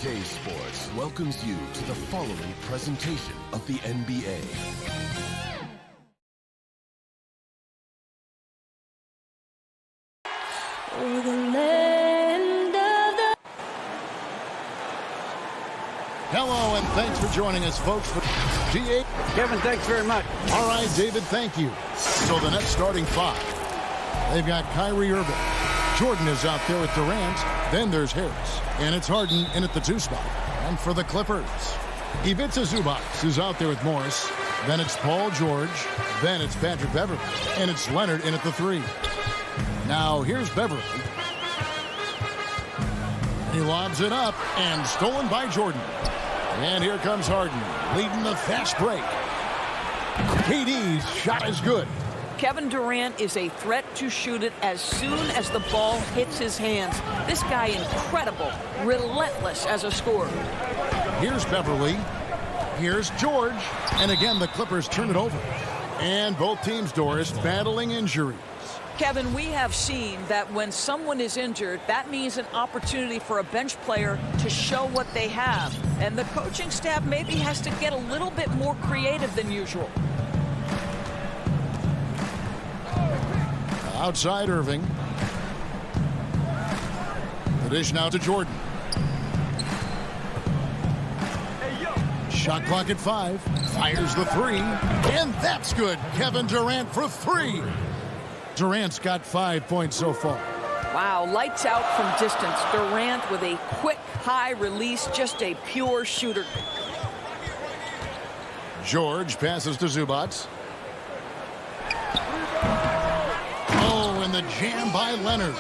CLA Sports welcomes you to the following presentation of the NBA. Hello, and thanks for joining us, folks. GA. Kevin, thanks very much. All right, David, thank you. So the Nets starting five. They've got Kyrie Irving. Jordan is out there with Durant. Then there's Harris. And it's Harden in at the 2 spot. And for the Clippers, Ivica Zubac is out there with Morris. Then it's Paul George. Then it's Patrick Beverley. And it's Leonard in at the 3. Now here's Beverley. He lobs it up and stolen by Jordan. And here comes Harden leading the fast break. KD's shot is good. Kevin Durant is a threat to shoot it as soon as the ball hits his hands. This guy incredible, relentless as a scorer. Here's Beverley. Here's George. And again, the Clippers turn it over. And both teams, Doris, battling injuries. Kevin, we have seen that when someone is injured, that means an opportunity for a bench player to show what they have. And the coaching staff maybe has to get a little bit more creative than usual. Outside Irving. The dish now to Jordan. Shot clock at 5. Fires the 3. And that's good. Kevin Durant for 3. Durant's got 5 points so far. Wow, lights out from distance. Durant with a quick, high release, just a pure shooter. George passes to Zubac. Oh, and the jam by Leonard.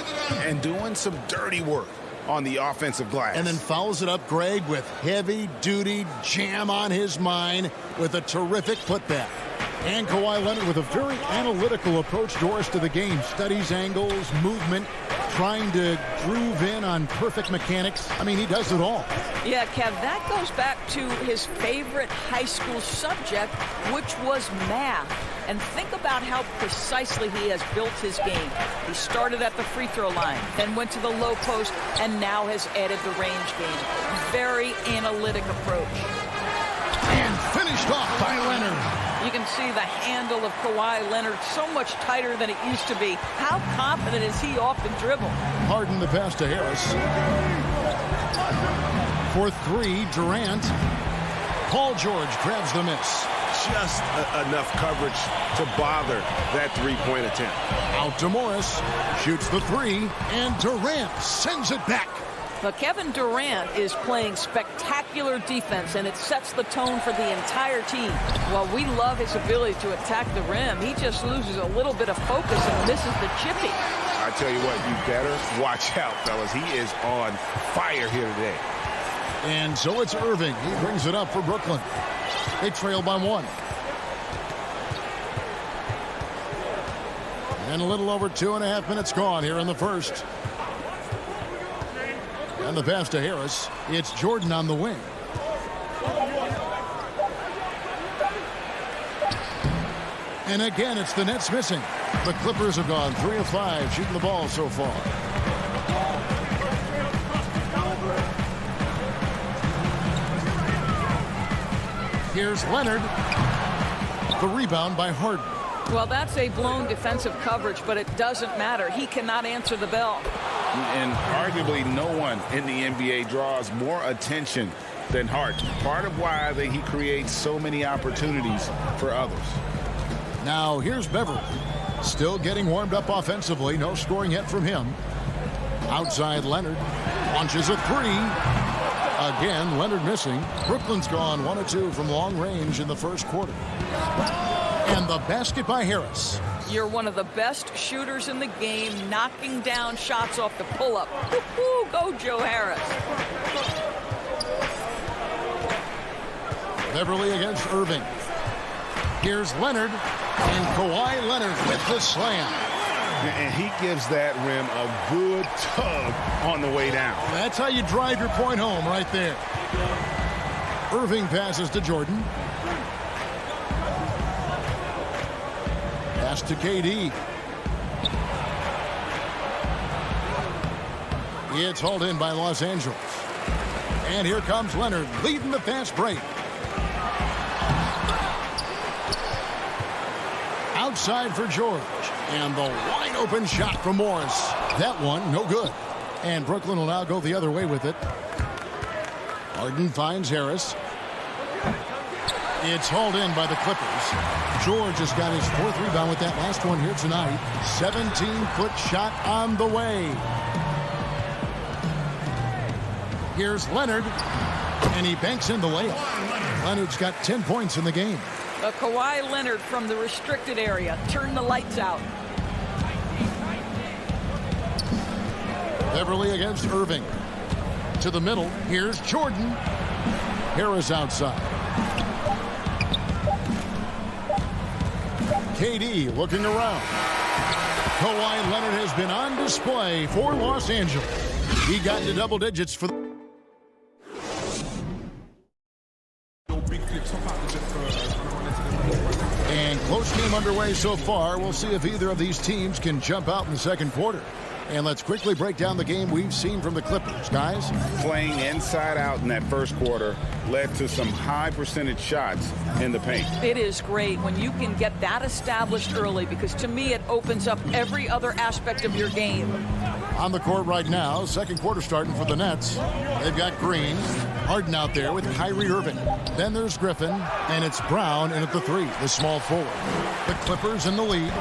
And doing some dirty work on the offensive glass. And then fouls it up, Greg, with heavy-duty jam on his mind with a terrific putback. And Kawhi Leonard with a very analytical approach, Doris, to the game. Studies angles, movement, trying to groove in on perfect mechanics. I mean, he does it all. Yeah, Kev, that goes back to his favorite high school subject, which was math. And think about how precisely he has built his game. He started at the free throw line, then went to the low post, and now has added the range game. Very analytic approach. And finished off by Leonard. You can see the handle of Kawhi Leonard so much tighter than it used to be. How confident is he off the dribble? Harden the pass to Harris. For 3, Durant. Paul George grabs the miss. Just enough coverage to bother that three-point attempt. Out to Morris. Shoots the 3. And Durant sends it back. But Kevin Durant is playing spectacular defense, and it sets the tone for the entire team. While we love his ability to attack the rim, he just loses a little bit of focus and misses the chippy. I tell you what, you better watch out, fellas. He is on fire here today. And so it's Irving. He brings it up for Brooklyn. They trail by 1. And a little over 2.5 minutes gone here in the first. And the pass to Harris. It's Jordan on the wing. And again, it's the Nets missing. The Clippers have gone 3 of 5 shooting the ball so far. Here's Leonard. The rebound by Harden. Well, that's a blown defensive coverage, but it doesn't matter. He cannot answer the bell. And arguably no one in the NBA draws more attention than Harden. Part of why he creates so many opportunities for others. Now here's Beverley. Still getting warmed up offensively. No scoring yet from him. Outside Leonard. Launches a three. Again, Leonard missing. Brooklyn's gone 1 of 2 from long range in the first quarter. And the basket by Harris. You're one of the best shooters in the game, knocking down shots off the pull-up. Woo-hoo, go Joe Harris. Beverly against Irving. Here's Leonard. And Kawhi Leonard with the slam. And he gives that rim a good tug on the way down. That's how you drive your point home right there. Irving passes to Jordan. Pass to KD. It's hauled in by Los Angeles. And here comes Leonard leading the fast break. Outside for George. And the wide open shot from Morris. That one, no good. And Brooklyn will now go the other way with it. Harden finds Harris. It's hauled in by the Clippers. George has got his 4th rebound with that last one here tonight. 17-foot shot on the way. Here's Leonard. And he banks in the layup. Leonard's got 10 points in the game. Kawhi Leonard from the restricted area. Turn the lights out. Beverly against Irving. To the middle. Here's Jordan. Harris outside. KD looking around. Kawhi Leonard has been on display for Los Angeles. He got into double digits for the and close game underway so far. We'll see if either of these teams can jump out in the second quarter. And let's quickly break down the game we've seen from the Clippers, guys. Playing inside out in that first quarter led to some high percentage shots in the paint. It is great when you can get that established early, because to me it opens up every other aspect of your game. On the court right now, second quarter starting for the Nets. They've got Green, Harden out there with Kyrie Irving. Then there's Griffin, and it's Brown in at the 3, the small forward. The Clippers in the lead.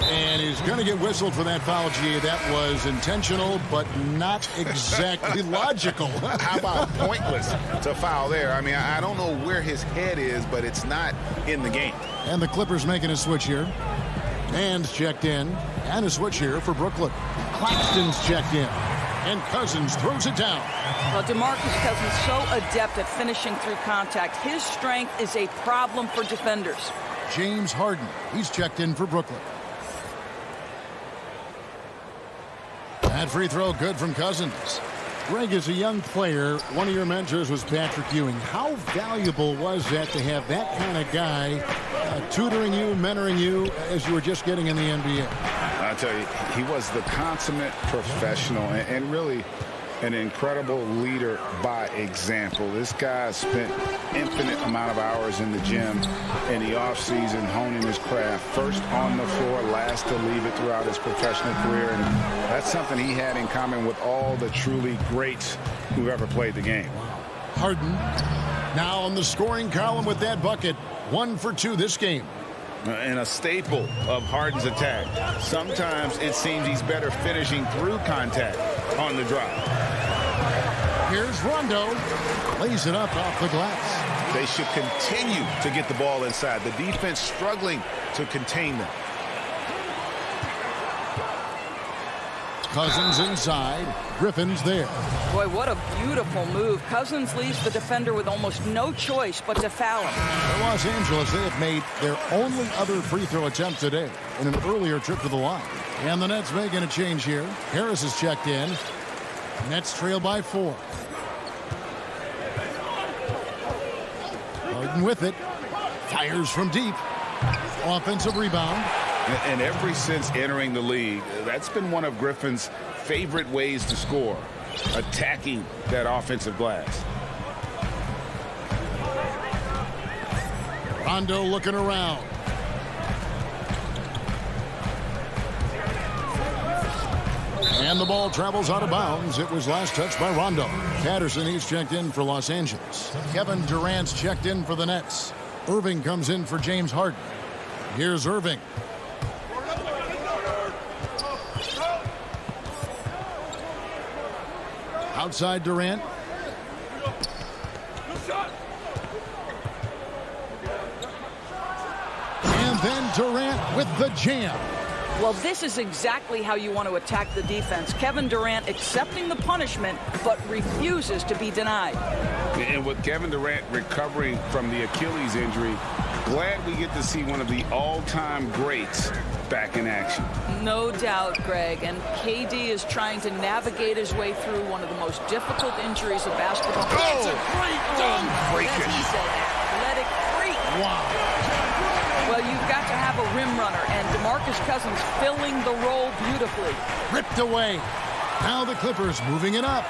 And he's going to get whistled for that foul, G. That was intentional, but not exactly logical. How about pointless to foul there? I mean, I don't know where his head is, but it's not in the game. And the Clippers making a switch here. Hand's checked in. And a switch here for Brooklyn. Claxton's checked in. And Cousins throws it down. Well, DeMarcus Cousins so adept at finishing through contact. His strength is a problem for defenders. James Harden. He's checked in for Brooklyn. That free throw good from Cousins. Greg, as a young player, one of your mentors was Patrick Ewing. How valuable was that to have that kind of guy tutoring you, mentoring you as you were just getting in the NBA? I tell you, he was the consummate professional and really an incredible leader by example. This guy spent infinite amount of hours in the gym in the offseason honing his craft. First on the floor, last to leave it throughout his professional career. And that's something he had in common with all the truly greats who ever played the game. Harden now on the scoring column with that bucket. 1 for 2 this game. And a staple of Harden's attack. Sometimes it seems he's better finishing through contact on the drive. Here's Rondo. Lays it up off the glass. They should continue to get the ball inside. The defense struggling to contain them. Cousins inside. Griffin's there. Boy, what a beautiful move. Cousins leaves the defender with almost no choice but to foul him. For Los Angeles, they have made their only other free throw attempt today in an earlier trip to the line. And the Nets making a change here. Harris is checked in. Nets trail by 4. Harden with it. Fires from deep. Offensive rebound. And ever since entering the league, that's been one of Griffin's favorite ways to score, attacking that offensive glass. Rondo looking around. And the ball travels out of bounds. It was last touched by Rondo. Patterson, he's checked in for Los Angeles. Kevin Durant's checked in for the Nets. Irving comes in for James Harden. Here's Irving. Outside Durant. And then Durant with the jam. Well, this is exactly how you want to attack the defense. Kevin Durant accepting the punishment, but refuses to be denied. And with Kevin Durant recovering from the Achilles injury, glad we get to see one of the all-time greats back in action. No doubt, Greg. And KD is trying to navigate his way through one of the most difficult injuries of basketball. That's a great dunk. As he said, athletic freak. Wow. Well, you've got to have a rim runner, and DeMarcus Cousins filling the role beautifully. Ripped away. Now the Clippers moving it up.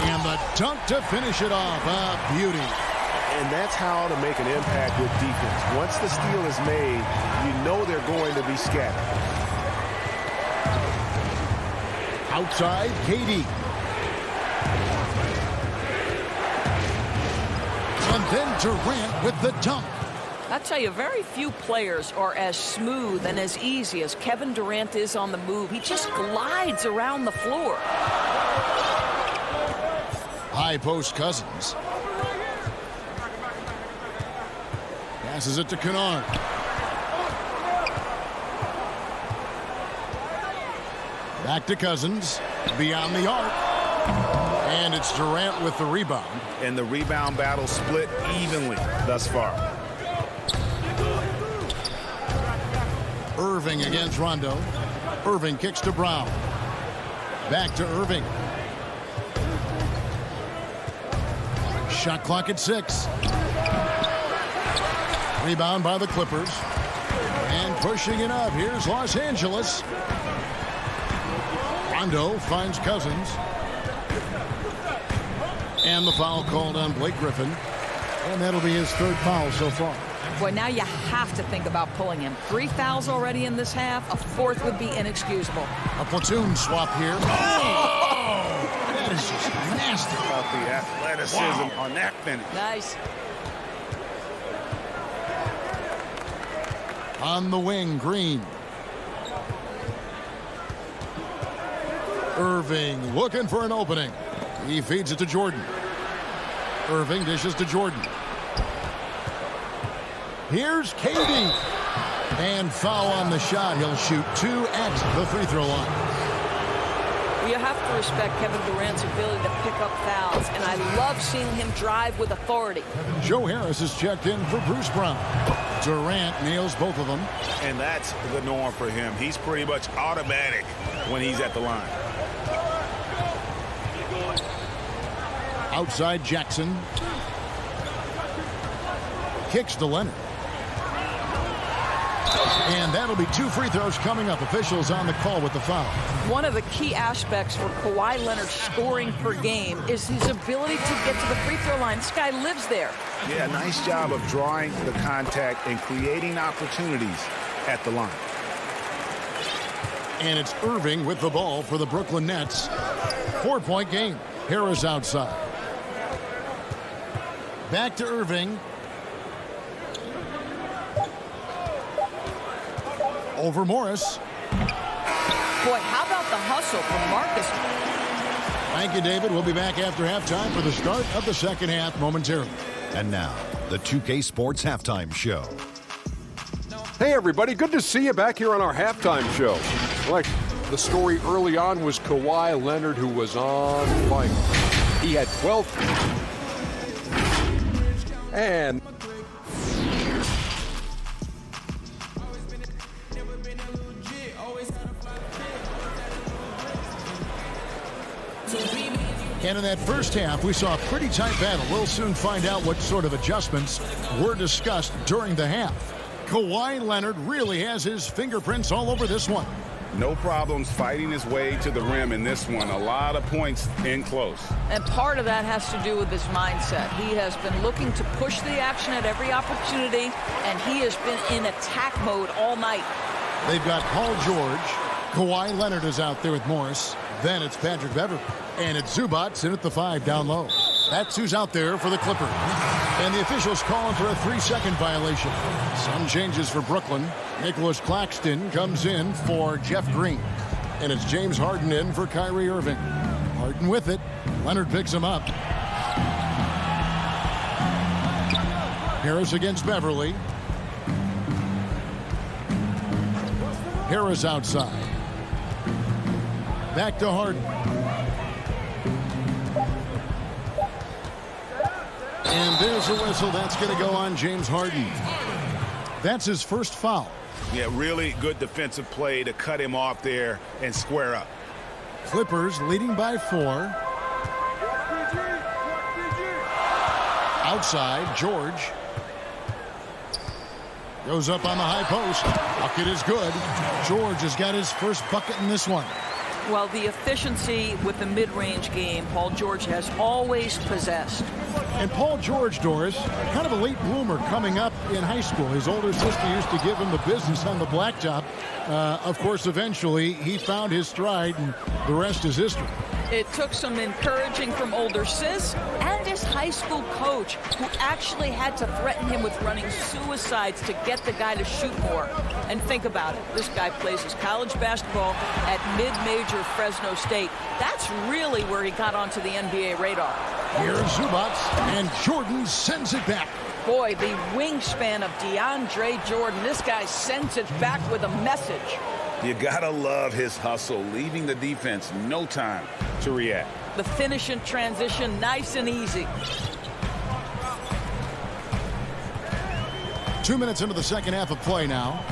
And the dunk to finish it off. A beauty. And that's how to make an impact with defense. Once the steal is made, you know they're going to be scattered. Outside, KD. And then Durant with the dunk. I tell you, very few players are as smooth and as easy as Kevin Durant is on the move. He just glides around the floor. High post Cousins. Passes it to Kennard. Back to Cousins. Beyond the arc. And it's Durant with the rebound. And the rebound battle split evenly thus far. Irving against Rondo. Irving kicks to Brown. Back to Irving. Shot clock at 6. Rebound by the Clippers. And pushing it up. Here's Los Angeles. Rondo finds Cousins. And the foul called on Blake Griffin. And that'll be his third foul so far. Boy, now you have to think about pulling him. 3 fouls already in this half. A 4th would be inexcusable. A platoon swap here. Oh! That is just nasty. About the athleticism on that finish. Nice. On the wing, Green. Irving looking for an opening. He feeds it to Jordan. Irving dishes to Jordan. Here's KD. And foul on the shot. He'll shoot 2 at the free throw line. Well, you have to respect Kevin Durant's ability to pick up fouls, and I love seeing him drive with authority. Joe Harris is checked in for Bruce Brown. Durant nails both of them. And that's the norm for him. He's pretty much automatic when he's at the line. Outside Jackson. Kicks to Leonard. And that'll be 2 free throws coming up. Officials on the call with the foul. One of the key aspects for Kawhi Leonard scoring per game is his ability to get to the free throw line. This guy lives there. Yeah, nice job of drawing the contact and creating opportunities at the line. And it's Irving with the ball for the Brooklyn Nets. 4-point game. Harris outside. Back to Irving. Over Morris. Boy, how about the hustle from Marcus? Thank you, David. We'll be back after halftime for the start of the second half momentarily. And now, the 2K Sports Halftime Show. Hey, everybody. Good to see you back here on our halftime show. Like, the story early on was Kawhi Leonard, who was on fire. He had 12. And And in that first half, we saw a pretty tight battle. We'll soon find out what sort of adjustments were discussed during the half. Kawhi Leonard really has his fingerprints all over this one. No problems fighting his way to the rim in this one. A lot of points in close. And part of that has to do with his mindset. He has been looking to push the action at every opportunity, and he has been in attack mode all night. They've got Paul George. Kawhi Leonard is out there with Morris. Then it's Patrick Beverley. And it's Zubac in at the 5 down low. That's who's out there for the Clippers. And the officials calling for a 3-second violation. Some changes for Brooklyn. Nicholas Claxton comes in for Jeff Green. And it's James Harden in for Kyrie Irving. Harden with it. Leonard picks him up. Harris against Beverly. Harris outside. Back to Harden. And there's a whistle. That's going to go on James Harden. That's his first foul. Yeah, really good defensive play to cut him off there and square up. Clippers leading by 4. Outside, George. Goes up on the high post. Bucket is good. George has got his first bucket in this one. Well, the efficiency with the mid-range game, Paul George has always possessed. And Paul George, Doris, kind of a late bloomer coming up in high school. His older sister used to give him the business on the blacktop. Of course, eventually, he found his stride, and the rest is history. It took some encouraging from older sis and his high school coach, who actually had to threaten him with running suicides to get the guy to shoot more. And think about it. This guy plays his college basketball at mid-major Fresno State. That's really where he got onto the NBA radar. Here's Zubac, and Jordan sends it back. Boy, the wingspan of DeAndre Jordan. This guy sends it back with a message. You gotta love his hustle, leaving the defense no time to react. The finish in transition, nice and easy. 2 minutes into the second half of play now.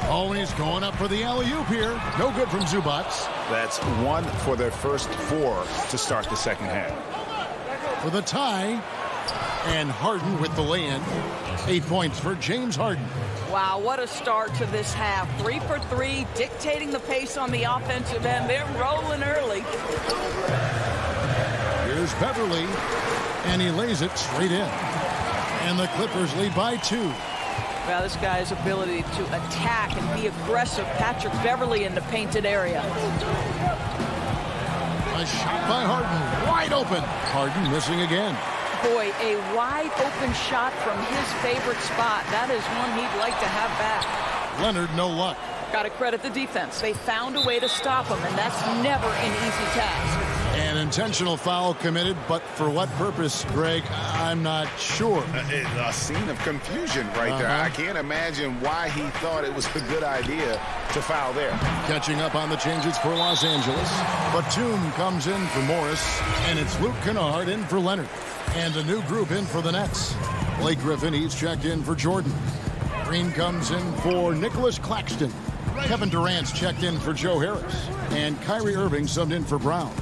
Oh, and he's going up for the alley-oop here. No good from Zubac. That's 1 for their first 4 to start the second half. For the tie. And Harden with the lay-in. 8 points for James Harden. Wow, what a start to this half. 3 for 3, dictating the pace on the offensive end. They're rolling early. Here's Beverly, and he lays it straight in. And the Clippers lead by 2. Well, this guy's ability to attack and be aggressive. Patrick Beverly in the painted area. A shot by Harden, wide open. Harden missing again. Boy, a wide open shot from his favorite spot. That is one he'd like to have back. Leonard, no luck. Got to credit the defense. They found a way to stop him, and that's never an easy task. An intentional foul committed, but for what purpose, Greg? I'm not sure. A scene of confusion right there. I can't imagine why he thought it was a good idea to foul there. Catching up on the changes for Los Angeles. Batum comes in for Morris, and it's Luke Kennard in for Leonard. And a new group in for the Nets. Blake Griffin, he's checked in for Jordan. Green comes in for Nicholas Claxton. Kevin Durant's checked in for Joe Harris. And Kyrie Irving subbed in for Brown.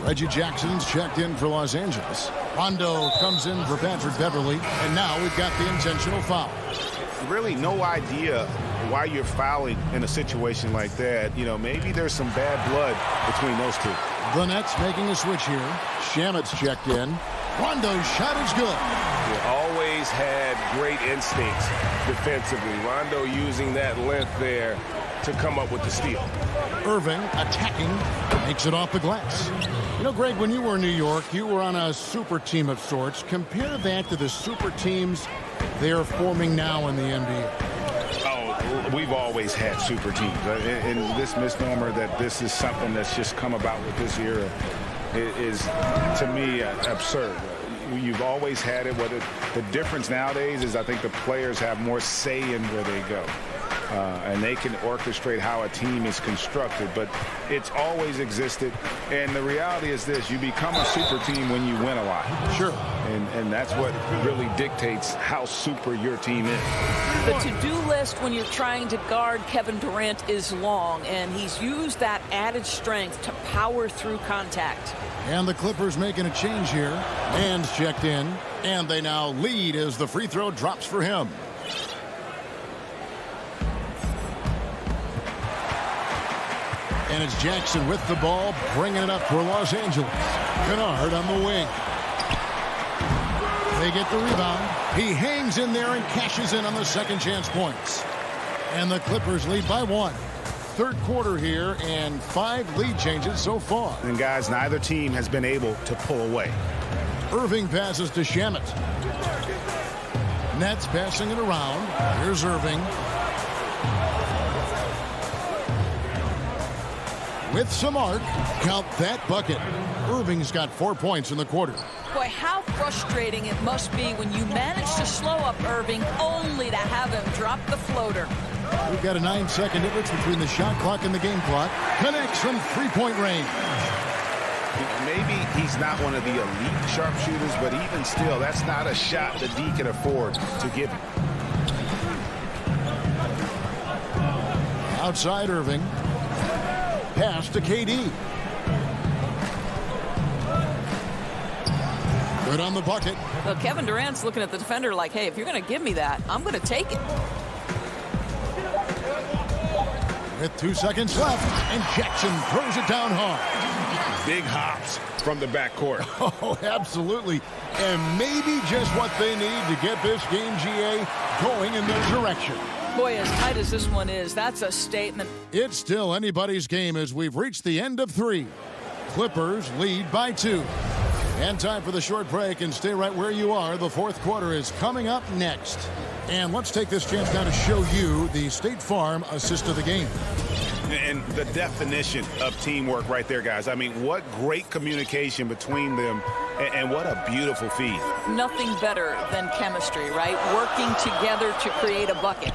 Reggie Jackson's checked in for Los Angeles. Rondo comes in for Patrick Beverly. And now we've got the intentional foul. Really no idea why you're fouling in a situation like that. You know, maybe there's some bad blood between those two. The Nets making a switch here. Shamit's checked in. Rondo's shot is good. Always had great instincts defensively. Rondo using that length there to come up with the steal. Irving attacking, makes it off the glass. You know, Greg, when you were in New York, you were on a super team of sorts. Compare that to the super teams they are forming now in the NBA. Oh, we've always had super teams. And this misnomer that this is something that's just come about with this era is, to me, absurd. You've always had it. The difference nowadays is I think the players have more say in where they go. And they can orchestrate how a team is constructed, but it's always existed. And the reality is this: you become a super team when you win a lot. Sure. And that's what really dictates how super your team is. The to-do list when you're trying to guard Kevin Durant is long, and he's used that added strength to power through contact. And the Clippers making a change here. Man's checked in, and they now lead as the free throw drops for him. And it's Jackson with the ball, bringing it up for Los Angeles. Kennard on the wing. They get the rebound. He hangs in there and cashes in on the second chance points. And the Clippers lead by 1. Third quarter here, and 5 lead changes so far. And guys, neither team has been able to pull away. Irving passes to Shamet. Nets passing it around. Here's Irving. with some arc. Count that bucket. Irving's got 4 points in the quarter. Boy, how frustrating it must be when you manage to slow up Irving only to have him drop the floater. We've got a 9-second difference between the shot clock and the game clock. Connects from three-point range. Maybe he's not one of the elite sharpshooters, but even still, that's not a shot that D can afford to give him. Outside Irving. Pass to KD. Good on the bucket. Well, Kevin Durant's looking at the defender like, hey, if you're going to give me that, I'm going to take it. With 2 seconds left, and Jackson throws it down hard. Big hops from the backcourt. Oh, absolutely. And maybe just what they need to get this game, GA, going in their direction. Boy, as tight as this one is, that's a statement. It's still anybody's game as we've reached the end of 3. Clippers lead by 2. And time for the short break, and stay right where you are. The fourth quarter is coming up next. And let's take this chance now to show you the State Farm assist of the game. And the definition of teamwork right there, guys. I mean, what great communication between them, and what a beautiful feed. Nothing better than chemistry, right? Working together to create a bucket.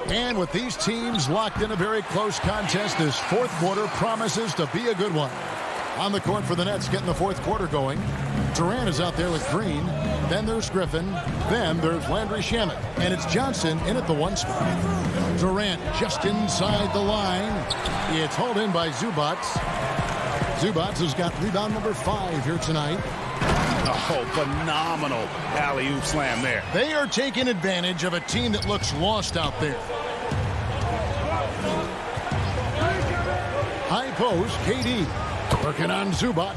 And with these teams locked in a very close contest, this fourth quarter promises to be a good one. On the court for the Nets, getting the fourth quarter going. Durant is out there with Green. Then there's Griffin. Then there's Landry Shamet. And it's Johnson in at the 1 spot. Durant just inside the line. It's hauled in by Zubac. Zubac has got rebound number 5 here tonight. Oh, phenomenal alley-oop slam there. They are taking advantage of a team that looks lost out there. High post, KD. Working on Zubac.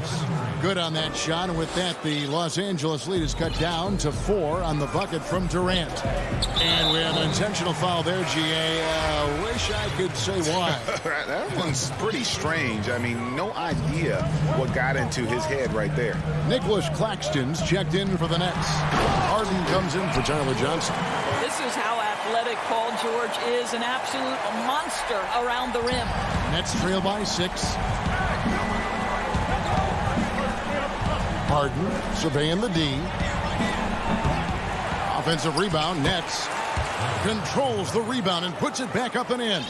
Good on that shot, and with that, the Los Angeles lead is cut down to 4 on the bucket from Durant. And we have an intentional foul there, GA. Wish I could say why. That one's pretty strange. I mean, no idea what got into his head right there. Nicholas Claxton's checked in for the Nets. Harden comes in for Tyler Johnson. This is how athletic Paul George is, an absolute monster around the rim. Nets trail by 6. Harden surveying the D. Offensive rebound. Nets controls the rebound and puts it back up and in.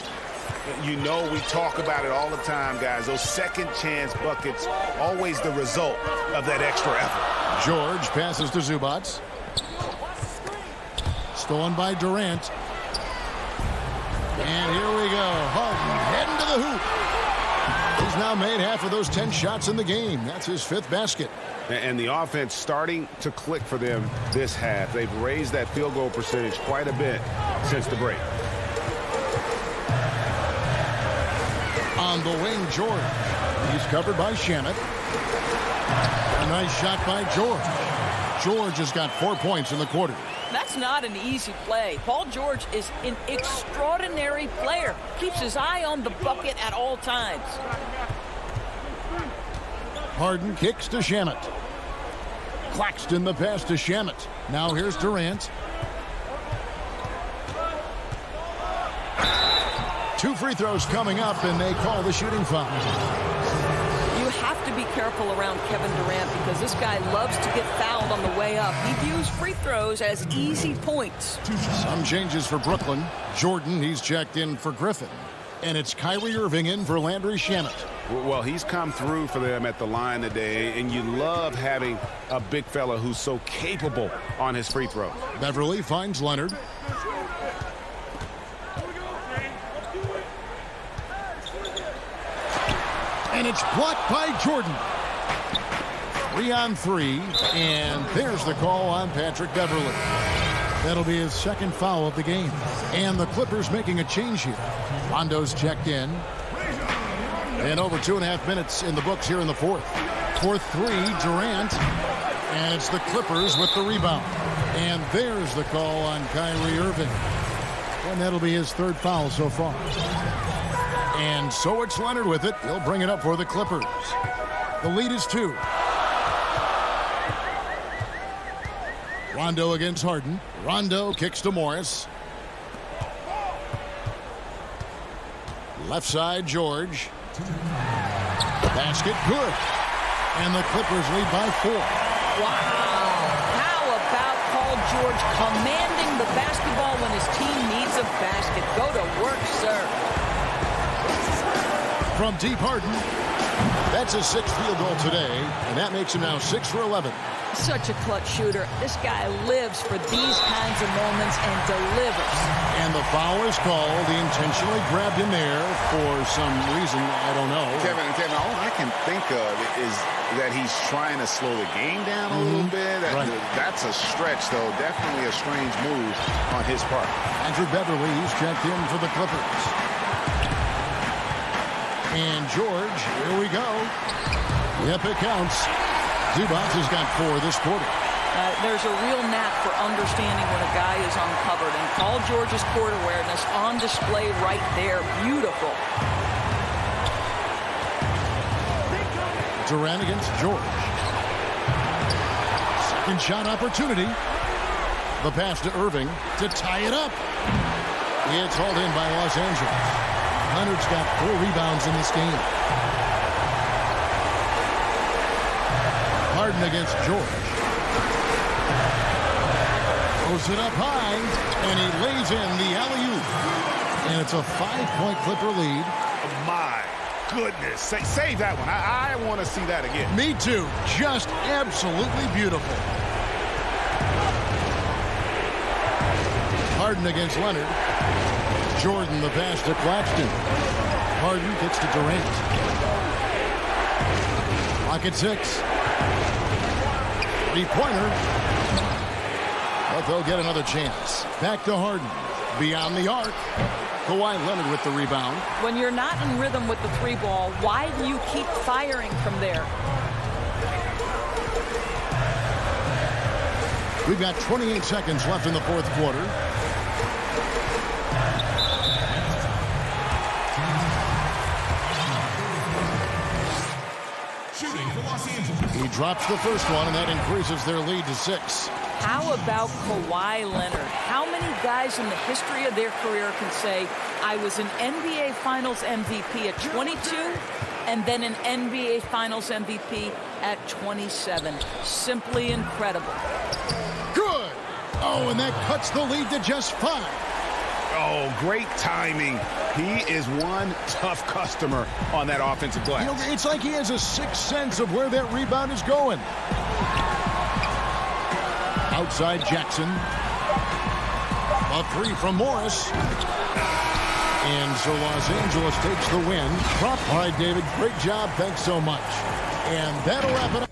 You know, we talk about it all the time, guys. Those second chance buckets, always the result of that extra effort. George passes to Zubac. Stolen by Durant. And here we go. Harden heading to the hoop. He's now made half of those 10 shots in the game. That's his 5th basket. And the offense starting to click for them this half. They've raised that field goal percentage quite a bit since the break. On the wing, George. He's covered by Shamet. A nice shot by George. George has got 4 points in the quarter. That's not an easy play. Paul George is an extraordinary player. Keeps his eye on the bucket at all times. Harden kicks to Shamet. Claxton the pass to Shamet. Now here's Durant. 2 free throws coming up, and they call the shooting foul. You have to be careful around Kevin Durant because this guy loves to get fouled on the way up. He views free throws as easy points. Some changes for Brooklyn. Jordan, he's checked in for Griffin. And it's Kyrie Irving in for Landry Shamet. Well, he's come through for them at the line today, and you love having a big fella who's so capable on his free throw. Beverly finds Leonard. And it's blocked by Jordan. 3 on 3, and there's the call on Patrick Beverly. That'll be his 2nd foul of the game. And the Clippers making a change here. Rondo's checked in. And over 2.5 minutes in the books here in the fourth. For 3, Durant. And it's the Clippers with the rebound. And there's the call on Kyrie Irving. And that'll be his 3rd foul so far. And so it's Leonard with it. He'll bring it up for the Clippers. The lead is 2. Rondo against Harden. Rondo kicks to Morris. Left side, George. Basket good. And the Clippers lead by 4. Wow. How about Paul George commanding the basketball when his team needs a basket? Go to work, sir. From deep, Harden. That's his 6th field goal today, and that makes him now 6 for 11. Such a clutch shooter. This guy lives for these kinds of moments and delivers. And the foul is called. He intentionally grabbed him there for some reason. I don't know. Kevin, all I can think of is that he's trying to slow the game down a little bit. That's a stretch, though. Definitely a strange move on his part. Andrew Beverly, he's checked in for the Clippers. And George, here we go. Yep, it counts. Zubac has got 4 this quarter. There's a real knack for understanding when a guy is uncovered, and Paul George's court awareness on display right there. Beautiful. Durant against George. Second shot opportunity. The pass to Irving to tie it up. It's hauled in by Los Angeles. Leonard's got 4 rebounds in this game. Harden against George. Throws it up high, and he lays in the alley-oop. And it's a 5-point Clipper lead. Oh, my goodness. Save that one. I want to see that again. Me too. Just absolutely beautiful. Harden against Leonard. Jordan, the pass to Claxton. Harden gets to Durant. Clock at 6. 3-pointer. But they'll get another chance. Back to Harden. Beyond the arc. Kawhi Leonard with the rebound. When you're not in rhythm with the 3-ball, why do you keep firing from there? We've got 28 seconds left in the 4th quarter. He drops the first one, and that increases their lead to 6. How about Kawhi Leonard? How many guys in the history of their career can say, I was an NBA Finals MVP at 22 and then an NBA Finals MVP at 27? Simply incredible. Good. Oh, and that cuts the lead to just 5. Oh, great timing. He is one tough customer on that offensive glass. You know, it's like he has a sixth sense of where that rebound is going. Outside Jackson. A 3 from Morris. And so Los Angeles takes the win. All right, David, great job. Thanks so much. And that'll wrap it up.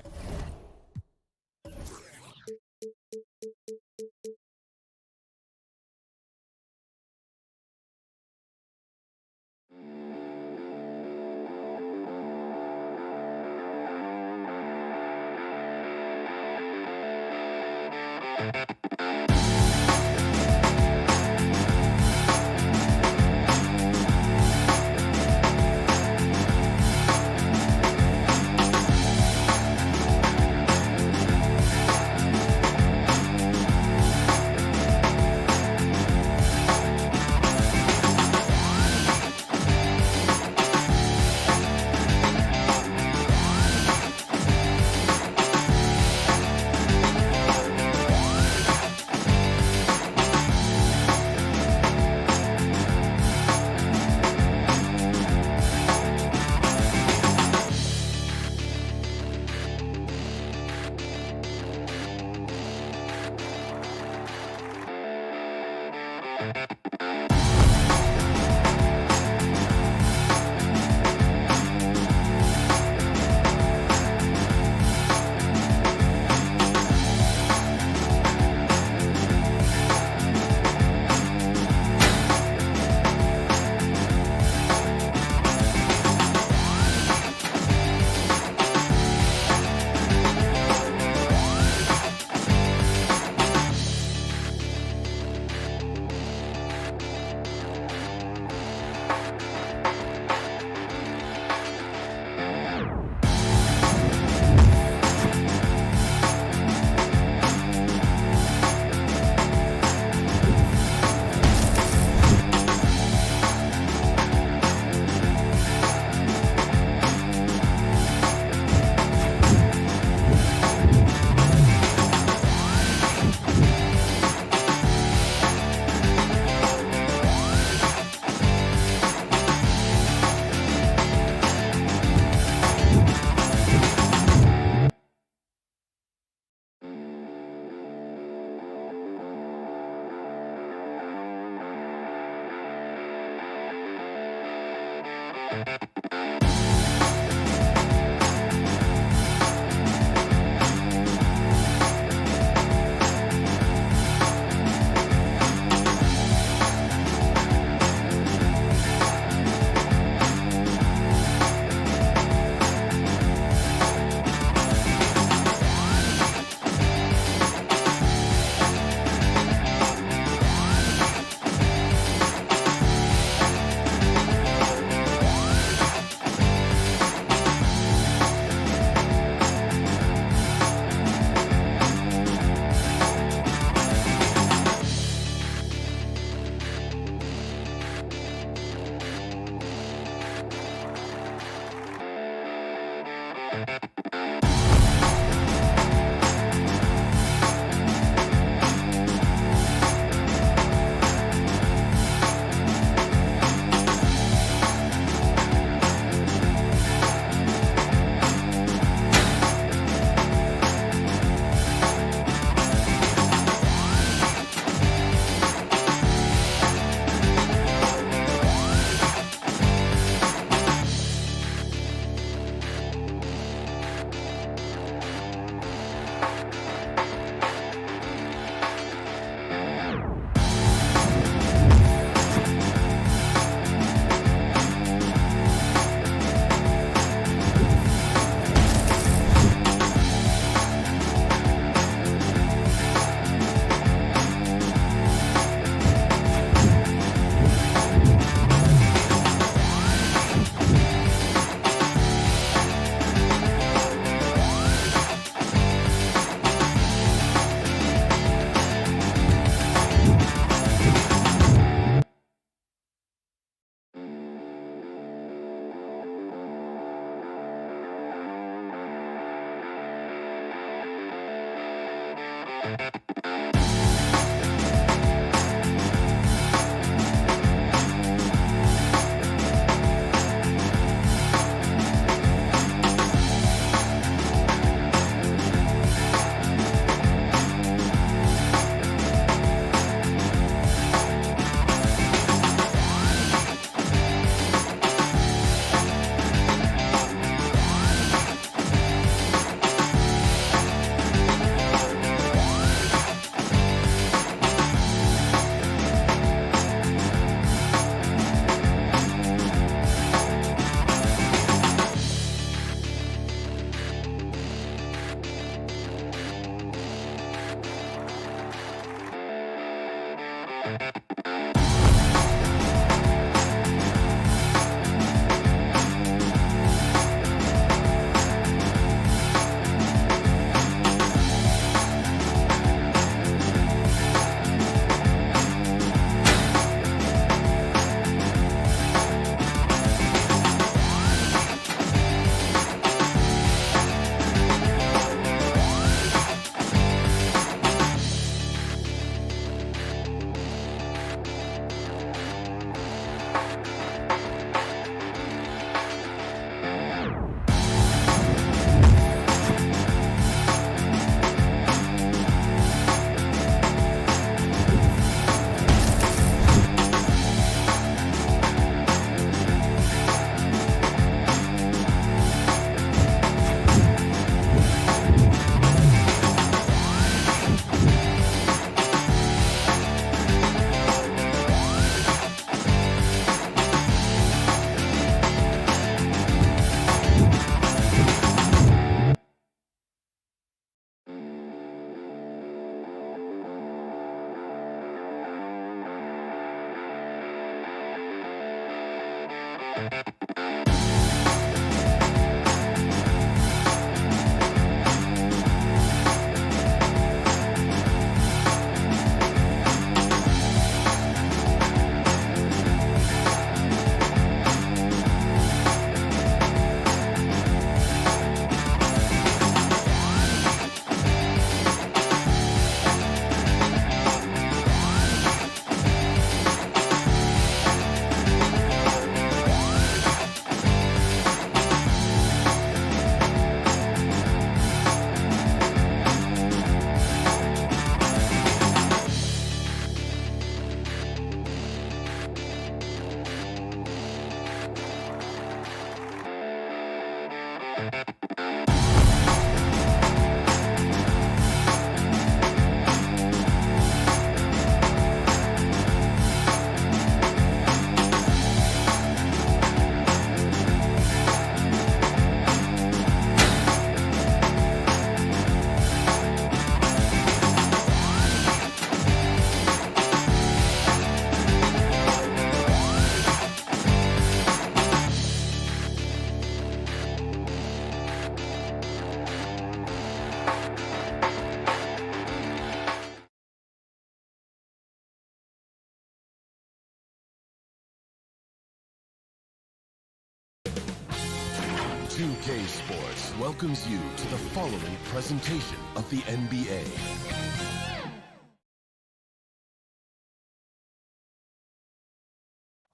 2K Sports welcomes you to the following presentation of the NBA.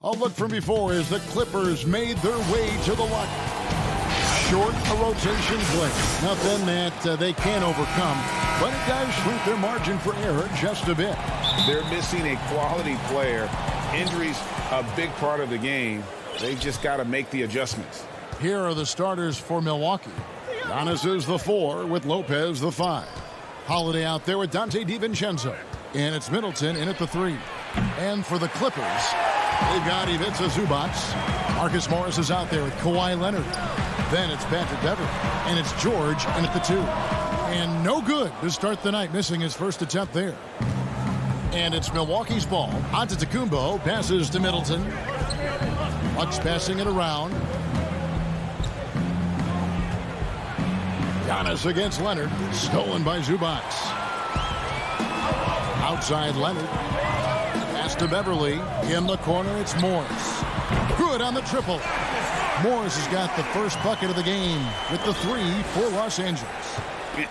A look from before as the Clippers made their way to the locker. Short a rotation play. Nothing that they can't overcome, but it does shrink their margin for error just a bit. They're missing a quality player. Injuries a big part of the game. They've just got to make the adjustments. Here are the starters for Milwaukee. Giannis is the 4 with Lopez the 5. Holiday out there with Dante DiVincenzo. And it's Middleton in at the 3. And for the Clippers, they've got Ivica Zubac. Marcus Morris is out there with Kawhi Leonard. Then it's Patrick Beverley. And it's George in at the 2. And no good to start the night, missing his first attempt there. And it's Milwaukee's ball. Antetokounmpo passes to Middleton. Bucks passing it around. Giannis against Leonard. Stolen by Zubac. Outside Leonard. Pass to Beverley. In the corner, it's Morris. Good on the triple. Morris has got the first bucket of the game with the 3 for Los Angeles.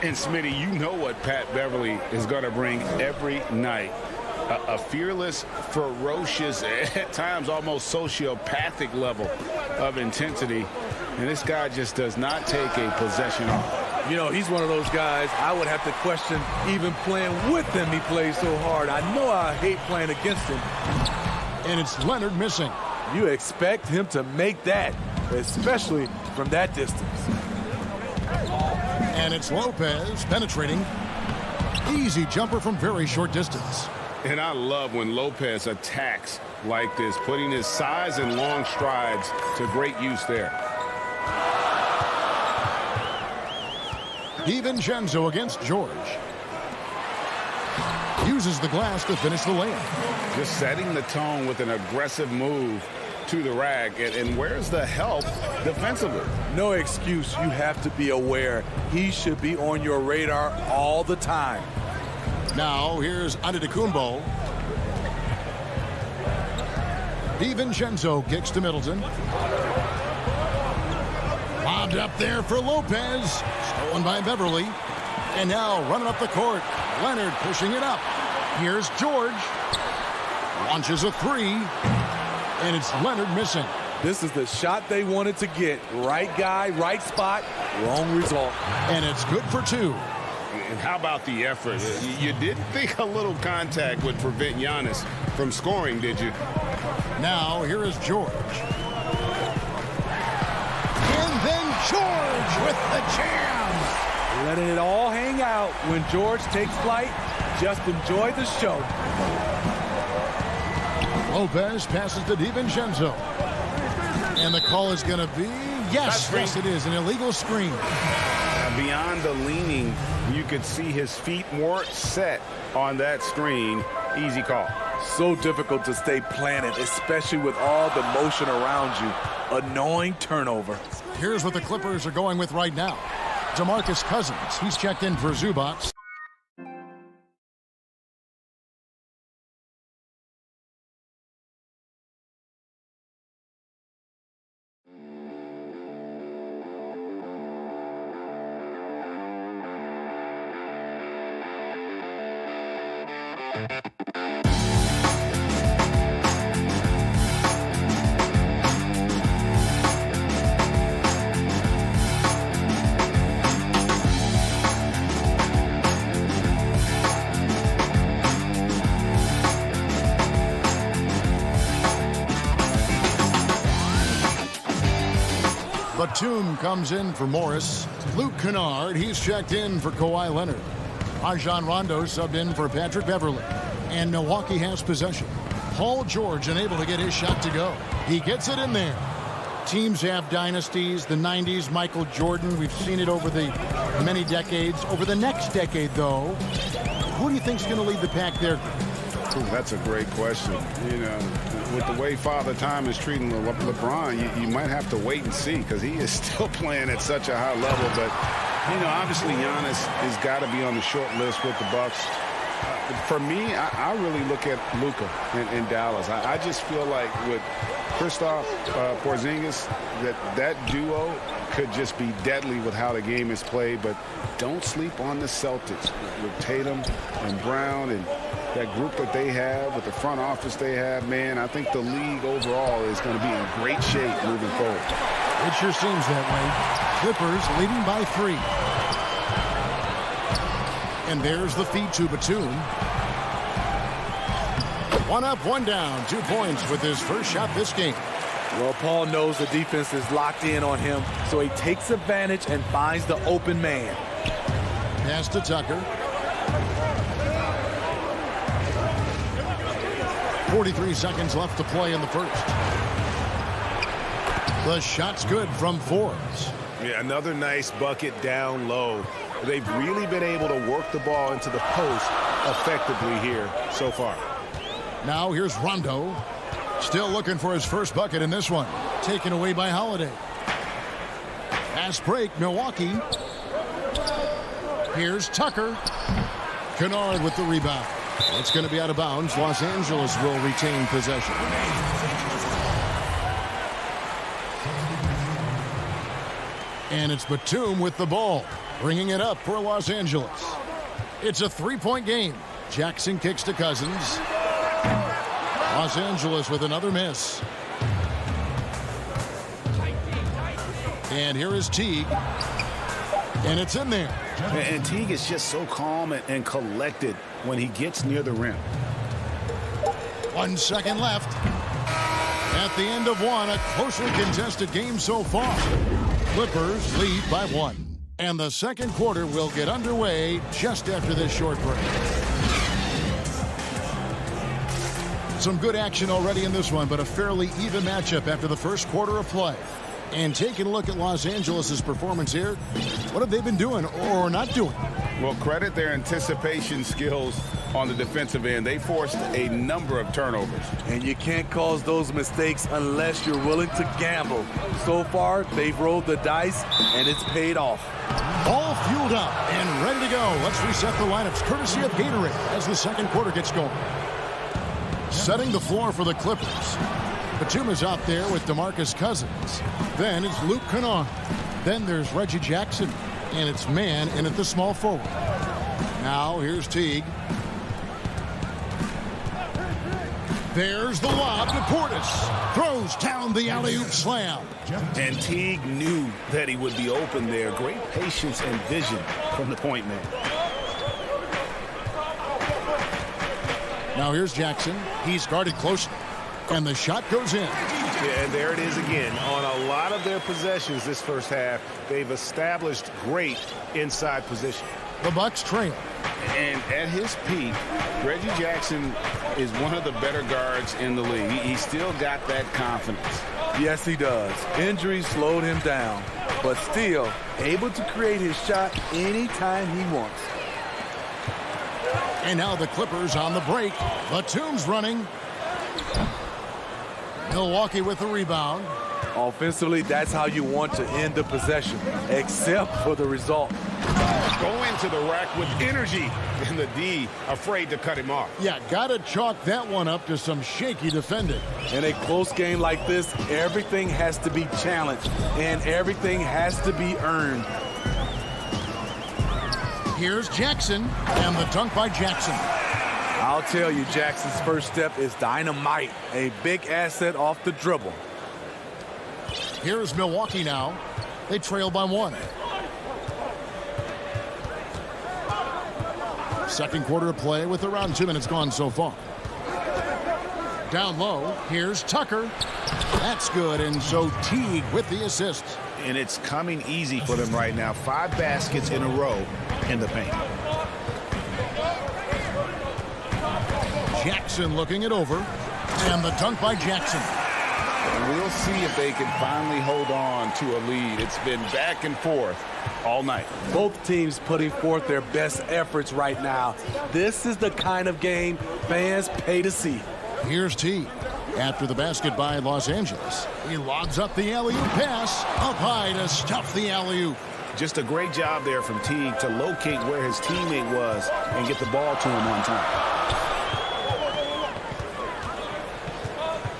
And Smitty, you know what Pat Beverley is going to bring every night. A fearless, ferocious, at times almost sociopathic level of intensity. And this guy just does not take a possession off. You know, he's one of those guys I would have to question even playing with him. He plays so hard. I know I hate playing against him. And it's Leonard missing. You expect him to make that, especially from that distance. And it's Lopez penetrating. Easy jumper from very short distance. And I love when Lopez attacks like this, putting his size and long strides to great use there. DiVincenzo against George. Uses the glass to finish the layup. Just setting the tone with an aggressive move to the rack. And where's the help defensively? No excuse. You have to be aware. He should be on your radar all the time. Now here's Antetokounmpo. DiVincenzo kicks to Middleton. Lobbed up there for Lopez. Stolen by Beverley. And now running up the court. Leonard pushing it up. Here's George. Launches a 3. And it's Leonard missing. This is the shot they wanted to get. Right guy, right spot, wrong result. And it's good for 2. And how about the effort? You didn't think a little contact would prevent Giannis from scoring, did you? Now here is George. And then George with the jam. Letting it all hang out. When George takes flight, just enjoy the show. Lopez passes to DiVincenzo. And the call is going to be, yes, it is, an illegal screen. Beyond the leaning, you could see his feet more set on that screen. Easy call. So difficult to stay planted, especially with all the motion around you. Annoying turnover. Here's what the Clippers are going with right now. DeMarcus Cousins, he's checked in for Zubac. Batum comes in for Morris. Luke Kennard, he's checked in for Kawhi Leonard. Rajon Rondo subbed in for Patrick Beverley. And Milwaukee has possession. Paul George unable to get his shot to go. He gets it in there. Teams have dynasties. The 90s, Michael Jordan. We've seen it over the many decades. Over the next decade, though, who do you think is going to lead the pack there? Ooh, that's a great question. You know, with the way Father Time is treating LeBron, you might have to wait and see because he is still playing at such a high level. But, you know, obviously Giannis has got to be on the short list with the Bucks. For me, I really look at Luka in Dallas. I just feel like with Kristaps Porzingis, that duo could just be deadly with how the game is played, but don't sleep on the Celtics with Tatum and Brown and that group that they have with the front office they have. Man, I think the league overall is going to be in great shape moving forward. It sure seems that way. Clippers leading by 3. And there's the feed to Batum. 1 up, 1 down. 2 points with his first shot this game. Well, Paul knows the defense is locked in on him, so he takes advantage and finds the open man. Pass to Tucker. 43 seconds left to play in the first. The shot's good from Forbes. Yeah, another nice bucket down low. They've really been able to work the ball into the post effectively here so far. Now here's Rondo. Still looking for his first bucket in this one. Taken away by Holiday. Fast break, Milwaukee. Here's Tucker. Kennard with the rebound. It's going to be out of bounds. Los Angeles will retain possession. And it's Batum with the ball, bringing it up for Los Angeles. It's a 3-point game. Jackson kicks to Cousins. Los Angeles with another miss. And here is Teague. And it's in there. And Teague is just so calm and collected when he gets near the rim. 1 second left. At the end of one, a closely contested game so far. Clippers lead by 1. And the second quarter will get underway just after this short break. Some good action already in this one, but a fairly even matchup after the first quarter of play. And taking a look at Los Angeles' performance here, what have they been doing or not doing? Well, credit their anticipation skills on the defensive end. They forced a number of turnovers. And you can't cause those mistakes unless you're willing to gamble. So far, they've rolled the dice, and it's paid off. All fueled up and ready to go. Let's reset the lineups courtesy of Gatorade as the second quarter gets going. Setting the floor for the Clippers. Batum is out there with DeMarcus Cousins. Then it's Luke Kennard. Then there's Reggie Jackson. And it's man in at the small forward. Now here's Teague. There's the lob to Portis. Throws down the alley-oop slam. And Teague knew that he would be open there. Great patience and vision from the point man. Now here's Jackson. He's guarded closely. And the shot goes in. Yeah, and there it is again. On a lot of their possessions this first half, they've established great inside position. The Bucks trail. And at his peak, Reggie Jackson is one of the better guards in the league. He still got that confidence. Yes, he does. Injuries slowed him down, but still able to create his shot anytime he wants. And now the Clippers on the break. Batum's running. Milwaukee with the rebound. Offensively, that's how you want to end the possession, except for the result. Go into the rack with energy, and the D afraid to cut him off. Yeah, got to chalk that one up to some shaky defending. In a close game like this, everything has to be challenged, and everything has to be earned. Here's Jackson, and the dunk by Jackson. I'll tell you, Jackson's first step is dynamite, a big asset off the dribble. Here's Milwaukee now. They trail by 1. Second quarter of play with around 2 minutes gone so far. Down low, here's Tucker. That's good, and so Teague with the assist. And it's coming easy for them right now. 5 baskets in a row in the paint. Jackson looking it over, and the dunk by Jackson. And we'll see if they can finally hold on to a lead. It's been back and forth all night. Both teams putting forth their best efforts right now. This is the kind of game fans pay to see. Here's T. After the basket by Los Angeles, he lobs up the alley-oop pass, up high to stuff the alley-oop. Just a great job there from Teague to locate where his teammate was and get the ball to him on time.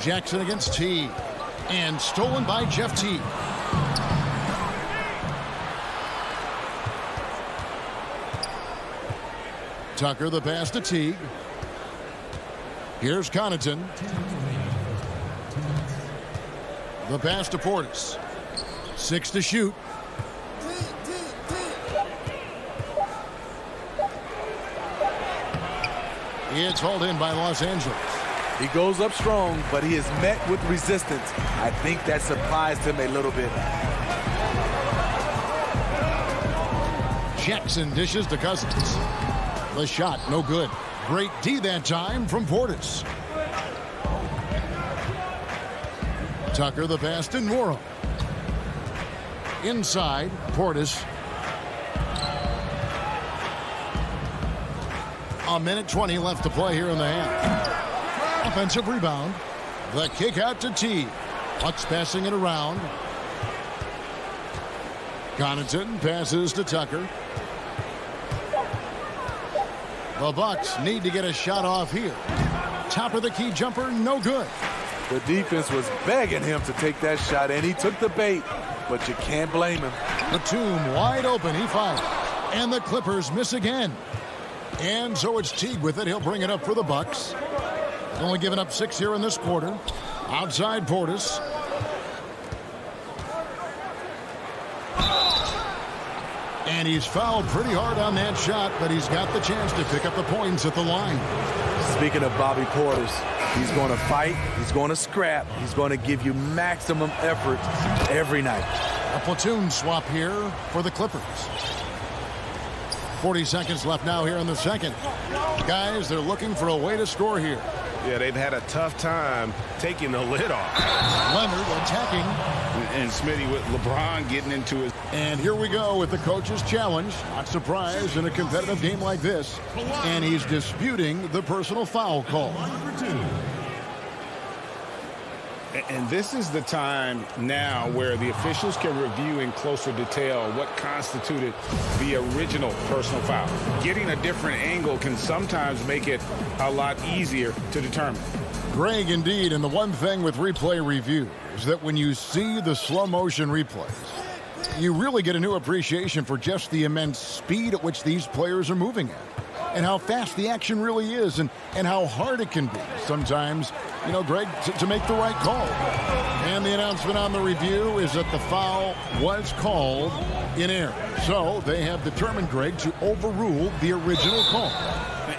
Jackson against T. And stolen by Jeff T. Tucker the pass to Teague. Here's Connaughton. The pass to Portis. 6 to shoot. It's hauled in by Los Angeles. He goes up strong, but he is met with resistance. I think that surprised him a little bit. Jackson dishes to Cousins. The shot, no good. Great D that time from Portis. Tucker the pass to Noro. Inside, Portis. A minute 20 left to play here in the half. Offensive rebound. The kick out to T. Bucks passing it around. Connaughton passes to Tucker. The Bucks need to get a shot off here. Top of the key jumper, no good. The defense was begging him to take that shot, and he took the bait, but you can't blame him. Batum wide open, he fires. And the Clippers miss again. And so it's Teague with it. He'll bring it up for the Bucks. Only giving up 6 here in this quarter. Outside Portis. And he's fouled pretty hard on that shot, but he's got the chance to pick up the points at the line. Speaking of Bobby Portis, he's going to fight, he's going to scrap, he's going to give you maximum effort every night. A platoon swap here for the Clippers. 40 seconds left now here in the second. Guys, they're looking for a way to score here. Yeah, they've had a tough time taking the lid off. Leonard attacking. And Smitty with LeBron getting into his. And here we go with the coach's challenge. Not surprised in a competitive game like this. And he's disputing the personal foul call. And this is the time now where the officials can review in closer detail what constituted the original personal foul. Getting a different angle can sometimes make it a lot easier to determine. Greg, indeed, and the one thing with replay review is that when you see the slow motion replays, you really get a new appreciation for just the immense speed at which these players are moving at. And how fast the action really is, and how hard it can be sometimes, you know, Greg, to make the right call. And the announcement on the review is that the foul was called in error. So they have determined, Greg, to overrule the original call.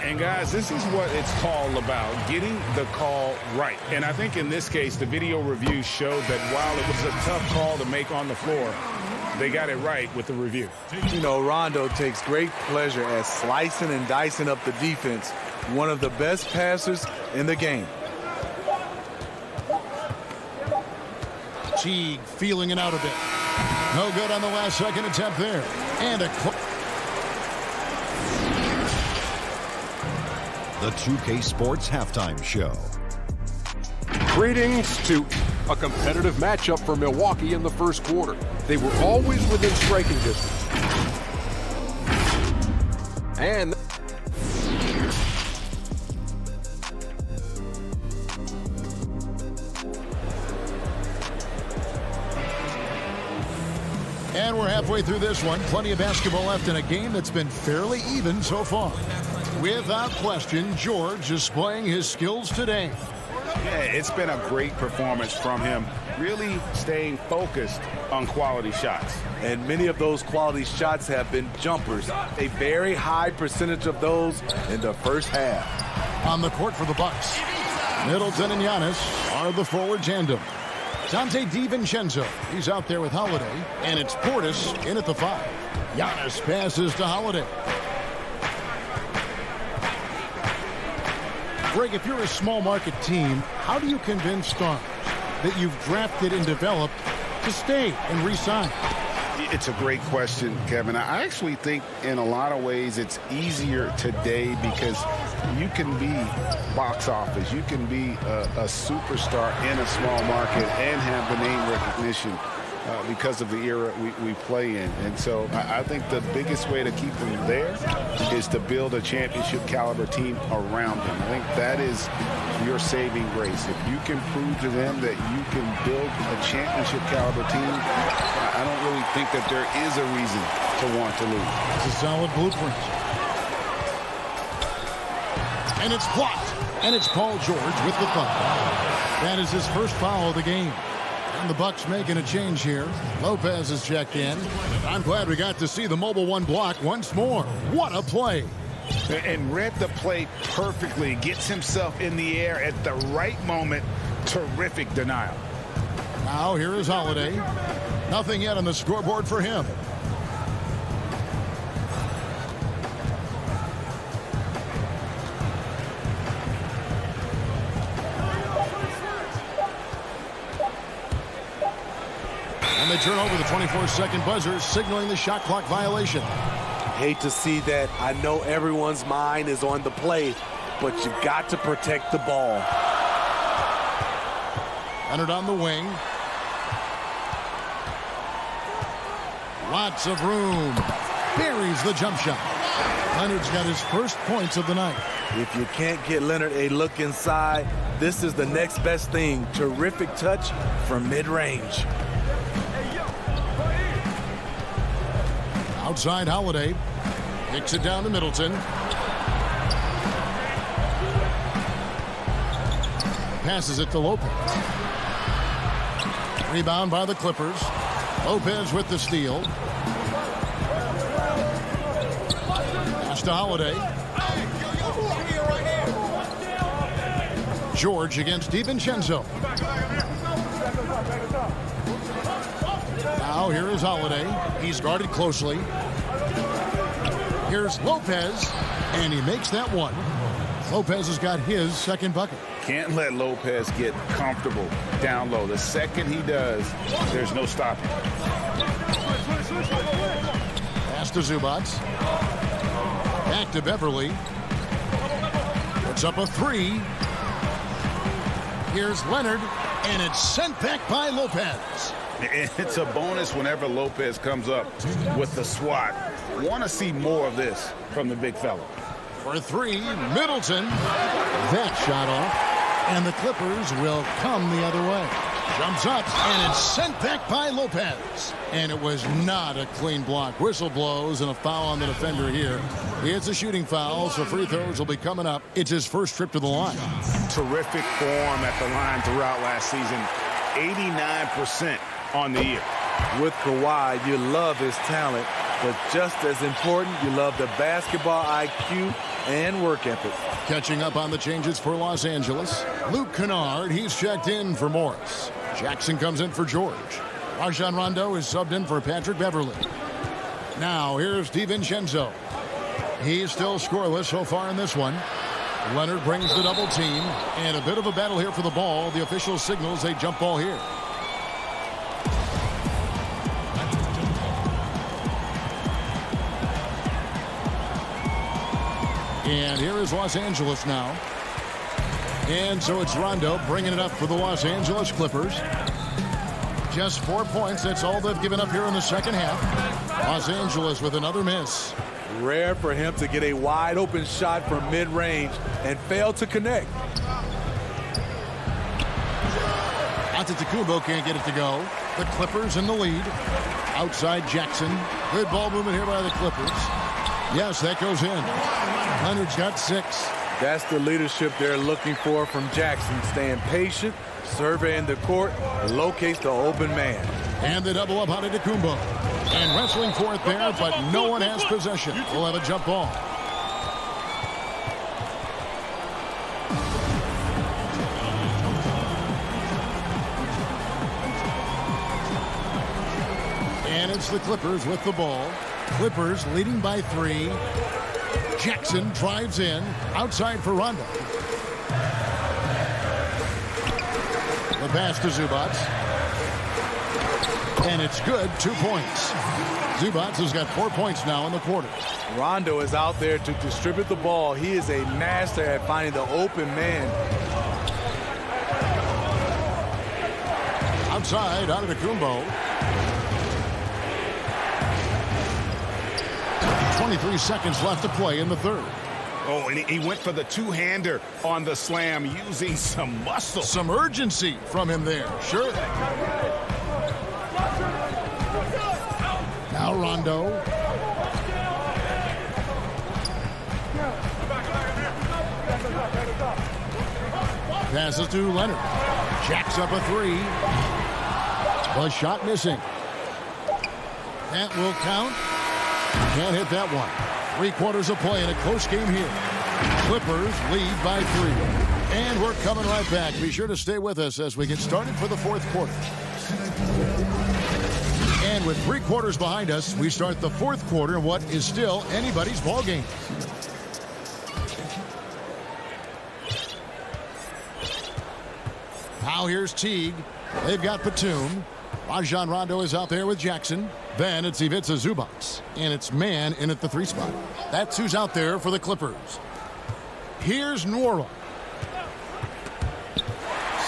And guys, this is what it's all about, getting the call right. And I think in this case, the video review showed that while it was a tough call to make on the floor, they got it right with the review. You know, Rondo takes great pleasure at slicing and dicing up the defense. One of the best passers in the game. Teague feeling it out a bit. No good on the last second attempt there. And a The 2K Sports Halftime Show. Greetings to a competitive matchup for Milwaukee in the first quarter. They were always within striking distance. And we're halfway through this one. Plenty of basketball left in a game that's been fairly even so far. Without question, George is displaying his skills today. Yeah, it's been a great performance from him, really staying focused on quality shots. And many of those quality shots have been jumpers. A very high percentage of those in the first half. On the court for the Bucks, Middleton and Giannis are the forward tandem. Dante DiVincenzo, he's out there with Holiday, and it's Portis in at the 5. Giannis passes to Holiday. Greg, if you're a small market team, how do you convince stars that you've drafted and developed to stay and re-sign? It's a great question, Kevin. I actually think in a lot of ways it's easier today because you can be box office. You can be a superstar in a small market and have the name recognition because of the era we play in. And so I think the biggest way to keep them there is to build a championship caliber team around them. I think that is your saving grace. If you can prove to them that you can build a championship caliber team, I don't really think that there is a reason to want to lose. It's a solid blueprint. And it's blocked. And it's Paul George with the foul. That is his first foul of the game. And the Bucks making a change here. Lopez is checked in. I'm glad we got to see the mobile one block once more. What a play. And read the play perfectly. Gets himself in the air at the right moment. Terrific denial. Now here is Holiday. Nothing yet on the scoreboard for him. And they turn over the 24-second buzzer, signaling the shot clock violation. Hate to see that. I know everyone's mind is on the play, but you got to protect the ball. Leonard on the wing. Lots of room. Buries the jump shot. Leonard's got his first points of the night. If you can't get Leonard a look inside, this is the next best thing. Terrific touch from mid-range. Outside Holiday. Kicks it down to Middleton. Passes it to Lopez. Rebound by the Clippers. Lopez with the steal. Pass to Holiday. George against DiVincenzo. Now here is Holiday. He's guarded closely. Here's Lopez, and he makes that one. Lopez has got his second bucket. Can't let Lopez get comfortable down low. The second he does, there's no stopping. Pass to Zubac. Back to Beverly. Puts up a three. Here's Leonard, and it's sent back by Lopez. It's a bonus whenever Lopez comes up with the swat. Want to see more of this from the big fella. For three, Middleton. That shot off, and the Clippers will come the other way. Jumps up, and it's sent back by Lopez. And it was not a clean block. Whistle blows, and a foul on the defender here. It's a shooting foul, so free throws will be coming up. It's his first trip to the line. Terrific form at the line throughout last season. 89% on the year. With Kawhi, you love his talent, but just as important, you love the basketball IQ and work ethic. Catching up on the changes for Los Angeles. Luke Kennard, he's checked in for Morris. Jackson comes in for George. Rajon Rondo is subbed in for Patrick Beverly. Now here's DiVincenzo. He's still scoreless so far in this one. Leonard brings the double team, and a bit of a battle here for the ball. The official signals a jump ball here. And here is Los Angeles now. And so it's Rondo bringing it up for the Los Angeles Clippers. Just 4 points. That's all they've given up here in the second half. Los Angeles with another miss. Rare for him to get a wide open shot from mid-range and fail to connect. Antetokounmpo can't get it to go. The Clippers in the lead. Outside Jackson. Good ball movement here by the Clippers. Yes, that goes in. Leonard's got 6. That's the leadership they're looking for from Jackson. Staying patient, surveying the court, locates the open man. And the double up on Antetokounmpo. And wrestling for it there, but no one has possession. We'll have a jump ball. And it's the Clippers with the ball. Clippers leading by 3. Jackson drives in. Outside for Rondo. The pass to Zubac. And it's good. 2 points. Zubac has got 4 points now in the quarter. Rondo is out there to distribute the ball. He is a master at finding the open man. Outside, Antetokounmpo. 23 seconds left to play in the third. Oh, and he went for the two-hander on the slam using some muscle. Some urgency from him there. Sure. Now Rondo. passes to Leonard. Jacks up a three. The shot missing. That will count. Can't hit that one. 3/4 of play in a close game here. Clippers lead by 3. And we're coming right back. Be sure to stay with us as we get started for the 4th quarter. And with 3/4 behind us, we start the 4th quarter in what is still anybody's ball game. Now here's Teague. They've got Batum. Rajon Rondo is out there with Jackson. Then it's Ivica Zubac. And it's man in at the 3 spot. That's who's out there for the Clippers. Here's Nwora.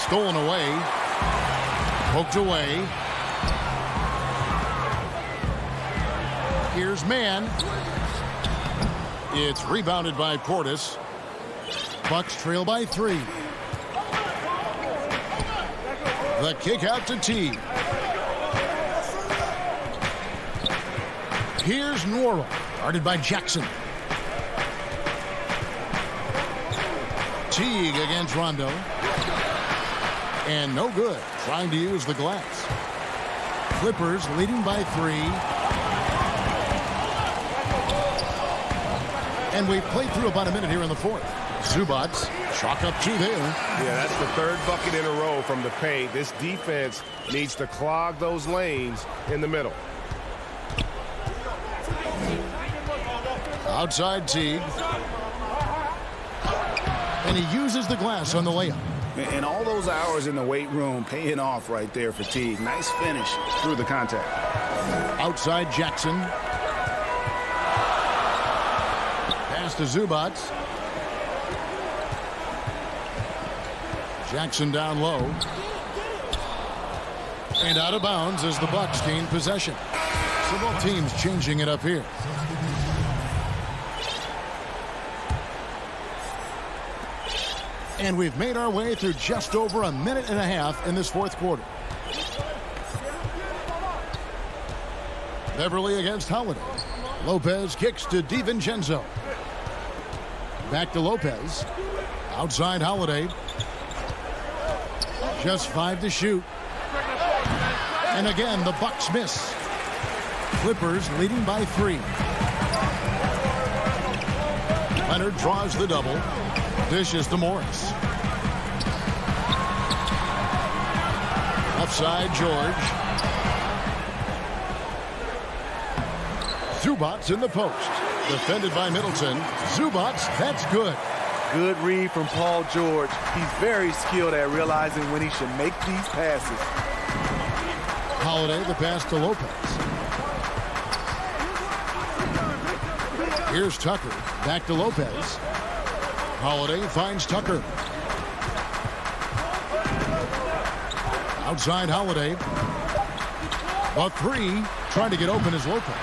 Stolen away. Poked away. Here's man. It's rebounded by Portis. Bucks trail by 3. The kick out to Teague. Here's Nwora, guarded by Jackson. Teague against Rondo. And no good, trying to use the glass. Clippers leading by 3. And we've played through about a minute here in the 4th. Zubac, chalk up 2 there. Yeah, that's the 3rd bucket in a row from the paint. This defense needs to clog those lanes in the middle. Outside Teague. And he uses the glass on the layup. And all those hours in the weight room paying off right there for Teague. Nice finish through the contact. Outside Jackson. Pass to Zubac. Jackson down low. And out of bounds as the Bucks gain possession. So both teams changing it up here. And we've made our way through just over a minute and a half in this 4th quarter. Beverly against Holiday. Lopez kicks to DiVincenzo. Back to Lopez. Outside Holiday. Just 5 to shoot. And again, the Bucks miss. Clippers leading by 3. Leonard draws the double. Dishes to Morris. Left side, George. Zubac in the post. Defended by Middleton. Zubac, that's good. Good read from Paul George. He's very skilled at realizing when he should make these passes. Holiday, the pass to Lopez. Here's Tucker. Back to Lopez. Holiday finds Tucker. Outside Holiday. A 3. Trying to get open is Lopez.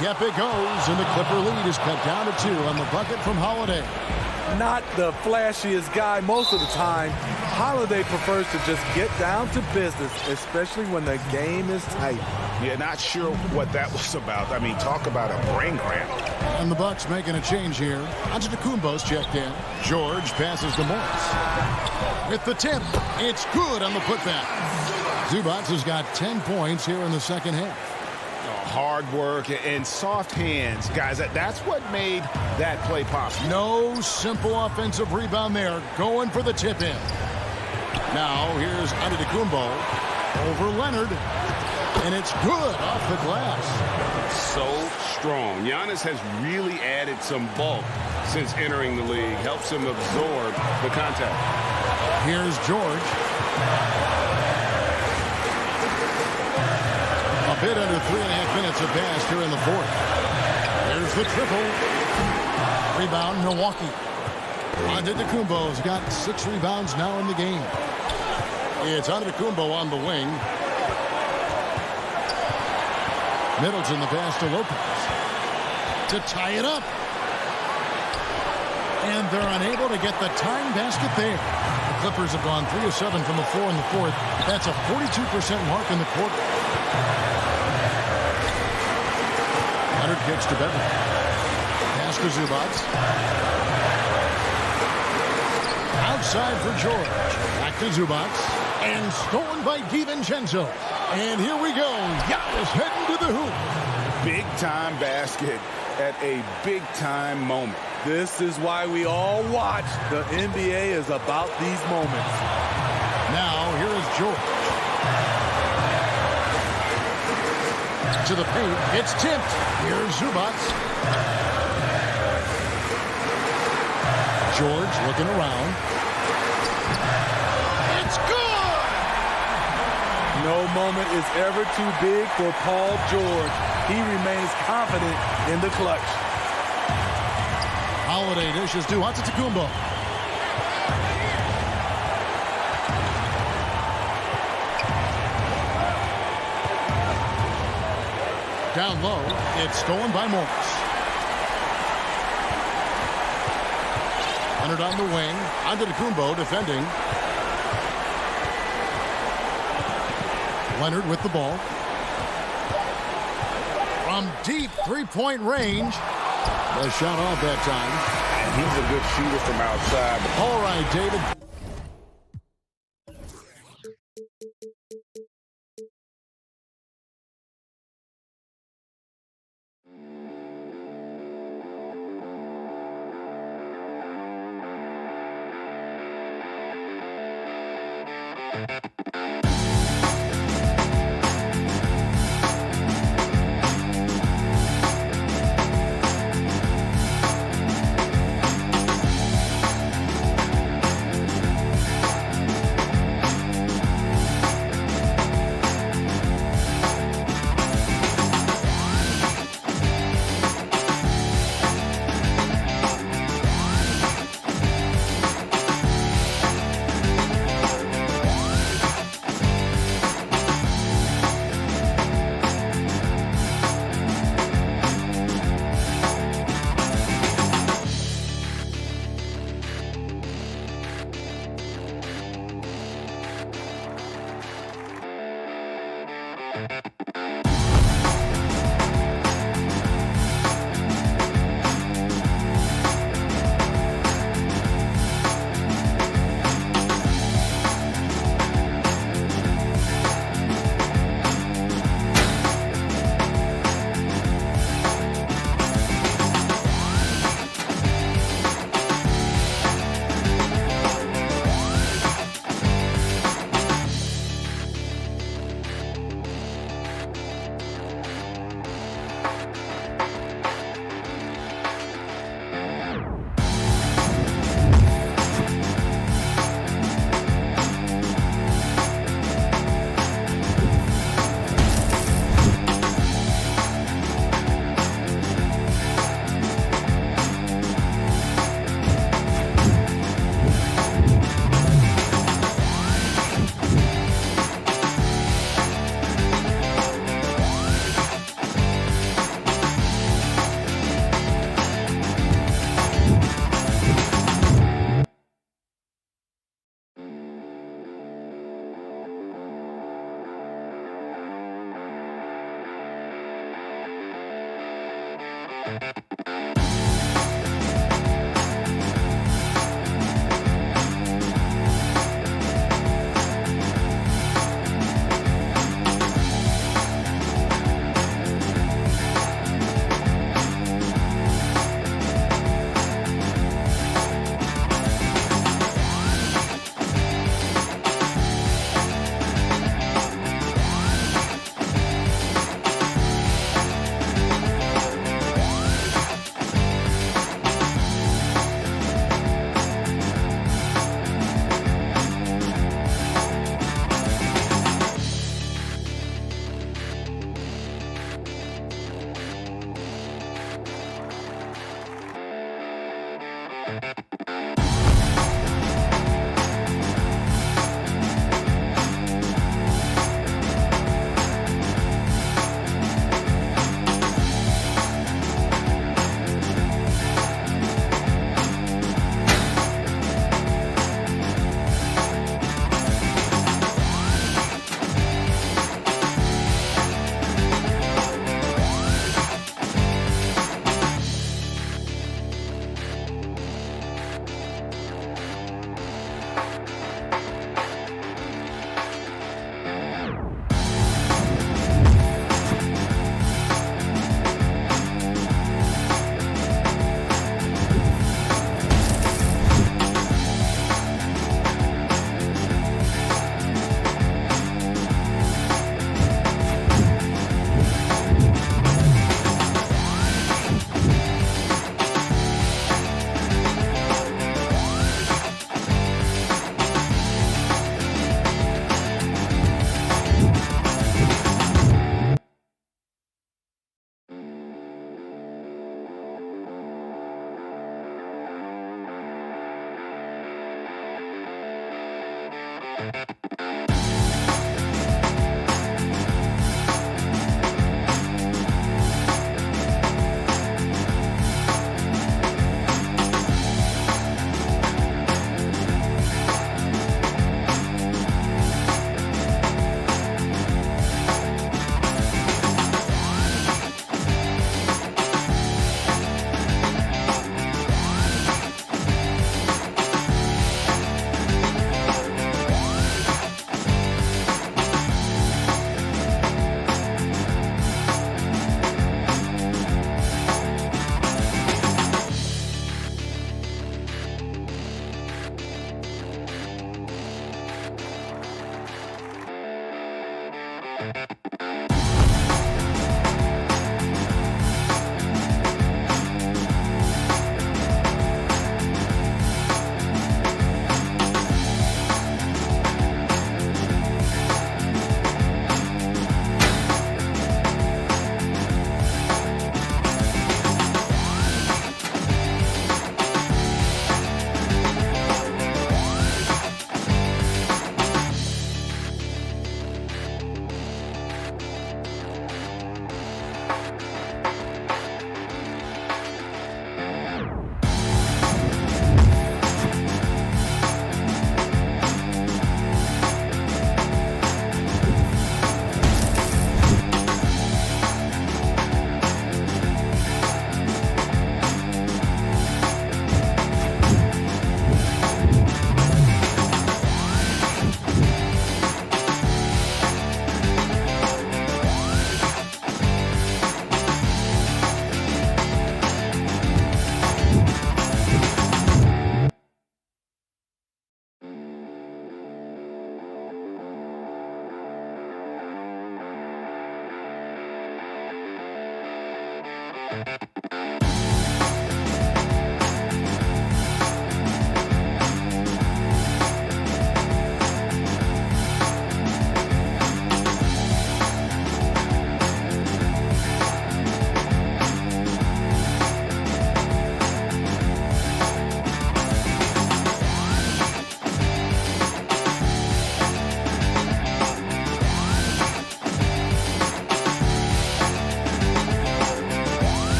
Yep, it goes. And the Clipper lead is cut down to 2 on the bucket from Holiday. Not the flashiest guy most of the time. Holiday prefers to just get down to business, especially when the game is tight. Yeah, not sure what that was about. I mean, talk about a brain cramp. And the Bucks making a change here. Antetokounmpo's checked in. George passes to Morris. With the tip, it's good on the putback. Zubac has got 10 points here in the 2nd half. Hard work and soft hands, guys. That's what made that play possible. No simple offensive rebound there. Going for the tip in. Now here's Antetokounmpo over Leonard. And it's good off the glass. So strong. Giannis has really added some bulk since entering the league. Helps him absorb the contact. Here's George. A bit under 3.5 minutes have passed here in the 4th. There's the triple. Rebound, Milwaukee. Antetokounmpo's got 6 rebounds now in the game. It's Antetokounmpo on the wing. Middleton the pass to Lopez. To tie it up. And they're unable to get the tying basket there. The Clippers have gone 3 of 7 from the floor in the 4th. That's a 42% mark in the quarter. Leonard kicks to Beverly. Pass to Zubac. outside for George. Back to Zubac. And stolen by DiVincenzo. And here we go. Giannis heading to the hoop. Big-time basket at a big-time moment. This is why we all watch. The NBA is about these moments. Now, here is George. To the paint. It's tipped. Here's Zubac. George looking around. It's good! No moment is ever too big for Paul George. He remains confident in the clutch. Holiday dishes to Antetokounmpo. Down low, it's stolen by Morris. Leonard on the wing. Antetokounmpo defending. Leonard with the ball. From deep three-point range. The shot off that time. And he's a good shooter from outside. All right, David.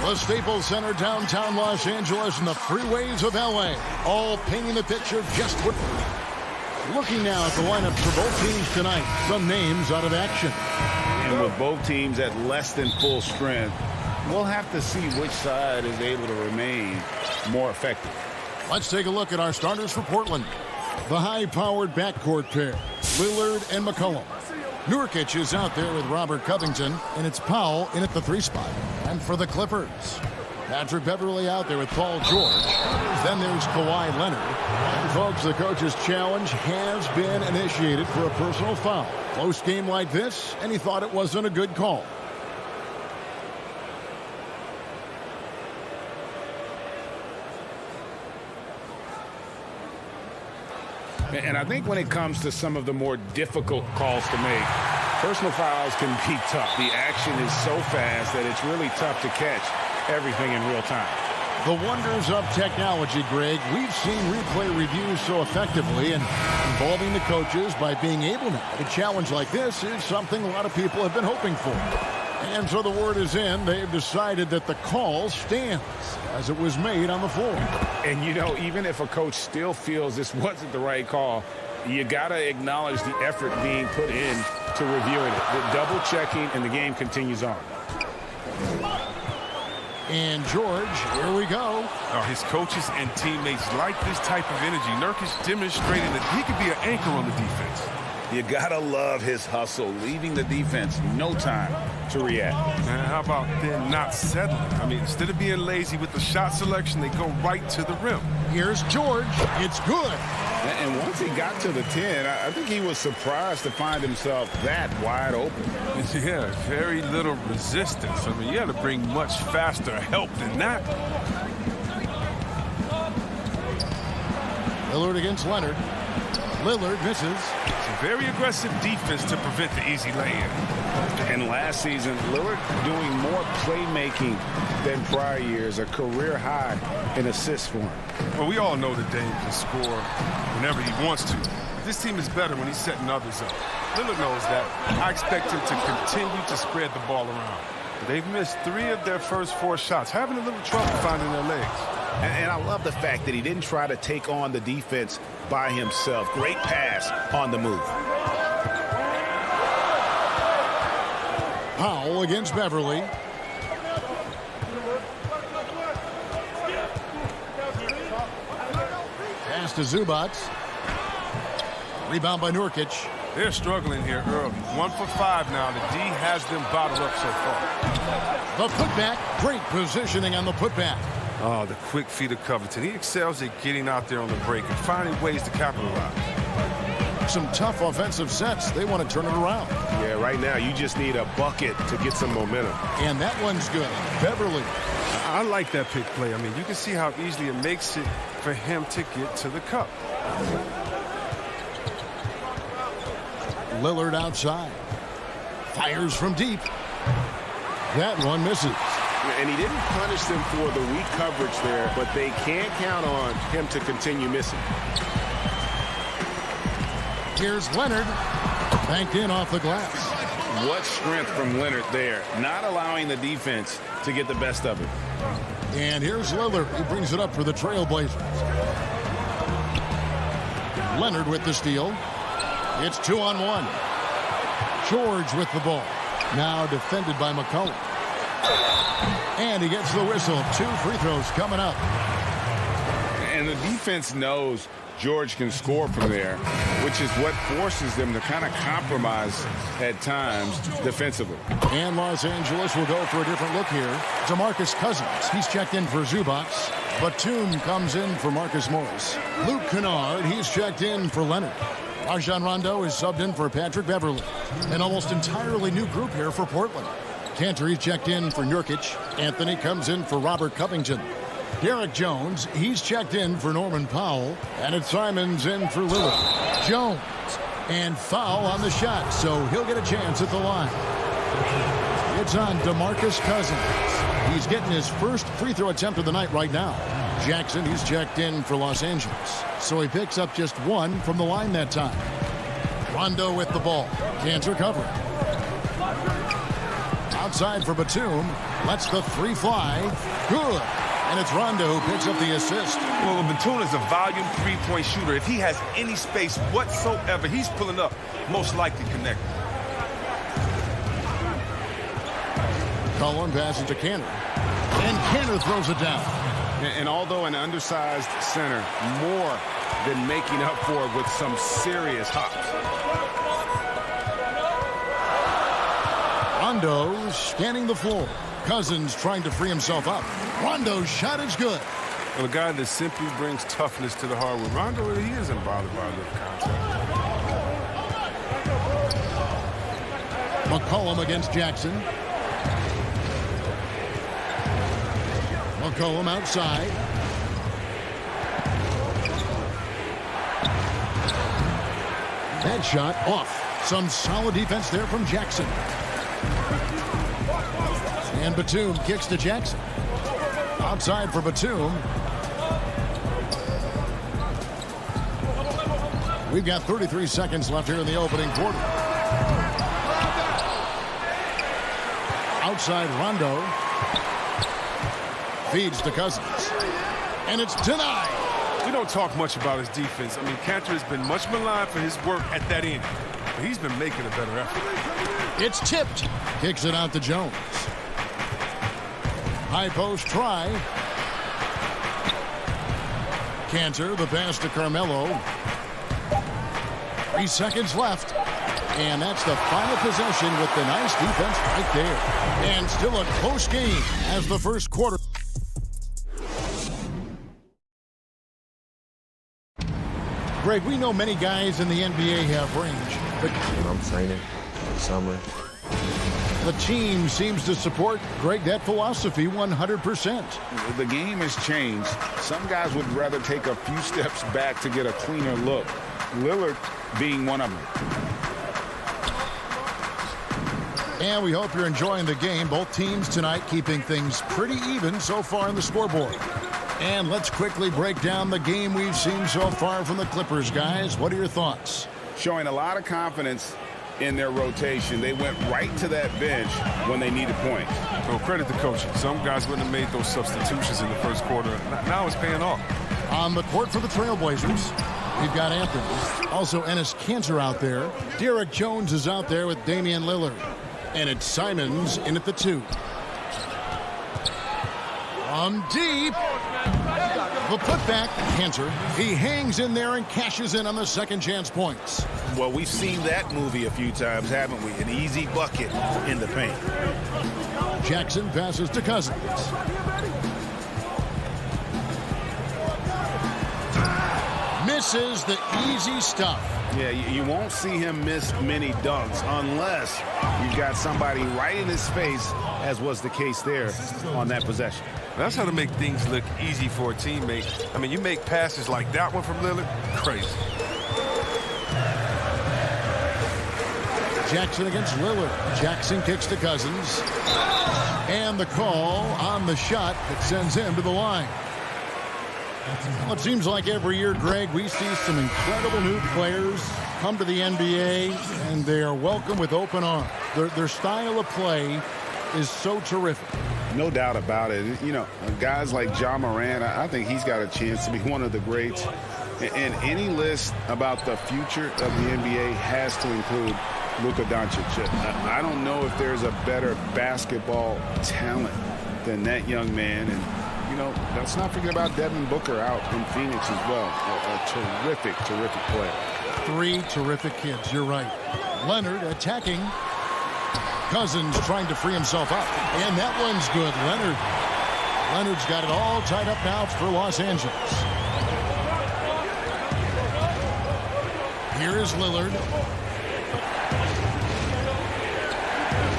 The Staples Center, downtown Los Angeles, and the freeways of LA, all painting the picture just what. Looking now at the lineup for both teams tonight, some names out of action. And with both teams at less than full strength, we'll have to see which side is able to remain more effective. Let's take a look at our starters for Portland. The high-powered backcourt pair, Lillard and McCollum. Nurkic is out there with Robert Covington, and it's Powell in at the 3 spot. And for the Clippers, Patrick Beverley out there with Paul George. Then there's Kawhi Leonard. And folks, the coach's challenge has been initiated for a personal foul. Close game like this, and he thought it wasn't a good call. And I think when it comes to some of the more difficult calls to make, personal fouls can be tough. The action is so fast that it's really tough to catch everything in real time. The wonders of technology, Greg. We've seen replay reviews so effectively, and involving the coaches by being able now to challenge like this is something a lot of people have been hoping for. And so the word is in. They've decided that the call stands as it was made on the floor. And, you know, even if a coach still feels this wasn't the right call, you got to acknowledge the effort being put in to reviewing it. The double checking, and the game continues on. And George, here we go. His coaches and teammates like this type of energy. Nurkic demonstrating that he could be an anchor on the defense. You got to love his hustle, leaving the defense no time to react. And how about then not settling? I mean, instead of being lazy with the shot selection, they go right to the rim. Here's George. It's good. And once he got to the 10, I think he was surprised to find himself that wide open. Yeah, very little resistance. I mean, you had to bring much faster help than that. Lillard against Leonard. Lillard misses. Some very aggressive defense to prevent the easy lay-in. And last season, Lillard doing more playmaking than prior years, a career high in assists for him. Well, we all know that Dame can score whenever he wants to. This team is better when he's setting others up. Lillard knows that. I expect him to continue to spread the ball around. But they've missed 3 of their first 4 shots, having a little trouble finding their legs. And I love the fact that he didn't try to take on the defense by himself. Great pass on the move. Powell against Beverley. Pass to Zubac. Rebound by Nurkic. They're struggling here early. 1 for 5 now. The D has them bottled up so far. The putback. Great positioning on the putback. Oh, the quick feet of Covington. He excels at getting out there on the break and finding ways to capitalize. Some tough offensive sets. They want to turn it around. Yeah, right now you just need a bucket to get some momentum. And that one's good. Beverley. I like that pick play. I mean, you can see how easily it makes it for him to get to the cup. Lillard outside. Fires from deep. That one misses. And he didn't punish them for the weak coverage there, but they can't count on him to continue missing. Here's Leonard. Banked in off the glass. What strength from Leonard there, not allowing the defense to get the best of it. And here's Lillard. He brings it up for the Trailblazers. Leonard with the steal. It's 2-on-1. George with the ball. Now defended by McCollum. And he gets the whistle. 2 free throws coming up. And the defense knows George can score from there, which is what forces them to kind of compromise at times defensively. And Los Angeles will go for a different look here. DeMarcus Cousins. He's checked in for Zubac. Batum comes in for Marcus Morris. Luke Kennard. He's checked in for Leonard. Rajon Rondo is subbed in for Patrick Beverley. An almost entirely new group here for Portland. Cantor, he's checked in for Nurkic. Anthony comes in for Robert Covington. Derek Jones, he's checked in for Norman Powell. And it's Simons in for Lillard. Jones. And foul on the shot, so he'll get a chance at the line. It's on DeMarcus Cousins. He's getting his first free throw attempt of the night right now. Jackson, he's checked in for Los Angeles. So he picks up just 1 from the line that time. Rondo with the ball. Cantor covering. Outside for Batum. Lets the three fly. Good. And it's Rondo who picks up the assist. Well, Batum is a volume three-point shooter. If he has any space whatsoever, he's pulling up, most likely connected. Cullen passes to Canner. And Canner throws it down. And although an undersized center, more than making up for it with some serious hops. Rondo scanning the floor. Cousins trying to free himself up. Rondo's shot is good. Well, a guy that simply brings toughness to the hardwood. Rondo, he isn't bothered by the contact. McCollum against Jackson. McCollum outside. That shot off. Some solid defense there from Jackson. And Batum kicks to Jackson. Outside for Batum. We've got 33 seconds left here in the opening quarter. Outside Rondo. Feeds to Cousins. And it's denied. We don't talk much about his defense. I mean, Cantor has been much maligned for his work at that end. But he's been making a better effort. It's tipped. Kicks it out to Jones. High post try. Cantor, the pass to Carmelo. 3 seconds left. And that's the final possession with the nice defense right there. And still a close game as the first quarter. Greg, we know many guys in the NBA have range, but I'm training summer. The team seems to support, Greg, that philosophy 100%. The game has changed. Some guys would rather take a few steps back to get a cleaner look. Lillard being one of them. And we hope you're enjoying the game. Both teams tonight keeping things pretty even so far on the scoreboard. And let's quickly break down the game we've seen so far from the Clippers, guys. What are your thoughts? Showing a lot of confidence in their rotation. They went right to that bench when they needed points. Well, credit the coaching. Some guys wouldn't have made those substitutions in the first quarter. Now it's paying off. On the court for the Trailblazers, we've got Anthony. Also, Enes Kanter out there. Derek Jones is out there with Damian Lillard. And it's Simons in at the 2. From deep. The putback, Kanter. He hangs in there and cashes in on the second chance points. Well, we've seen that movie a few times, haven't we? An easy bucket in the paint. Jackson passes to Cousins. Misses the easy stuff. Yeah, you won't see him miss many dunks unless you've got somebody right in his face, as was the case there on that possession. That's how to make things look easy for a teammate. I mean, you make passes like that one from Lillard, crazy. Jackson against Lillard. Jackson kicks to Cousins. And the call on the shot that sends him to the line. Well, it seems like every year, Greg, we see some incredible new players come to the NBA, and they are welcome with open arms. Their style of play is so terrific. No doubt about it. You know, guys like Ja Morant, I think he's got a chance to be one of the greats. And any list about the future of the NBA has to include Luka Doncic. I don't know if there's a better basketball talent than that young man. And, you know, let's not forget about Devin Booker out in Phoenix as well. A terrific, terrific player. 3 terrific kids, you're right. Leonard attacking. Cousins trying to free himself up. And that one's good. Leonard's got it all tied up now for Los Angeles. Here is Lillard.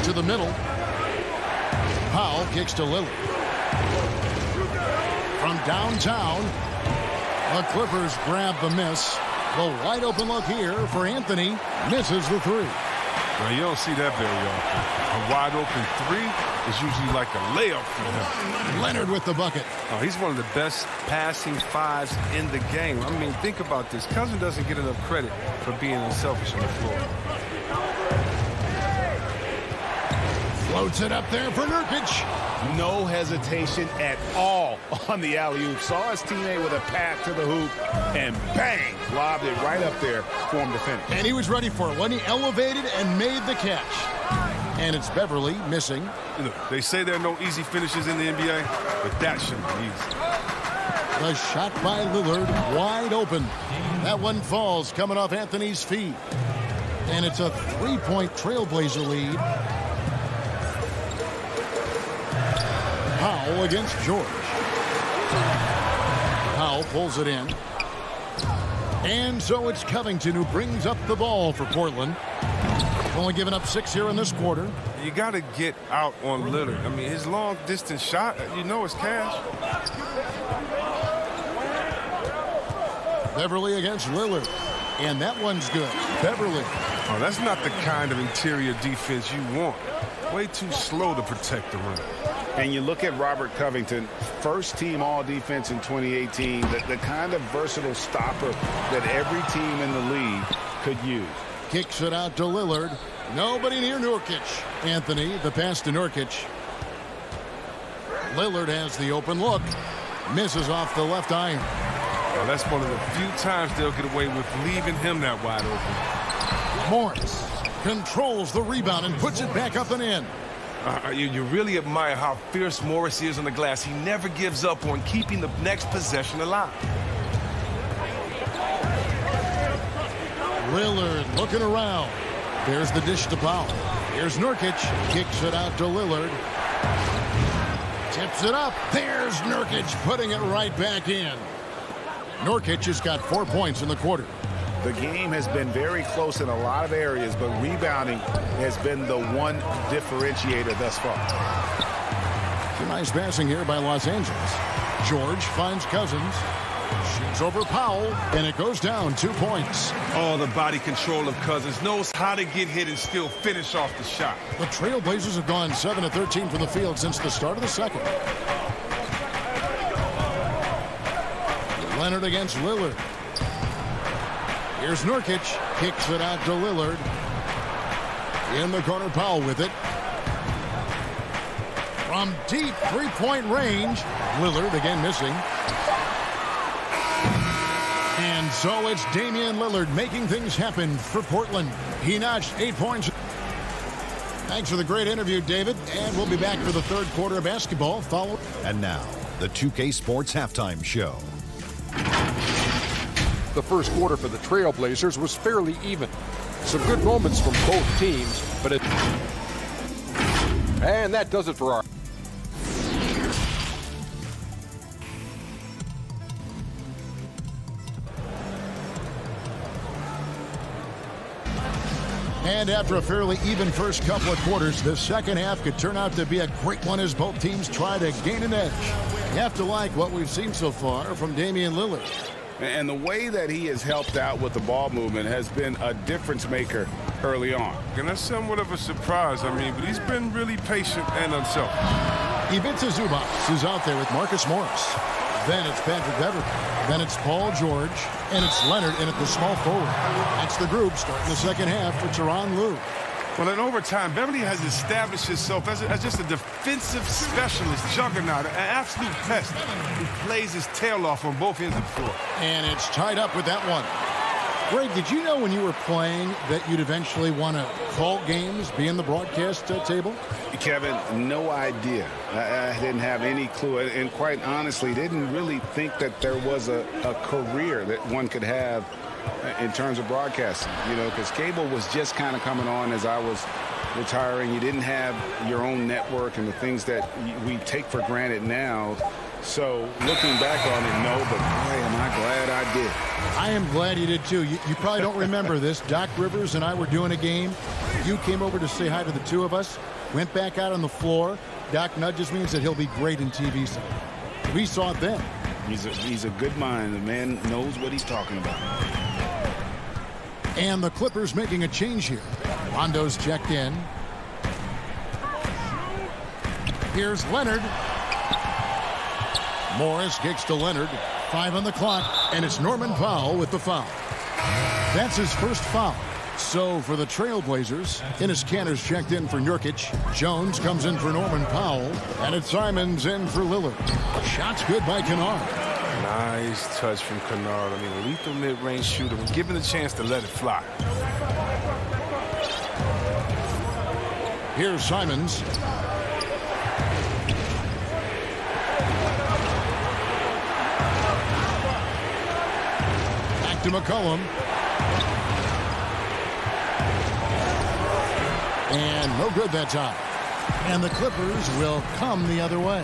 To the middle. Powell kicks to Lillard. From downtown, the Clippers grab the miss. The wide open look here for Anthony. Misses the 3. Now, you don't see that very often. A wide open 3 is usually like a layup for him. Leonard with the bucket. Oh, he's one of the best passing 5s in the game. I mean, think about this. Cousin doesn't get enough credit for being unselfish on the floor. Floats it up there for Nurkic. No hesitation at all on the alley-oop. Saw his teammate with a pass to the hoop, and bang, lobbed it right up there for him to finish. And he was ready for it when he elevated and made the catch. And it's Beverly missing. They say there are no easy finishes in the NBA, but that shouldn't be easy. The shot by Lillard, wide open. That one falls coming off Anthony's feet. And it's a three-point Trailblazer lead. Powell against George. Powell pulls it in. And so it's Covington who brings up the ball for Portland. Only giving up 6 here in this quarter. You got to get out on Lillard. I mean, his long-distance shot, you know it's cash. Beverly against Lillard. And that one's good. Beverly. Oh, that's not the kind of interior defense you want. Way too slow to protect the rim. And you look at Robert Covington, first-team all-defense in 2018, the kind of versatile stopper that every team in the league could use. Kicks it out to Lillard. Nobody near Nurkic. Anthony, the pass to Nurkic. Lillard has the open look. Misses off the left iron. Well, that's one of the few times they'll get away with leaving him that wide open. Morris controls the rebound and puts it back up and in. You really admire how fierce Morris is on the glass. He never gives up on keeping the next possession alive. Lillard looking around. There's the dish to Powell. Here's Nurkic. Kicks it out to Lillard. Tips it up. There's Nurkic putting it right back in. Nurkic has got 4 points in the quarter. The game has been very close in a lot of areas, but rebounding has been the one differentiator thus far. Nice passing here by Los Angeles. George finds Cousins. Shoots over Powell, and it goes down 2 points. Oh, the body control of Cousins. Knows how to get hit and still finish off the shot. The Trailblazers have gone 7 of 13 from the field since the start of the second. Leonard against Lillard. Here's Nurkic. Kicks it out to Lillard. In the corner, Powell with it. From deep three-point range. Lillard again missing. And so it's Damian Lillard making things happen for Portland. He notched 8 points. Thanks for the great interview, David. And we'll be back for the third quarter of basketball. And now, the 2K Sports Halftime Show. The first quarter for the Trailblazers was fairly even. Some good moments from both teams, but it... And that does it for our... And after a fairly even first couple of quarters, the second half could turn out to be a great one as both teams try to gain an edge. You have to like what we've seen so far from Damian Lillard. And the way that he has helped out with the ball movement has been a difference maker early on. And that's somewhat of a surprise, but he's been really patient and unselfish. Ivica Zubac is out there with Marcus Morris. Then it's Patrick Beverly. Then it's Paul George. And it's Leonard in at the small forward. That's the group starting the second half for Tyronn Lue. Well, in overtime, Beverly has established himself as just a defensive specialist, juggernaut, an absolute pest who plays his tail off on both ends of the floor. And it's tied up with that one. Greg, did you know when you were playing that you'd eventually want to call games, be in the broadcast table? Kevin, no idea. I didn't have any clue. And quite honestly, didn't really think that there was a career that one could have in terms of broadcasting, because cable was just kind of coming on as I was retiring. You didn't have your own network and the things that we take for granted now. So looking back on it, no, but boy, am I glad I did. I am glad you did too. You probably don't remember this. Doc Rivers and I were doing a game. You came over to say hi to the two of us, went back out on the floor. Doc nudges me and said he'll be great in TV someday. We saw it then. He's a good mind. The man knows what he's talking about. And the Clippers making a change here. Rondo's checked in. Here's Leonard. Morris kicks to Leonard. 5 on the clock, and it's Norman Powell with the foul. That's his first foul. So for the Trailblazers, Enes Kanter's checked in for Nurkic. Jones comes in for Norman Powell. And it's Simons in for Lillard. Shot's good by Kennard. Nice touch from Kennard. I mean, a lethal mid-range shooter when given the chance to let it fly. Here's Simons. Back to McCollum. And no good that time. And the Clippers will come the other way.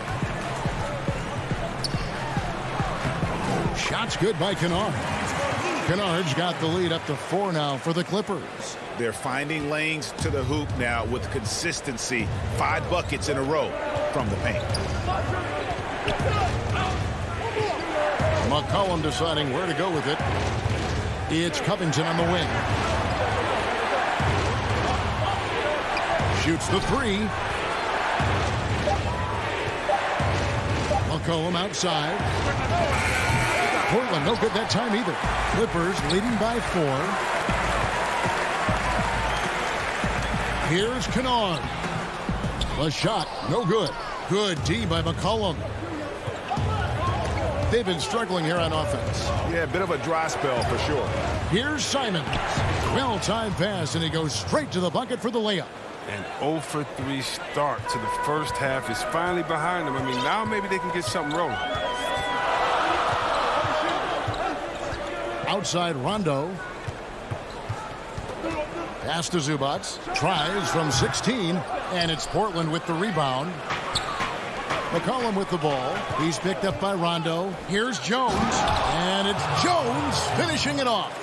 Shot's good by Kennard. Kennard's got the lead up to 4 now for the Clippers. They're finding lanes to the hoop now with consistency. 5 buckets in a row from the paint. McCollum deciding where to go with it. It's Covington on the wing. Shoots the 3. McCollum outside. Portland no good that time either. Clippers leading by 4. Here's Kennard. The shot, no good. Good D by McCollum. They've been struggling here on offense. Yeah, a bit of a dry spell for sure. Here's Simons. Well-timed pass, and he goes straight to the bucket for the layup. An 0 for 3 start to the first half is finally behind them. I mean, now maybe they can get something rolling. Outside Rondo. Pass to Zubac. Tries from 16. And it's Portland with the rebound. McCollum with the ball. He's picked up by Rondo. Here's Jones. And it's Jones finishing it off.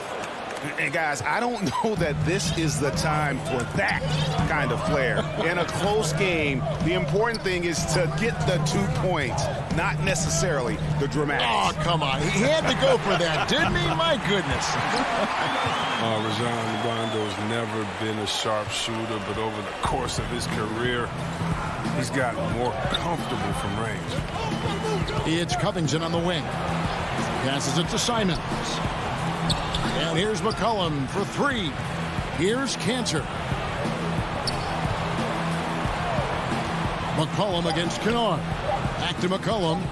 And guys, I don't know that this is the time for that kind of flair. In a close game, the important thing is to get the 2 points, not necessarily the dramatics. Oh, come on. He had to go for that, didn't he? My goodness. Rajon Rondo's never been a sharp shooter, but over the course of his career, he's gotten more comfortable from range. It's Covington on the wing. Passes it to Simons. And here's McCollum for 3. Here's Kanter. McCollum against Kennard. Back to McCollum.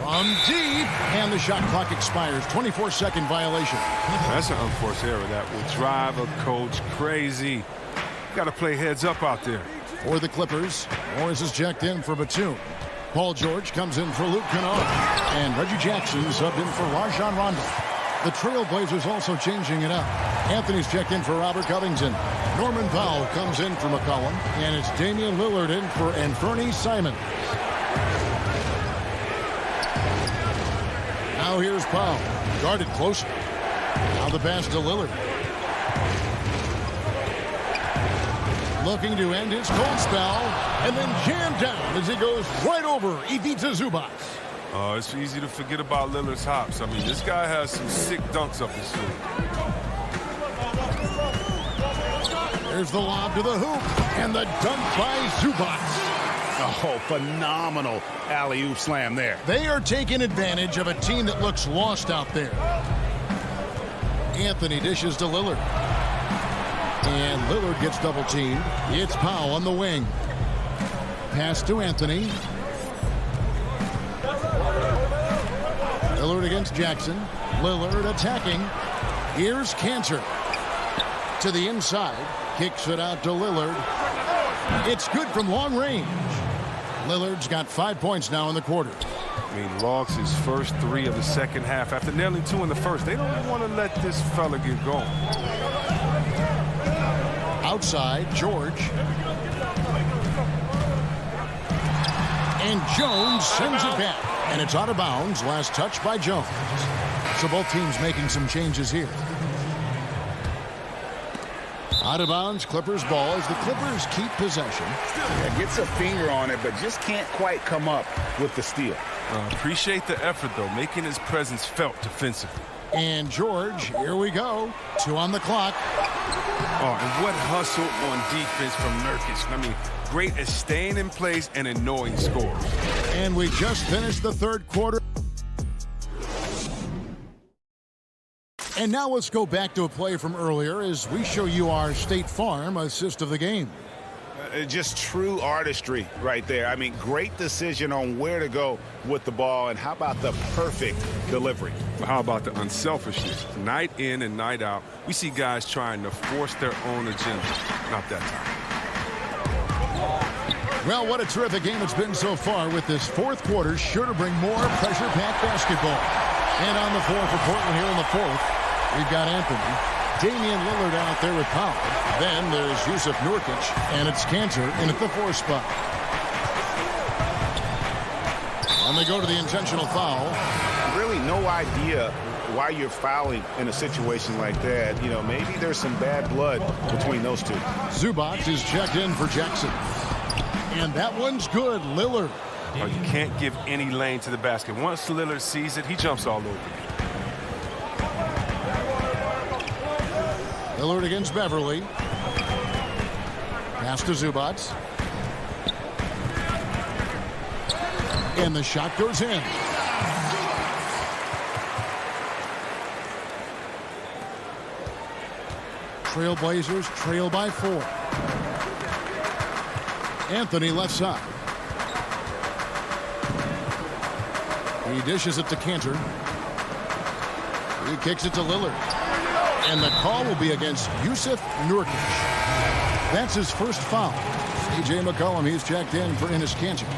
From deep. And the shot clock expires. 24-second violation. That's an unforced error that will drive a coach crazy. Got to play heads up out there. For the Clippers, Morris is checked in for Batum. Paul George comes in for Luke Kennard. And Reggie Jackson subbed in for Rajon Rondo. The Trailblazers also changing it up. Anthony's checked in for Robert Covington. Norman Powell comes in for McCollum. And it's Damian Lillard in for Anthony Simons. Now here's Powell. Guarded closely. Now the pass to Lillard. Looking to end his cold spell. And then jammed down as he goes right over Ivica Zubac. It's easy to forget about Lillard's hops. I mean, this guy has some sick dunks up his sleeve. There's the lob to the hoop. And the dunk by Zubac. Oh, phenomenal alley-oop slam there. They are taking advantage of a team that looks lost out there. Anthony dishes to Lillard. And Lillard gets double-teamed. It's Powell on the wing. Pass to Anthony. Lillard against Jackson. Lillard attacking. Here's Kanter. To the inside. Kicks it out to Lillard. It's good from long range. Lillard's got 5 points now in the quarter. I mean, logs his first 3 of the second half after nailing 2 in the first. They don't want to let this fella get going. Outside, George. And Jones sends it back. And it's out of bounds. Last touch by Jones. So both teams making some changes here. Out of bounds, Clippers ball as the Clippers keep possession. Yeah, gets a finger on it, but just can't quite come up with the steal. Appreciate the effort, though, making his presence felt defensively. And George, here we go. 2 on the clock. Oh, and what hustle on defense from Nurkic. I mean, great at staying in place and annoying scores. And we just finished the third quarter. And now let's go back to a play from earlier as we show you our State Farm assist of the game. Just true artistry right there. I mean, great decision on where to go with the ball, and how about the perfect delivery? How about the unselfishness? Night in and night out, we see guys trying to force their own agenda. Not that time. Well, what a terrific game it's been so far, with this fourth quarter sure to bring more pressure-packed basketball. And on the floor for Portland here in the fourth, we've got Anthony. Damian Lillard out there with Powell. Then there's Yusuf Nurkic, and it's Cantor in at the 4 spot. And they go to the intentional foul. Really no idea why you're fouling in a situation like that. You know, maybe there's some bad blood between those two. Zubac is checked in for Jackson. And that one's good. Lillard. You can't give any lane to the basket. Once Lillard sees it, he jumps all over it. Lillard against Beverly. Pass to Zubac. And the shot goes in. Trailblazers trail by 4. Anthony left side. He dishes it to Cantor. He kicks it to Lillard. And the call will be against Yusuf Nurkic. That's his first foul. C.J. McCollum, he's checked in for Enes Kanter.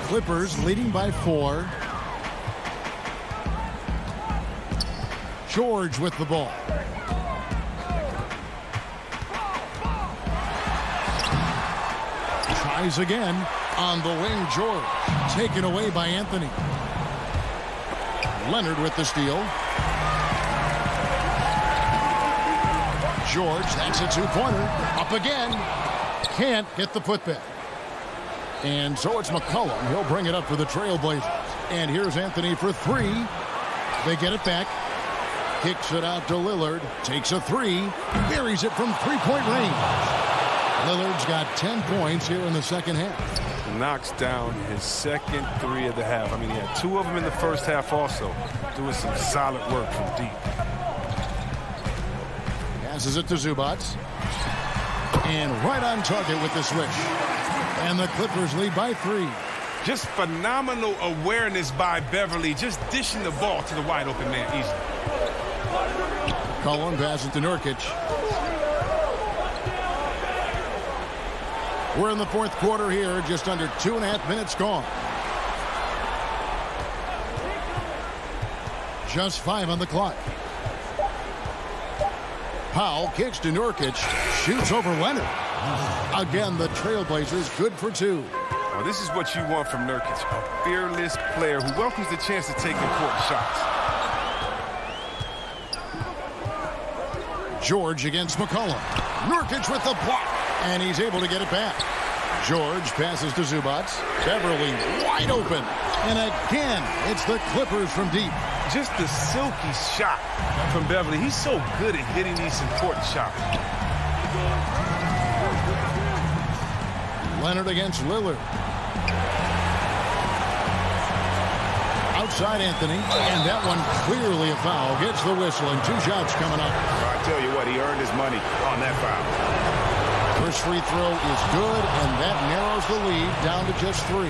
Clippers leading by 4. George with the ball. Tries again on the wing. George taken away by Anthony. Leonard with the steal. George, that's a 2-pointer. Up again. Can't get the putback. And so it's McCollum. He'll bring it up for the Trailblazers. And here's Anthony for 3. They get it back. Kicks it out to Lillard. Takes a 3. Buries it from 3-point range. Lillard's got 10 points here in the second half. Knocks down his second 3 of the half. I mean, he had 2 of them in the first half also. Doing some solid work from deep. Passes it to Zubac. And right on target with the switch. And the Clippers lead by 3. Just phenomenal awareness by Beverly. Just dishing the ball to the wide open man easily. Cullen passes to Nurkic. We're in the fourth quarter here. Just under 2.5 minutes gone. Just 5 on the clock. Powell kicks to Nurkic. Shoots over Leonard. Again, the Trailblazers good for 2. Well, this is what you want from Nurkic. A fearless player who welcomes the chance to take important shots. George against McCollum. Nurkic with the block. And he's able to get it back. George passes to Zubac. Beverly wide open. And again, it's the Clippers from deep. Just the silky shot from Beverly. He's so good at hitting these important shots. Leonard against Lillard. Outside Anthony. And that one clearly a foul. Gets the whistle and 2 shots coming up. I tell you what, he earned his money on that foul. First free throw is good, and that narrows the lead down to just 3.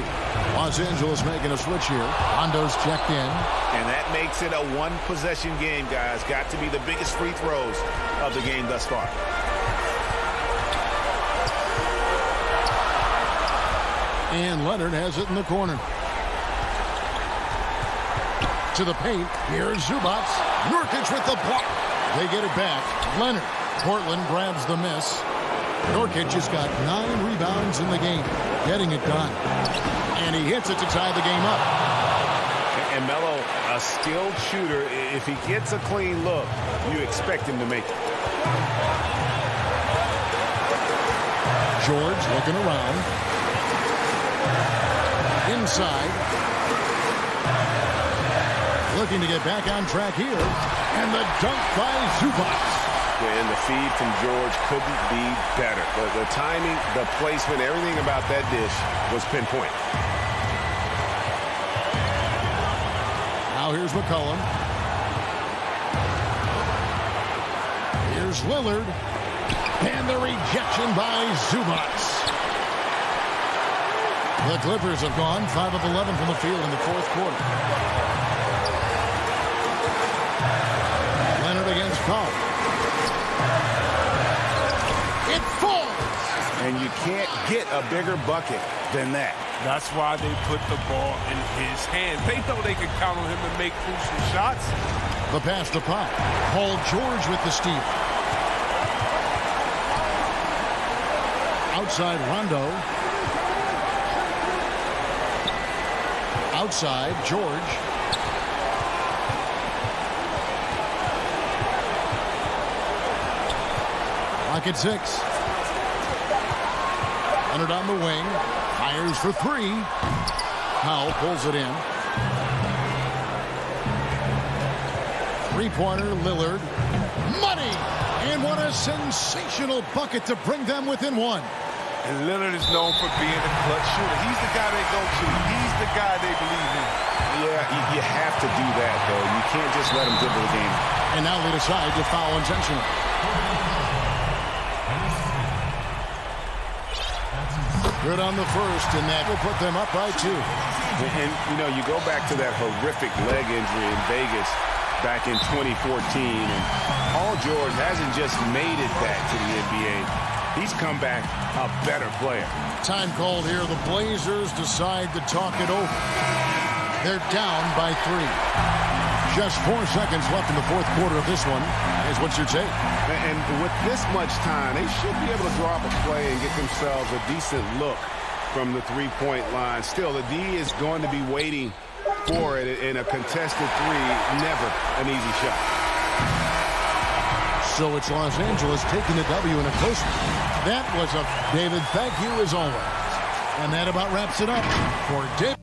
Los Angeles making a switch here. Hondo's checked in. And that makes it a 1-possession game, guys. Got to be the biggest free throws of the game thus far. And Leonard has it in the corner. To the paint. Here's Zubac. Nurkic with the block. They get it back. Leonard. Portland grabs the miss. Nurkic has got 9 rebounds in the game. Getting it done. And he hits it to tie the game up. And Melo, a skilled shooter. If he gets a clean look, you expect him to make it. George looking around. Inside. Looking to get back on track here. And the dunk by Zubac. And the feed from George couldn't be better. The timing, the placement, everything about that dish was pinpoint. Now here's McCollum. Here's Lillard. And the rejection by Zubats. The Clippers have gone 5 of 11 from the field in the fourth quarter. Leonard against Paul. It falls! And you can't get a bigger bucket than that. That's why they put the ball in his hands. They know they can count on him to make crucial shots. The pass to Paul. Paul George with the steal. Outside Rondo. Outside George. Clock at 6. Leonard on the wing. Fires for 3. Powell pulls it in. Three-pointer, Lillard. Money! And what a sensational bucket to bring them within 1. And Lillard is known for being a clutch shooter. He's the guy they go to. He's the guy they believe in. Yeah, you have to do that, though. You can't just let him dribble the game. And now they decide to foul intentional. Good on the first, and that will put them up by 2. And, you know, you go back to that horrific leg injury in Vegas back in 2014, and Paul George hasn't just made it back to the NBA. He's come back a better player. Time called here. The Blazers decide to talk it over. They're down by 3. Just 4 seconds left in the fourth quarter of this one. Here's what's your take. And with this much time, they should be able to draw up a play and get themselves a decent look from the three-point line. Still, the D is going to be waiting for it in a contested 3. Never an easy shot. So it's Los Angeles taking the W in a close one. That was a David. Thank you as always. And that about wraps it up for David.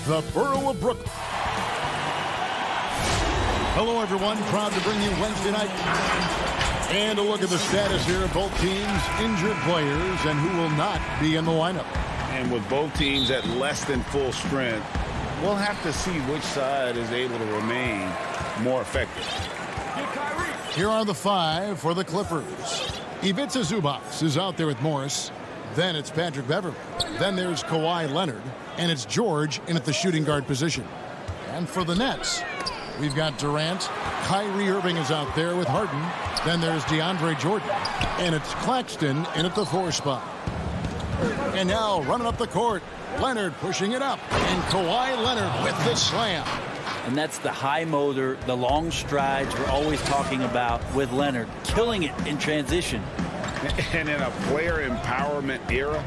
The borough of Brooklyn. Hello, everyone. Proud to bring you Wednesday night. And a look at the status here of both teams' injured players and who will not be in the lineup. And with both teams at less than full strength, we'll have to see which side is able to remain more effective. Here are the 5 for the Clippers. Ivica Zubac is out there with Morris. Then it's Patrick Beverley. Then there's Kawhi Leonard. And it's George in at the shooting guard position. And for the Nets, we've got Durant. Kyrie Irving is out there with Harden. Then there's DeAndre Jordan. And it's Claxton in at the 4 spot. And now running up the court, Leonard pushing it up. And Kawhi Leonard with the slam. And that's the high motor, the long strides we're always talking about with Leonard. Killing it in transition. And in a player empowerment era,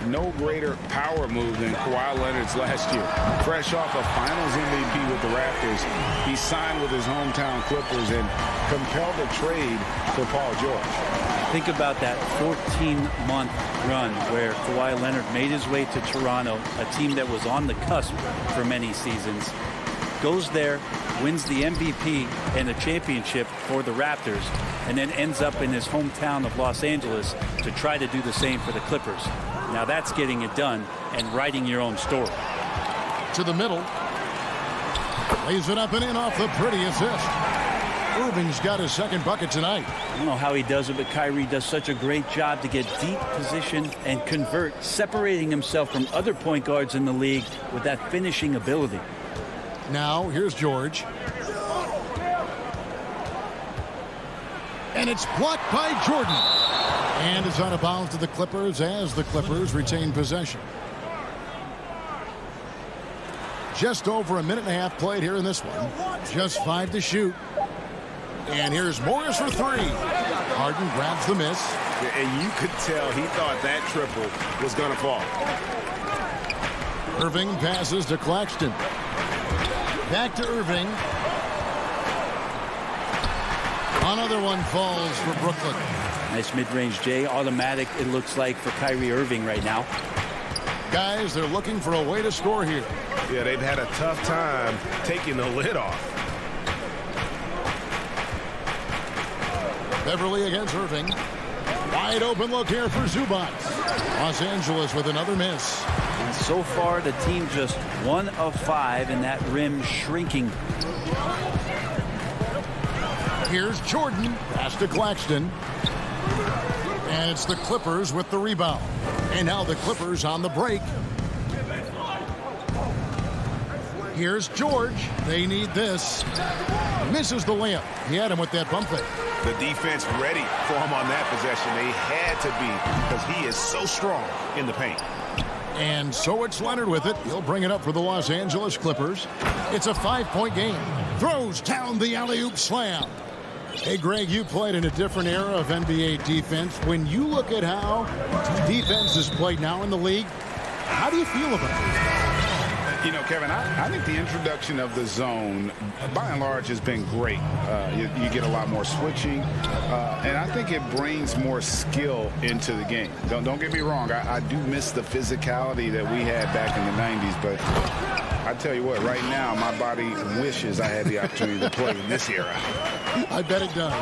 no greater power move than Kawhi Leonard's last year. Fresh off a Finals MVP with the Raptors, he signed with his hometown Clippers and compelled a trade for Paul George. Think about that 14-month run where Kawhi Leonard made his way to Toronto, a team that was on the cusp for many seasons. Goes there, wins the MVP and the championship for the Raptors, and then ends up in his hometown of Los Angeles to try to do the same for the Clippers. Now that's getting it done and writing your own story. To the middle. Lays it up and in off the pretty assist. Irving's got his second bucket tonight. I don't know how he does it, but Kyrie does such a great job to get deep position and convert, separating himself from other point guards in the league with that finishing ability. Now, here's George. And it's blocked by Jordan. And it's out of bounds to the Clippers as the Clippers retain possession. Just over a minute and a half played here in this one. Just 5 to shoot. And here's Morris for 3. Harden grabs the miss. And you could tell he thought that triple was going to fall. Irving passes to Claxton. Back to Irving. Another one falls for Brooklyn. Nice mid-range J. Automatic, it looks like, for Kyrie Irving right now. Guys, they're looking for a way to score here. Yeah, they've had a tough time taking the lid off. Beverly against Irving. Wide open look here for Zubac. Los Angeles with another miss. And so far, the team just 1 of 5, and that rim shrinking. Here's Jordan. Pass to Claxton. And it's the Clippers with the rebound. And now the Clippers on the break. Here's George. They need this. Misses the layup. He had him with that bump fake. The defense ready for him on that possession. They had to be because he is so strong in the paint. And so it's Leonard with it. He'll bring it up for the Los Angeles Clippers. It's a 5-point game. Throws down the alley-oop slam. Hey, Greg, you played in a different era of NBA defense. When you look at how defense is played now in the league, how do you feel about it? You know, Kevin, I think the introduction of the zone, by and large, has been great. You get a lot more switching, and I think it brings more skill into the game. Don't get me wrong. I do miss the physicality that we had back in the 90s, but I tell you what, right now, my body wishes I had the opportunity to play in this era. I bet it does.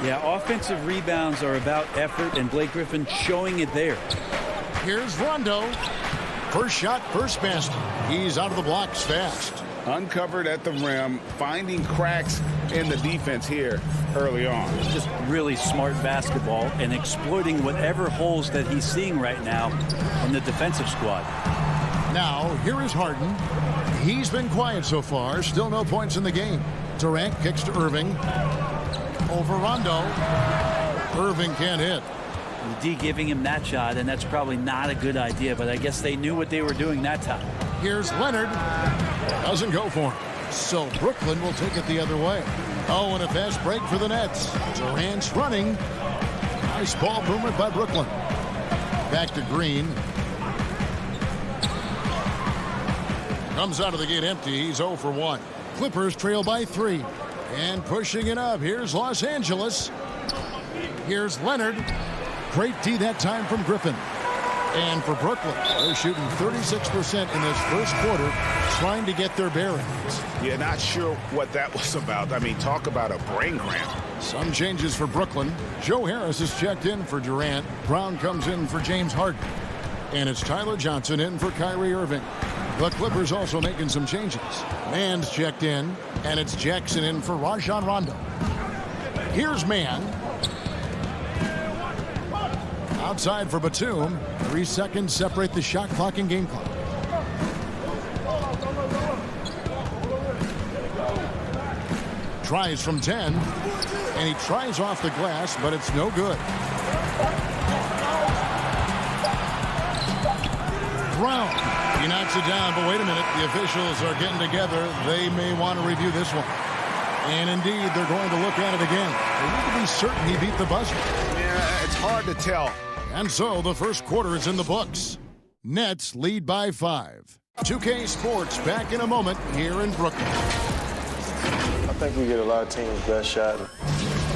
Yeah, offensive rebounds are about effort, and Blake Griffin showing it there. Here's Rondo. First shot, first basket. He's out of the blocks fast. Uncovered at the rim, finding cracks in the defense here early on. Just really smart basketball and exploiting whatever holes that he's seeing right now in the defensive squad. Now, here is Harden. He's been quiet so far. Still no points in the game. Durant kicks to Irving. Over Rondo. Irving can't hit. D giving him that shot, and that's probably not a good idea, but I guess they knew what they were doing that time. Here's Leonard. Doesn't go for him. So Brooklyn will take it the other way. Oh, and a fast break for the Nets. Durant's running. Nice ball movement by Brooklyn. Back to Green. Comes out of the gate empty. He's 0 for 1. Clippers trail by 3. And pushing it up. Here's Los Angeles. Here's Leonard. Great D that time from Griffin. And for Brooklyn, they're shooting 36% in this first quarter, trying to get their bearings. Yeah, not sure what that was about. I mean, talk about a brain cramp. Some changes for Brooklyn. Joe Harris is checked in for Durant. Brown comes in for James Harden. And it's Tyler Johnson in for Kyrie Irving. The Clippers also making some changes. Mann's checked in, and it's Jackson in for Rajon Rondo. Here's Mann. Outside for Batum. 3 seconds separate the shot clock and game clock. Tries from 10, and he tries off the glass, but it's no good. Brown. He knocks it down, but wait a minute. The officials are getting together. They may want to review this one. And indeed, they're going to look at it again. They need to be certain he beat the buzzer. Yeah, it's hard to tell. And so the first quarter is in the books. Nets lead by 5. 2K Sports back in a moment here in Brooklyn. I think we get a lot of teams' best shot.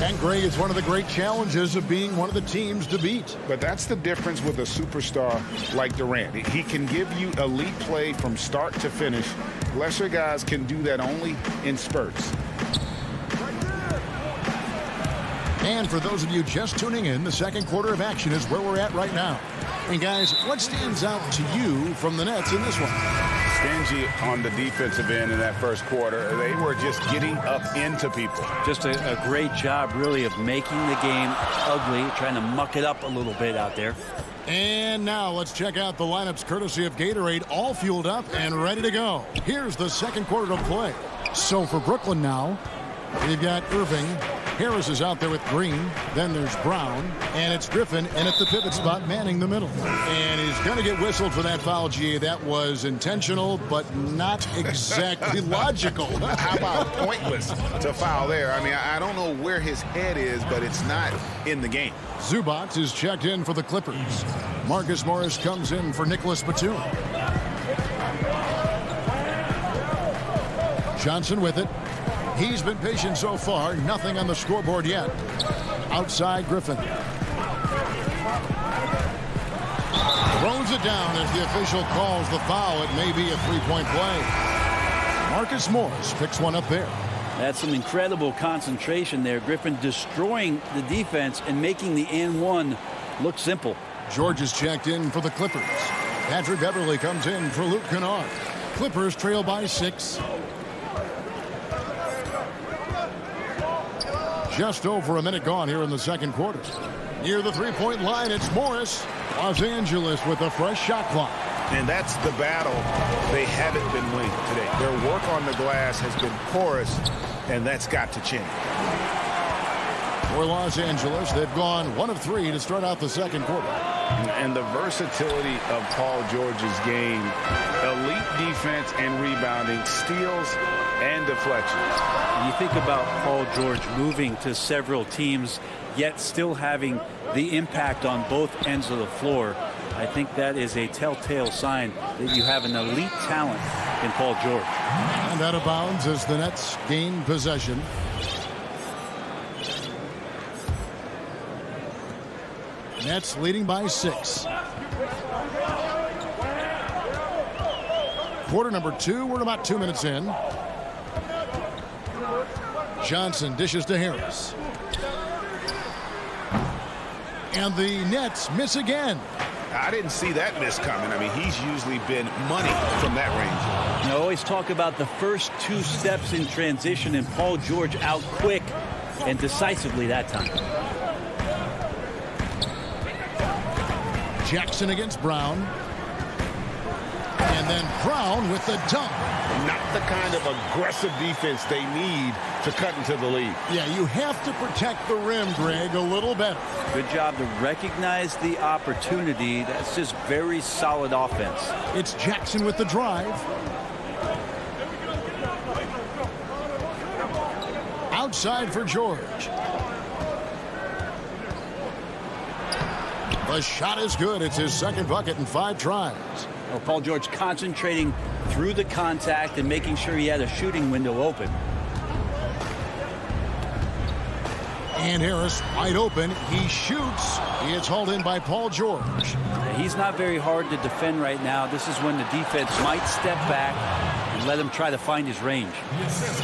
And Greg, it's one of the great challenges of being one of the teams to beat. But that's the difference with a superstar like Durant. He can give you elite play from start to finish. Lesser guys can do that only in spurts. And for those of you just tuning in, the second quarter of action is where we're at right now. And guys, what stands out to you from the Nets in this one? Stingy on the defensive end in that first quarter. They were just getting up into people. Just a great job, really, of making the game ugly, trying to muck it up a little bit out there. And now let's check out the lineups courtesy of Gatorade, all fueled up and ready to go. Here's the second quarter of play. So for Brooklyn now, we've got Irving. Harris is out there with Green. Then there's Brown. And it's Griffin in at the pivot spot, manning the middle. And he's going to get whistled for that foul, G. That was intentional, but not exactly logical. How about pointless to foul there? I mean, I don't know where his head is, but it's not in the game. Zubac is checked in for the Clippers. Marcus Morris comes in for Nicholas Batum. Johnson with it. He's been patient so far. Nothing on the scoreboard yet. Outside Griffin. Throws it down as the official calls the foul. It may be a three-point play. Marcus Morris picks one up there. That's some incredible concentration there. Griffin destroying the defense and making the and one look simple. George is checked in for the Clippers. Patrick Beverly comes in for Luke Kennard. Clippers trail by 6. Just over a minute gone here in the second quarter. Near the three-point line, it's Morris. Los Angeles with a fresh shot clock. And that's the battle they haven't been winning today. Their work on the glass has been porous, and that's got to change. For Los Angeles, they've gone 1 of 3 to start out the second quarter. And the versatility of Paul George's game, elite defense and rebounding, steals and deflections. You think about Paul George moving to several teams, yet still having the impact on both ends of the floor. I think that is a telltale sign that you have an elite talent in Paul George. And out of bounds as the Nets gain possession. Nets leading by 6. Quarter number 2. We're about 2 minutes in. Johnson dishes to Harris. And the Nets miss again. I didn't see that miss coming. I mean, he's usually been money from that range. You always talk about the first 2 steps in transition, and Paul George out quick and decisively that time. Jackson against Brown. And then Brown with the dunk. Not the kind of aggressive defense they need to cut into the lead. Yeah, you have to protect the rim, Greg, a little better. Good job to recognize the opportunity. That's just very solid offense. It's Jackson with the drive. Outside for George. The shot is good. It's his second bucket in 5 tries. Well, Paul George concentrating through the contact and making sure he had a shooting window open. And Harris wide open. He shoots. He is hauled in by Paul George. He's not very hard to defend right now. This is when the defense might step back and let him try to find his range.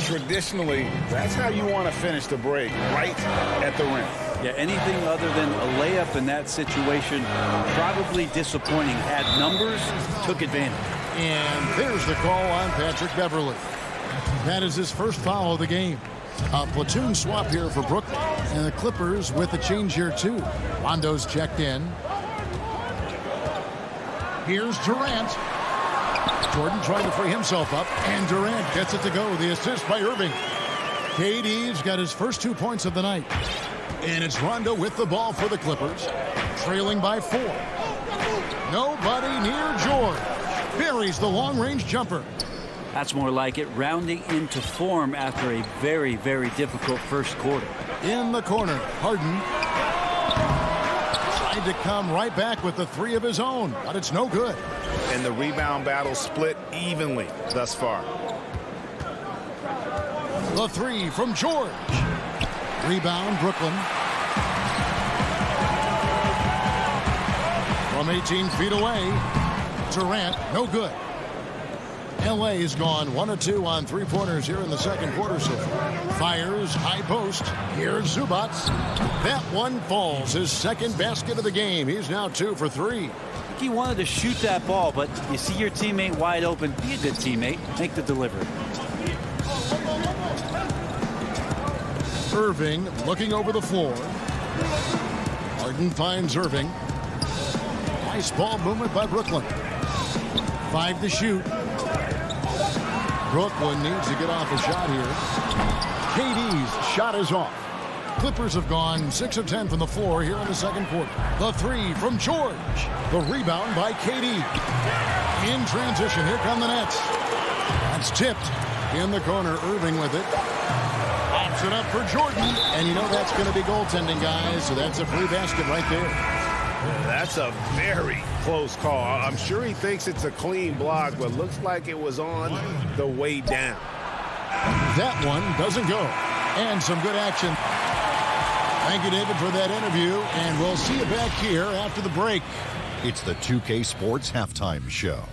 Traditionally, that's how you want to finish the break, right at the rim. Yeah, anything other than a layup in that situation, probably disappointing. Had numbers, took advantage. And there's the call on Patrick Beverley. That is his first foul of the game. A platoon swap here for Brooklyn. And the Clippers with a change here, too. Rondo's checked in. Here's Durant. Jordan trying to free himself up. And Durant gets it to go. The assist by Irving. KD's got his first 2 points of the night. And it's Rondo with the ball for the Clippers. Trailing by 4. Nobody near George. Buries the long-range jumper. That's more like it, rounding into form after a very, very difficult first quarter. In the corner, Harden tried to come right back with the 3 of his own, but it's no good. And the rebound battle split evenly thus far. The 3 from George. Rebound, Brooklyn. From 18 feet away, Durant, no good. LA has gone 1 of 2 on 3-pointers here in the second quarter so far. Fires, high post. Here's Zubac. That one falls. His second basket of the game. He's now 2 for 3. He wanted to shoot that ball, but you see your teammate wide open. Be a good teammate. Make the delivery. Irving looking over the floor. Harden finds Irving. Nice ball movement by Brooklyn. 5 to shoot. Brooklyn needs to get off a shot here. KD's shot is off. Clippers have gone 6 of 10 from the floor here in the second quarter. The 3 from George. The rebound by KD. In transition, here come the Nets. That's tipped. In the corner, Irving with it. Pops it up for Jordan. And you know that's going to be goaltending, guys. So that's a free basket right there. That's a very close call. I'm sure he thinks it's a clean block, but looks like it was on the way down. That one doesn't go. And some good action. Thank you, David, for that interview. And we'll see you back here after the break. It's the 2K Sports Halftime Show.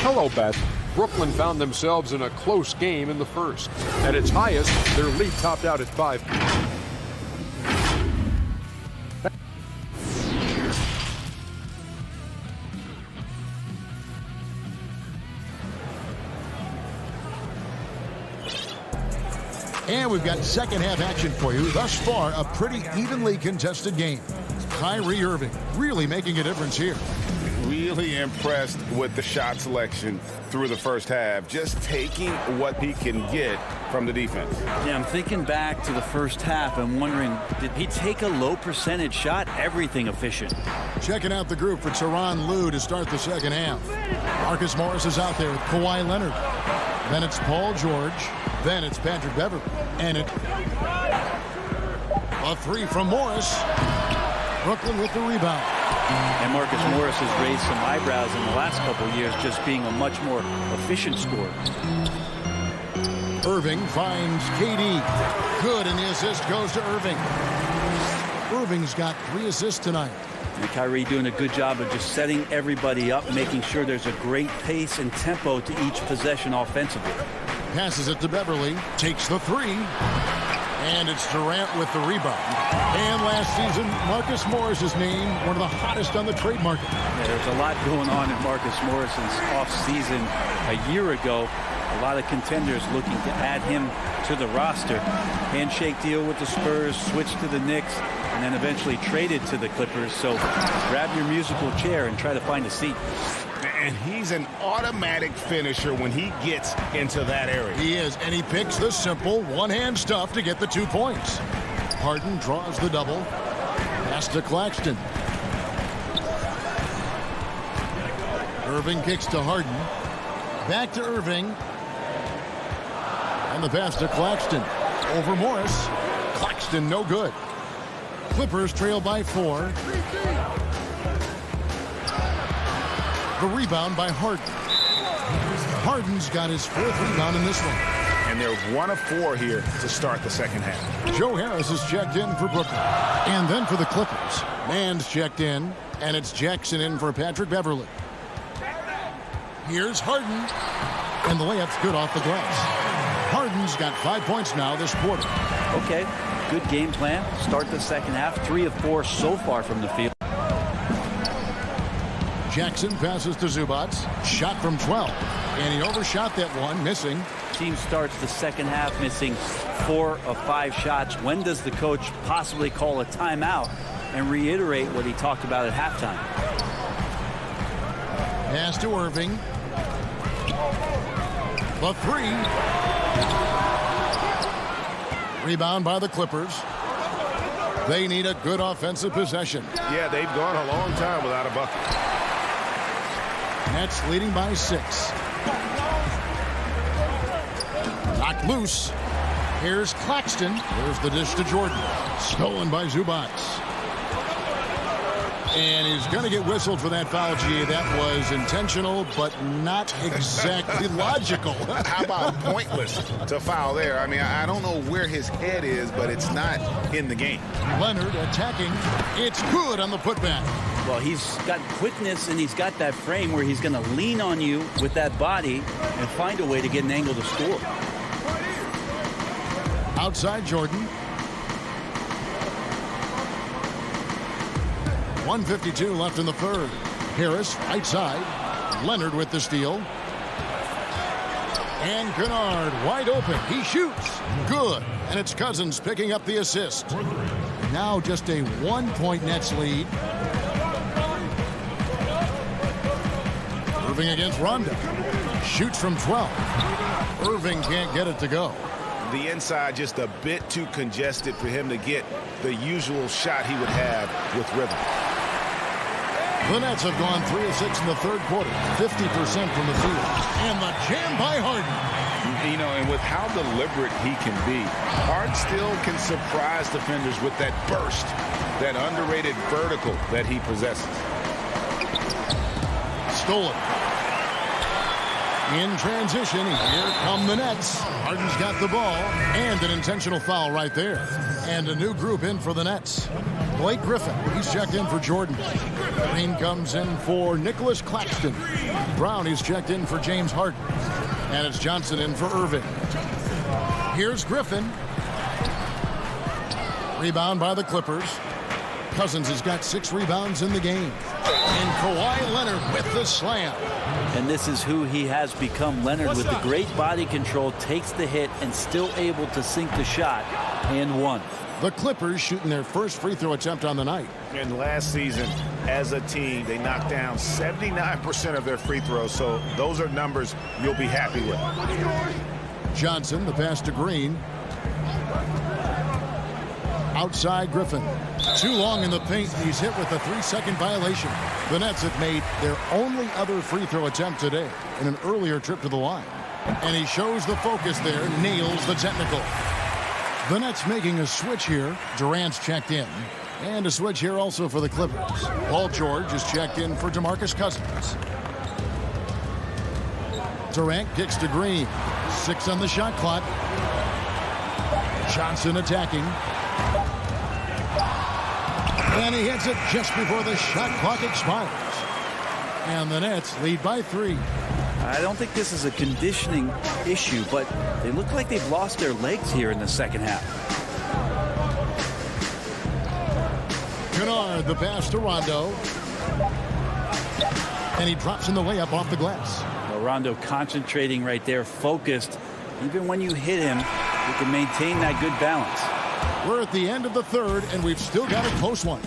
Hello, Beth. Brooklyn found themselves in a close game in the first. At its highest, their lead topped out at 5. And we've got second half action for you. Thus far, a pretty evenly contested game. Kyrie Irving really making a difference here. Really impressed with the shot selection through the first half. Just taking what he can get from the defense. Yeah, I'm thinking back to the first half. I'm wondering, did he take a low percentage shot? Everything efficient. Checking out the group for Tyronn Lue to start the second half. Marcus Morris is out there with Kawhi Leonard. Then it's Paul George. Then it's Patrick Beverley. And a 3 from Morris. Brooklyn with the rebound. And Marcus Morris has raised some eyebrows in the last couple of years, just being a much more efficient scorer. Irving finds KD. Good, and the assist goes to Irving. Irving's got 3 assists tonight. And Kyrie doing a good job of just setting everybody up, making sure there's a great pace and tempo to each possession offensively. Passes it to Beverley. Takes the 3. And it's Durant with the rebound. And last season, Marcus Morris's name, one of the hottest on the trade market. Yeah, there's a lot going on in Marcus Morris's offseason. A year ago, a lot of contenders looking to add him to the roster. Handshake deal with the Spurs, switched to the Knicks, and then eventually traded to the Clippers. So grab your musical chair and try to find a seat. And he's an automatic finisher when he gets into that area. He is, and he picks the simple one-hand stuff to get the 2 points. Harden draws the double. Pass to Claxton. Irving kicks to Harden. Back to Irving. And the pass to Claxton. Over Morris. Claxton no good. Clippers trail by 4. The rebound by Harden. Harden's got his 4th rebound in this one. And they're 1 of 4 here to start the second half. Joe Harris is checked in for Brooklyn. And then for the Clippers. Mann's checked in. And it's Jackson in for Patrick Beverley. Here's Harden. And the layup's good off the glass. Harden's got 5 points now this quarter. Okay, good game plan. Start the second half, 3 of 4 so far from the field. Jackson passes to Zubac. Shot from 12. And he overshot that one, missing. Team starts the second half missing 4 of 5 shots. When does the coach possibly call a timeout and reiterate what he talked about at halftime? Pass to Irving. The 3. Rebound by the Clippers. They need a good offensive possession. Yeah, they've gone a long time without a bucket. Nets leading by 6. Knocked loose. Here's Claxton. There's the dish to Jordan. Stolen by Zubac. And he's going to get whistled for that foul, G. That was intentional, but not exactly logical. How about pointless to foul there? I mean, I don't know where his head is, but it's not in the game. Leonard attacking. It's good on the putback. Well, he's got quickness, and he's got that frame where he's going to lean on you with that body and find a way to get an angle to score. Outside Jordan. 1:52 left in the third. Harris right side. Leonard with the steal. And Kennard wide open. He shoots. Good. And it's Cousins picking up the assist. Now just a 1-point Nets lead. Irving against Rondo. Shoots from 12. Irving can't get it to go. The inside just a bit too congested for him to get the usual shot he would have with rhythm. The Nets have gone 3 of 6 in the third quarter, 50% from the field. And the jam by Harden. You know, and with how deliberate he can be, Harden still can surprise defenders with that burst, that underrated vertical that he possesses. Stolen. In transition, here come the Nets. Harden's got the ball, and an intentional foul right there. And a new group in for the Nets. Blake Griffin, he's checked in for Jordan. Green comes in for Nicholas Claxton. Brown, he's checked in for James Harden. And it's Johnson in for Irving. Here's Griffin. Rebound by the Clippers. Cousins has got 6 rebounds in the game. And Kawhi Leonard with the slam. And this is who he has become. Leonard with the great body control takes the hit and still able to sink the shot and one. The Clippers shooting their first free throw attempt on the night. And last season, as a team, they knocked down 79% of their free throws. So those are numbers you'll be happy with. Johnson, the pass to Green. Outside Griffin. Too long in the paint. He's hit with a 3-second violation. The Nets have made their only other free throw attempt today in an earlier trip to the line. And he shows the focus there, nails the technical. The Nets making a switch here. Durant's checked in. And a switch here also for the Clippers. Paul George is checked in for DeMarcus Cousins. Durant kicks to Green. 6 on the shot clock. Johnson attacking. And he hits it just before the shot clock expires. And the Nets lead by 3. I don't think this is a conditioning issue, but they look like they've lost their legs here in the second half. Kennard, the pass to Rondo. And he drops in the layup off the glass. Well, Rondo concentrating right there, focused. Even when you hit him, you can maintain that good balance. We're at the end of the third, and we've still got a close one.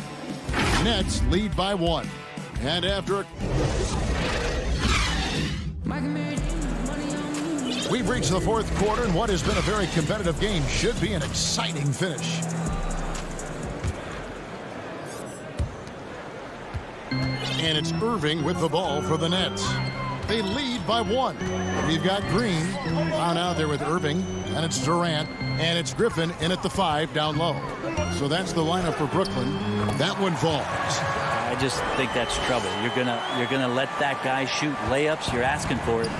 Nets lead by 1. And after we've reached the fourth quarter, and what has been a very competitive game should be an exciting finish. And it's Irving with the ball for the Nets. They lead by 1. We've got Green on out there with Irving, and it's Durant, and it's Griffin in at the 5 down low. So that's the lineup for Brooklyn. That one falls. I just think that's trouble. You're gonna let that guy shoot layups. You're asking for it.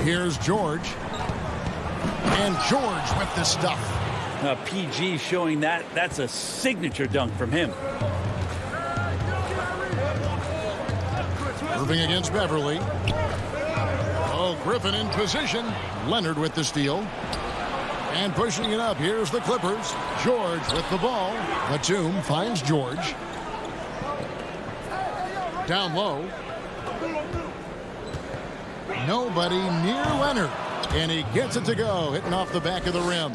Here's George. And George with the stuff. PG showing that's a signature dunk from him. Irving against Beverly. Oh, Griffin in position. Leonard with the steal. And pushing it up, here's the Clippers. George with the ball. Batum finds George. Down low. Nobody near Leonard. And he gets it to go, hitting off the back of the rim.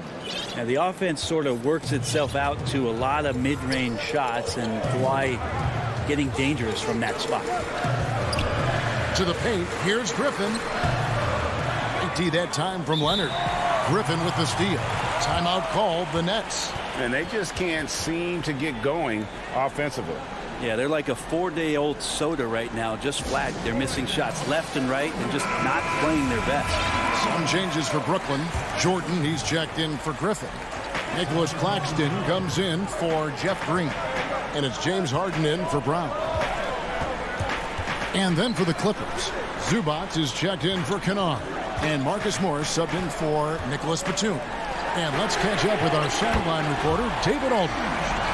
Now the offense sort of works itself out to a lot of mid-range shots, and Kawhi getting dangerous from that spot. To the paint, here's Griffin. Empty that time from Leonard. Griffin with the steal. Timeout called, the Nets. And they just can't seem to get going offensively. Yeah, they're like a 4-day-old soda right now, just flat. They're missing shots left and right and just not playing their best. Some changes for Brooklyn. Jordan, he's checked in for Griffin. Nicholas Claxton comes in for Jeff Green. And it's James Harden in for Brown. And then for the Clippers, Zubac is checked in for Kennard. And Marcus Morris subbed in for Nicholas Batum. And let's catch up with our sideline reporter, David Aldridge.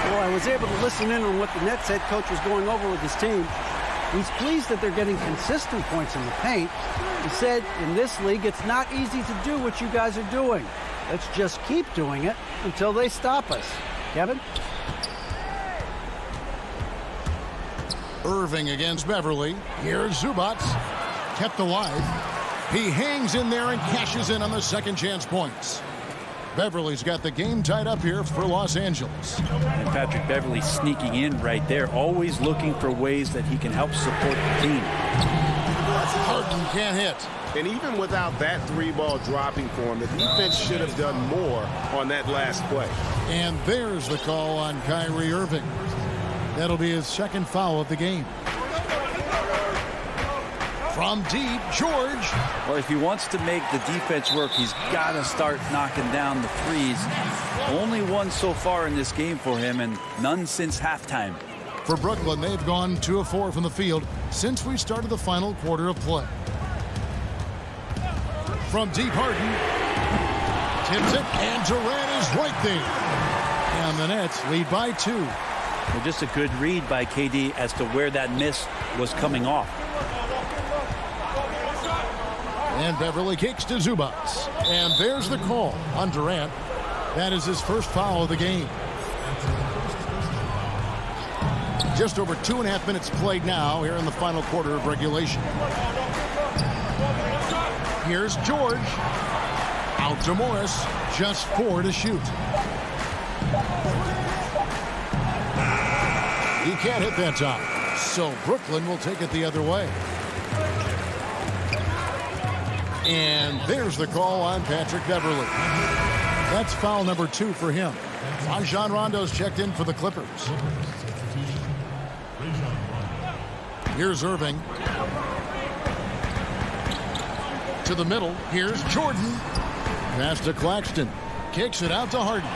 Well, I was able to listen in on what the Nets head coach was going over with his team. He's pleased that they're getting consistent points in the paint. He said, in this league, it's not easy to do what you guys are doing. Let's just keep doing it until they stop us. Kevin? Irving against Beverly. Here's Zubac. Kept alive. He hangs in there and cashes in on the second chance points. Beverly's got the game tied up here for Los Angeles. And Patrick Beverly sneaking in right there, always looking for ways that he can help support the team. Harden can't hit. And even without that three-ball dropping for him, the defense should have done more on that last play. And there's the call on Kyrie Irving. That'll be his second foul of the game. From deep, George. Well, if he wants to make the defense work, he's got to start knocking down the threes. Only one so far in this game for him, and none since halftime. For Brooklyn, they've gone 2 of 4 from the field since we started the final quarter of play. From deep, Harden. Tips it, and Durant is right there. And the Nets lead by 2. Well, just a good read by KD as to where that miss was coming off. And Beverly kicks to Zubac. And there's the call on Durant. That is his first foul of the game. Just over 2.5 minutes played now here in the final quarter of regulation. Here's George. Out to Morris. Just 4 to shoot. He can't hit that time. So Brooklyn will take it the other way. And there's the call on Patrick Beverly. That's foul number 2 for him. Rajon Rondo's checked in for the Clippers. Here's Irving. To the middle. Here's Jordan. Pass to Claxton. Kicks it out to Harden.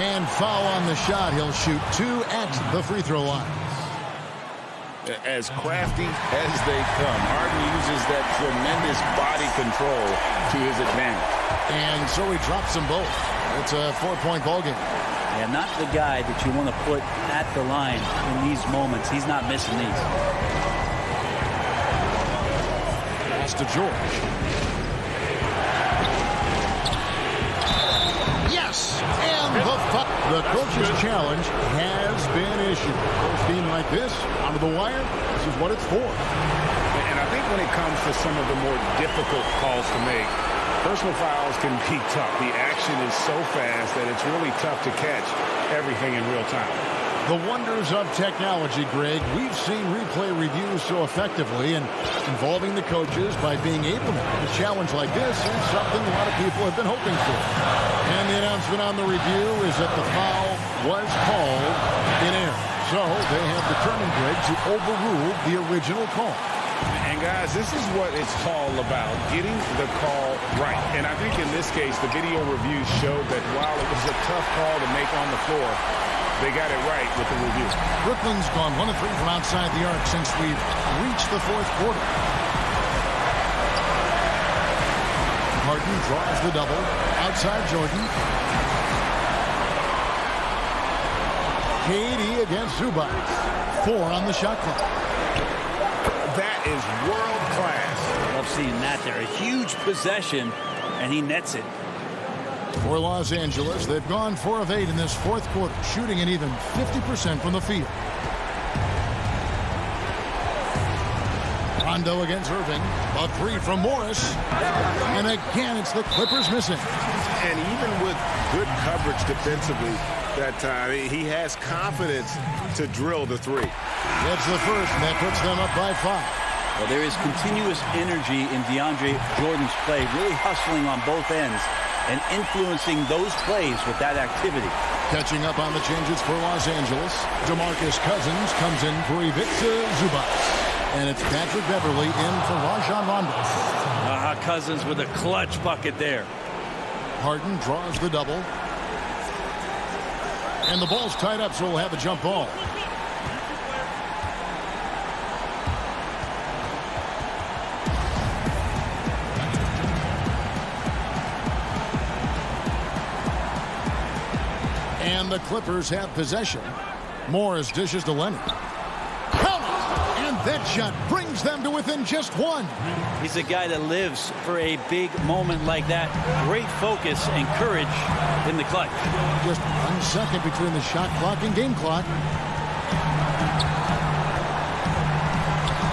And foul on the shot. He'll shoot 2 at the free throw line. As crafty as they come, Harden uses that tremendous body control to his advantage. And so he drops them both. It's a 4-point ball game. Yeah, not the guy that you want to put at the line in these moments. He's not missing these. Pass to George. Yes! And the coach's challenge has been issued. First team like this, onto the wire, this is what it's for. And I think when it comes to some of the more difficult calls to make, personal fouls can be tough. The action is so fast that it's really tough to catch everything in real time. The wonders of technology, Greg. We've seen replay reviews so effectively, and involving the coaches by being able to make a challenge like this is something a lot of people have been hoping for. And the announcement on the review is that the foul was called in error. So they have determined, Greg, to overrule the original call. And guys, this is what it's all about, getting the call right. And I think in this case, the video reviews showed that while it was a tough call to make on the floor, they got it right with the review. Brooklyn's gone 1 of 3 from outside the arc since we've reached the 4th quarter. Harden draws the double. Outside Jordan. KD against Zubac. 4 on the shot clock. That is world class. Love seeing that there. A huge possession, and he nets it. For Los Angeles, they've gone 4 of 8 in this fourth quarter, shooting an even 50% from the field. Rondo against Irving. A 3 from Morris. And again, it's the Clippers missing. And even with good coverage defensively that time, he has confidence to drill the 3. Gets the first, and that puts them up by 5. Well, there is continuous energy in DeAndre Jordan's play, really hustling on both ends and influencing those plays with that activity. Catching up on the changes for Los Angeles, DeMarcus Cousins comes in for Ivica Zubac. And it's Patrick Beverly in for Rajon Rondo. Cousins with a clutch bucket there. Harden draws the double. And the ball's tied up, so we'll have a jump ball. And the Clippers have possession. Morris dishes to Leonard. And that shot brings them to within just 1. He's a guy that lives for a big moment like that. Great focus and courage in the clutch. Just 1 second between the shot clock and game clock.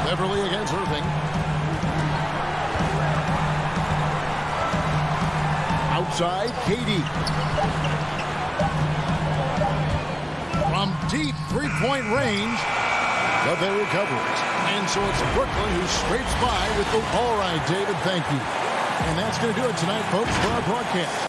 Beverly against Irving. Outside, KD. From deep three-point range, but they recover it. And so it's Brooklyn who scrapes by with the all right, David, thank you. And that's going to do it tonight, folks, for our broadcast.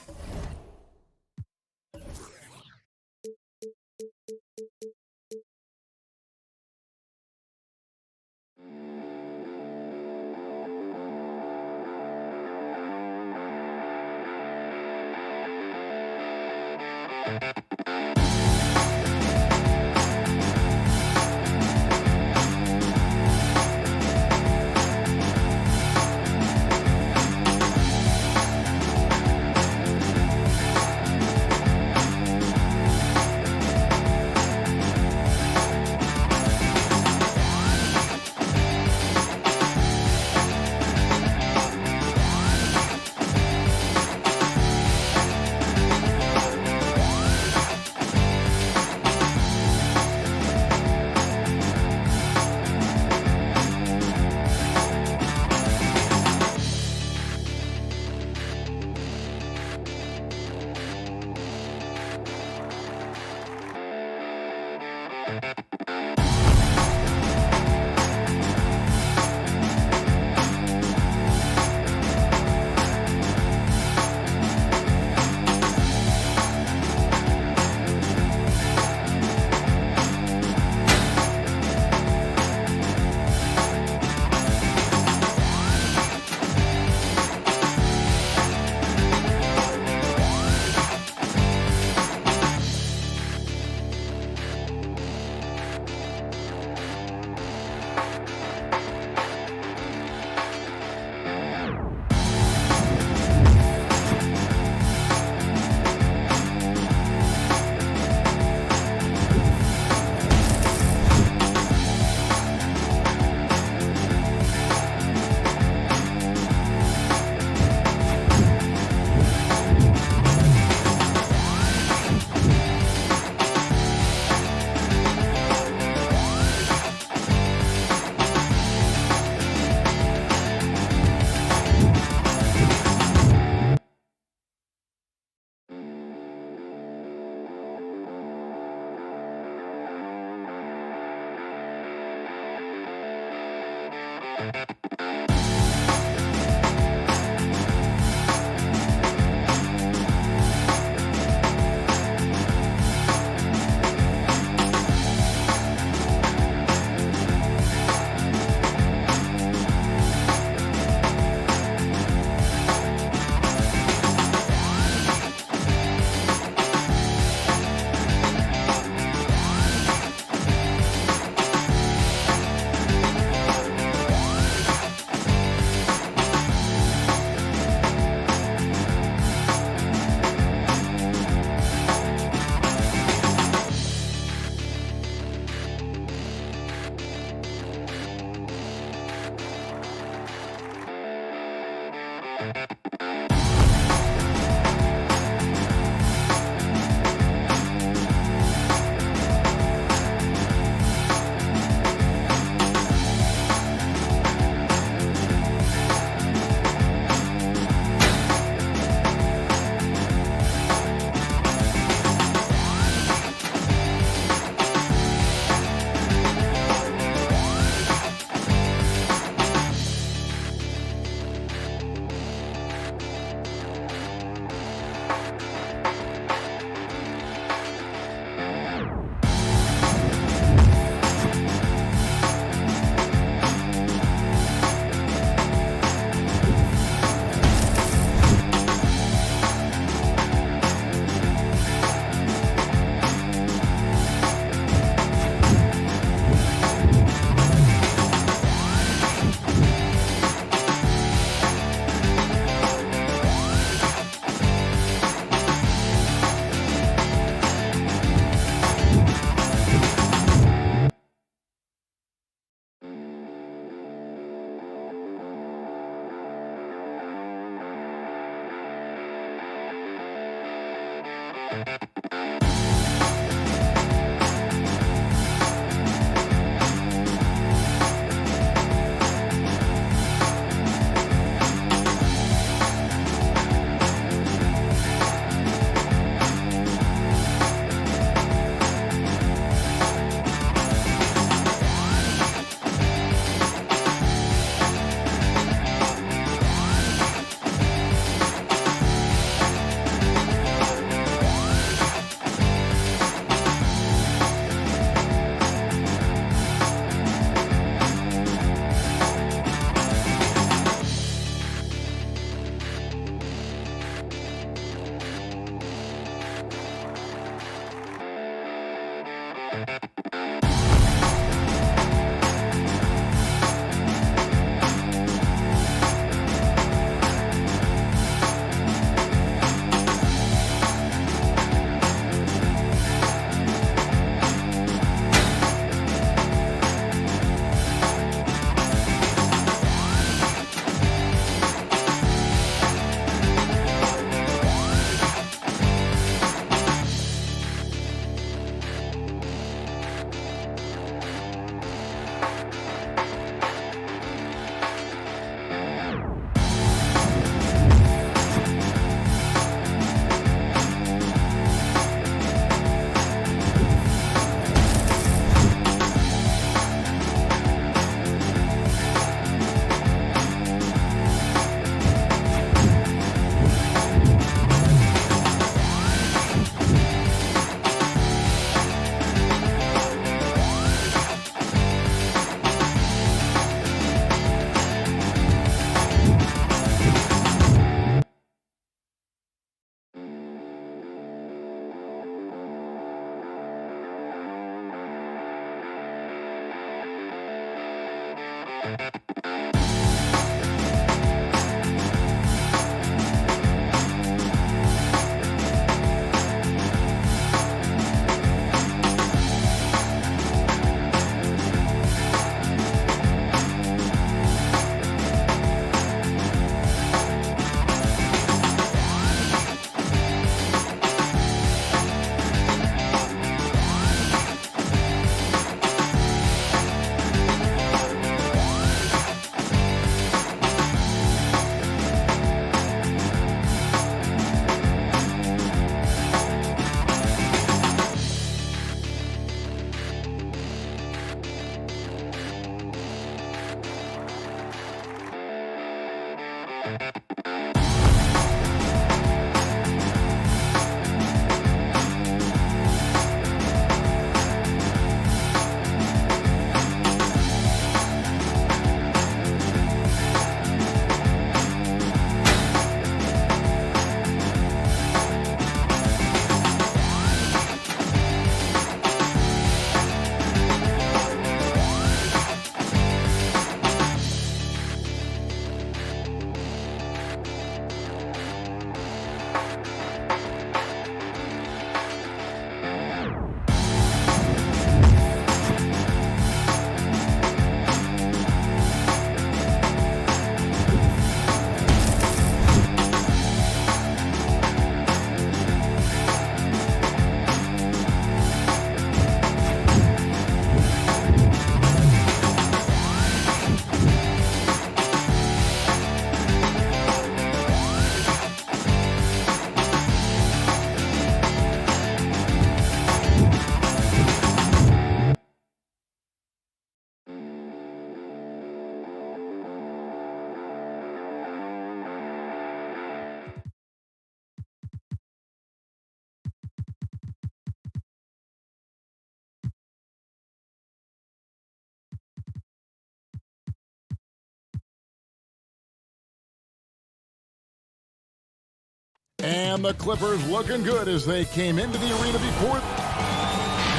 And the Clippers looking good as they came into the arena before.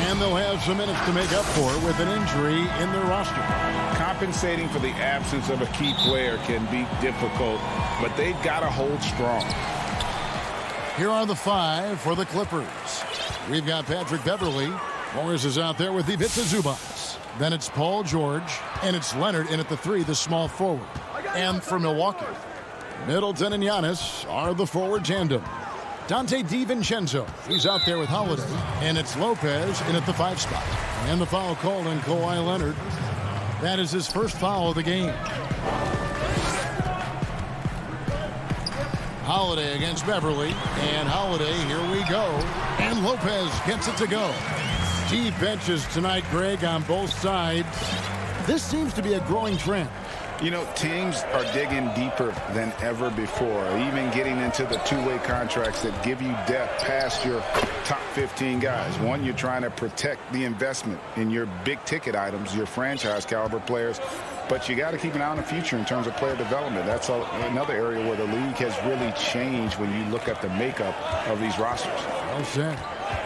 And they'll have some minutes to make up for with an injury in their roster. Compensating for the absence of a key player can be difficult, but they've got to hold strong. Here are the five for the Clippers. We've got Patrick Beverley. Morris is out there with Ivica Zubac. Then it's Paul George, and it's Leonard in at the three, the small forward. And for Milwaukee, Middleton and Giannis are the forward tandem. Dante DiVincenzo, he's out there with Holiday. And it's Lopez in at the 5 spot. And the foul called on Kawhi Leonard. That is his first foul of the game. Holiday against Beverly. And Holiday, here we go. And Lopez gets it to go. Deep benches tonight, Greg, on both sides. This seems to be a growing trend. You know, teams are digging deeper than ever before, even getting into the two-way contracts that give you depth past your top 15 guys. One, you're trying to protect the investment in your big-ticket items, your franchise-caliber players, but you got to keep an eye on the future in terms of player development. That's another area where the league has really changed when you look at the makeup of these rosters. Well said.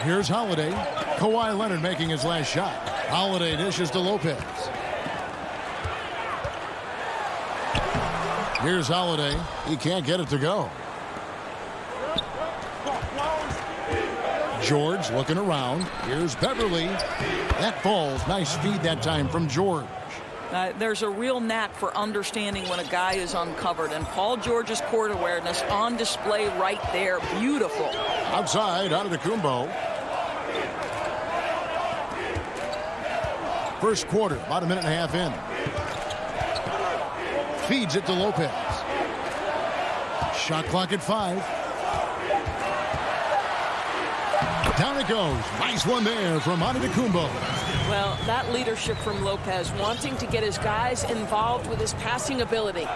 Here's Holiday. Kawhi Leonard making his last shot. Holiday dishes to Lopez. Here's Holiday. He can't get it to go. George looking around. Here's Beverly. That falls. Nice feed that time from George. There's a real knack for understanding when a guy is uncovered, and Paul George's court awareness on display right there. Beautiful. Outside, Antetokounmpo. First quarter, about a minute and a half in. Feeds it to Lopez. Shot clock at 5. Down it goes. Nice one there from Antetokounmpo. Well, that leadership from Lopez, wanting to get his guys involved with his passing ability.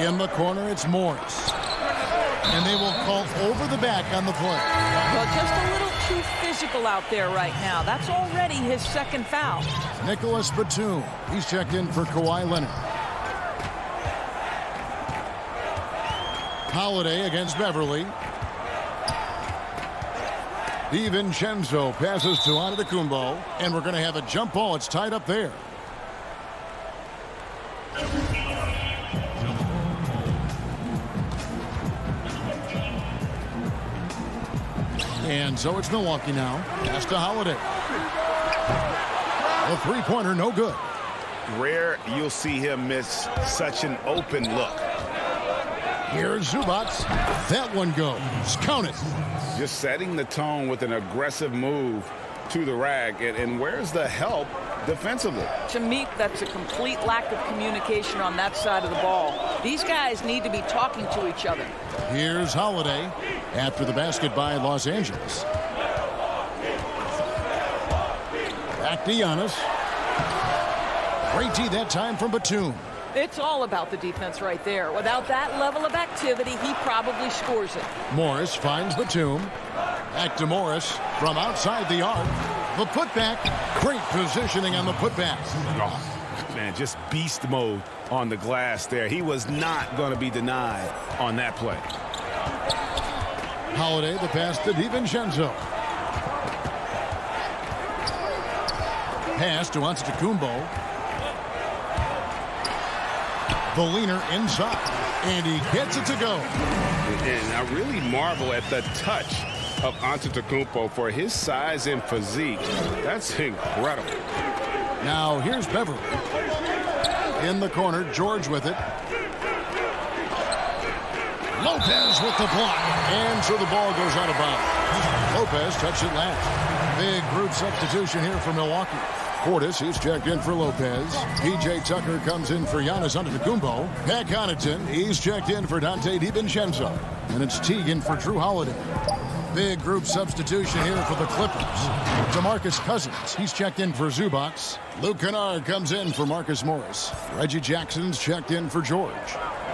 In the corner, it's Morris. And they will call over the back on the play. Well, just a little too physical out there right now. That's already his second foul. Nicholas Batum. He's checked in for Kawhi Leonard. Holiday against Beverly. DiVincenzo passes to Antetokounmpo. And we're going to have a jump ball. It's tied up there. And so it's Milwaukee now. Pass to Holiday. A three-pointer, no good. Rare you'll see him miss such an open look. Here's Zubac. That one goes. Count it. Just setting the tone with an aggressive move to the rack. And where's the help defensively? To me, that's a complete lack of communication on that side of the ball. These guys need to be talking to each other. Here's Holiday after the basket by Los Angeles. Back to Giannis. Great D that time from Batum. It's all about the defense right there. Without that level of activity, he probably scores it. Morris finds Batum. Back to Morris from outside the arc. The putback. Great positioning on the putback. Oh, man, just beast mode on the glass there. He was not going to be denied on that play. Holiday, the pass to DiVincenzo. Pass to Antetokounmpo. The leaner inside. And he gets it to go. And I really marvel at the touch of Antetokounmpo for his size and physique. That's incredible. Now here's Beverly. In the corner, George with it. Lopez with the block. And so the ball goes out of bounds. Lopez touched it last. Big group substitution here for Milwaukee. Portis, he's checked in for Lopez. P.J. Tucker comes in for Giannis Antetokounmpo. Pat Connaughton, he's checked in for Dante DiVincenzo. And it's Teagan for Drew Holiday. Big group substitution here for the Clippers. DeMarcus Cousins, he's checked in for Zubac. Luke Kennard comes in for Marcus Morris. Reggie Jackson's checked in for George.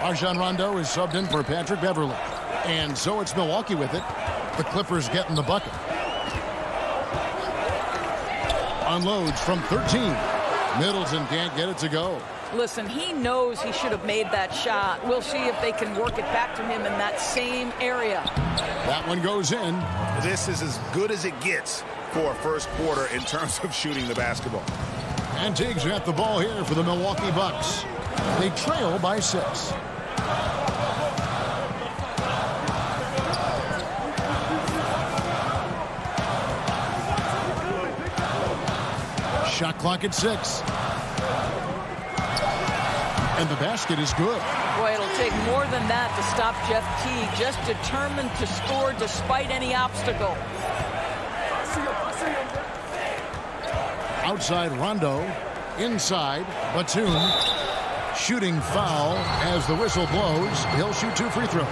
Rajon Rondo is subbed in for Patrick Beverly. And so it's Milwaukee with it. The Clippers getting the bucket. Unloads from 13. Middleton can't get it to go. Listen, he knows he should have made that shot. We'll see if they can work it back to him in that same area. That one goes in. This is as good as it gets for a first quarter in terms of shooting the basketball. And Teague's got the ball here for the Milwaukee Bucks. They trail by 6. Shot clock at 6. And the basket is good. Boy, it'll take more than that to stop Jeff Teague. Just determined to score despite any obstacle. Outside Rondo. Inside Batum. Shooting foul as the whistle blows. He'll shoot 2 free throws.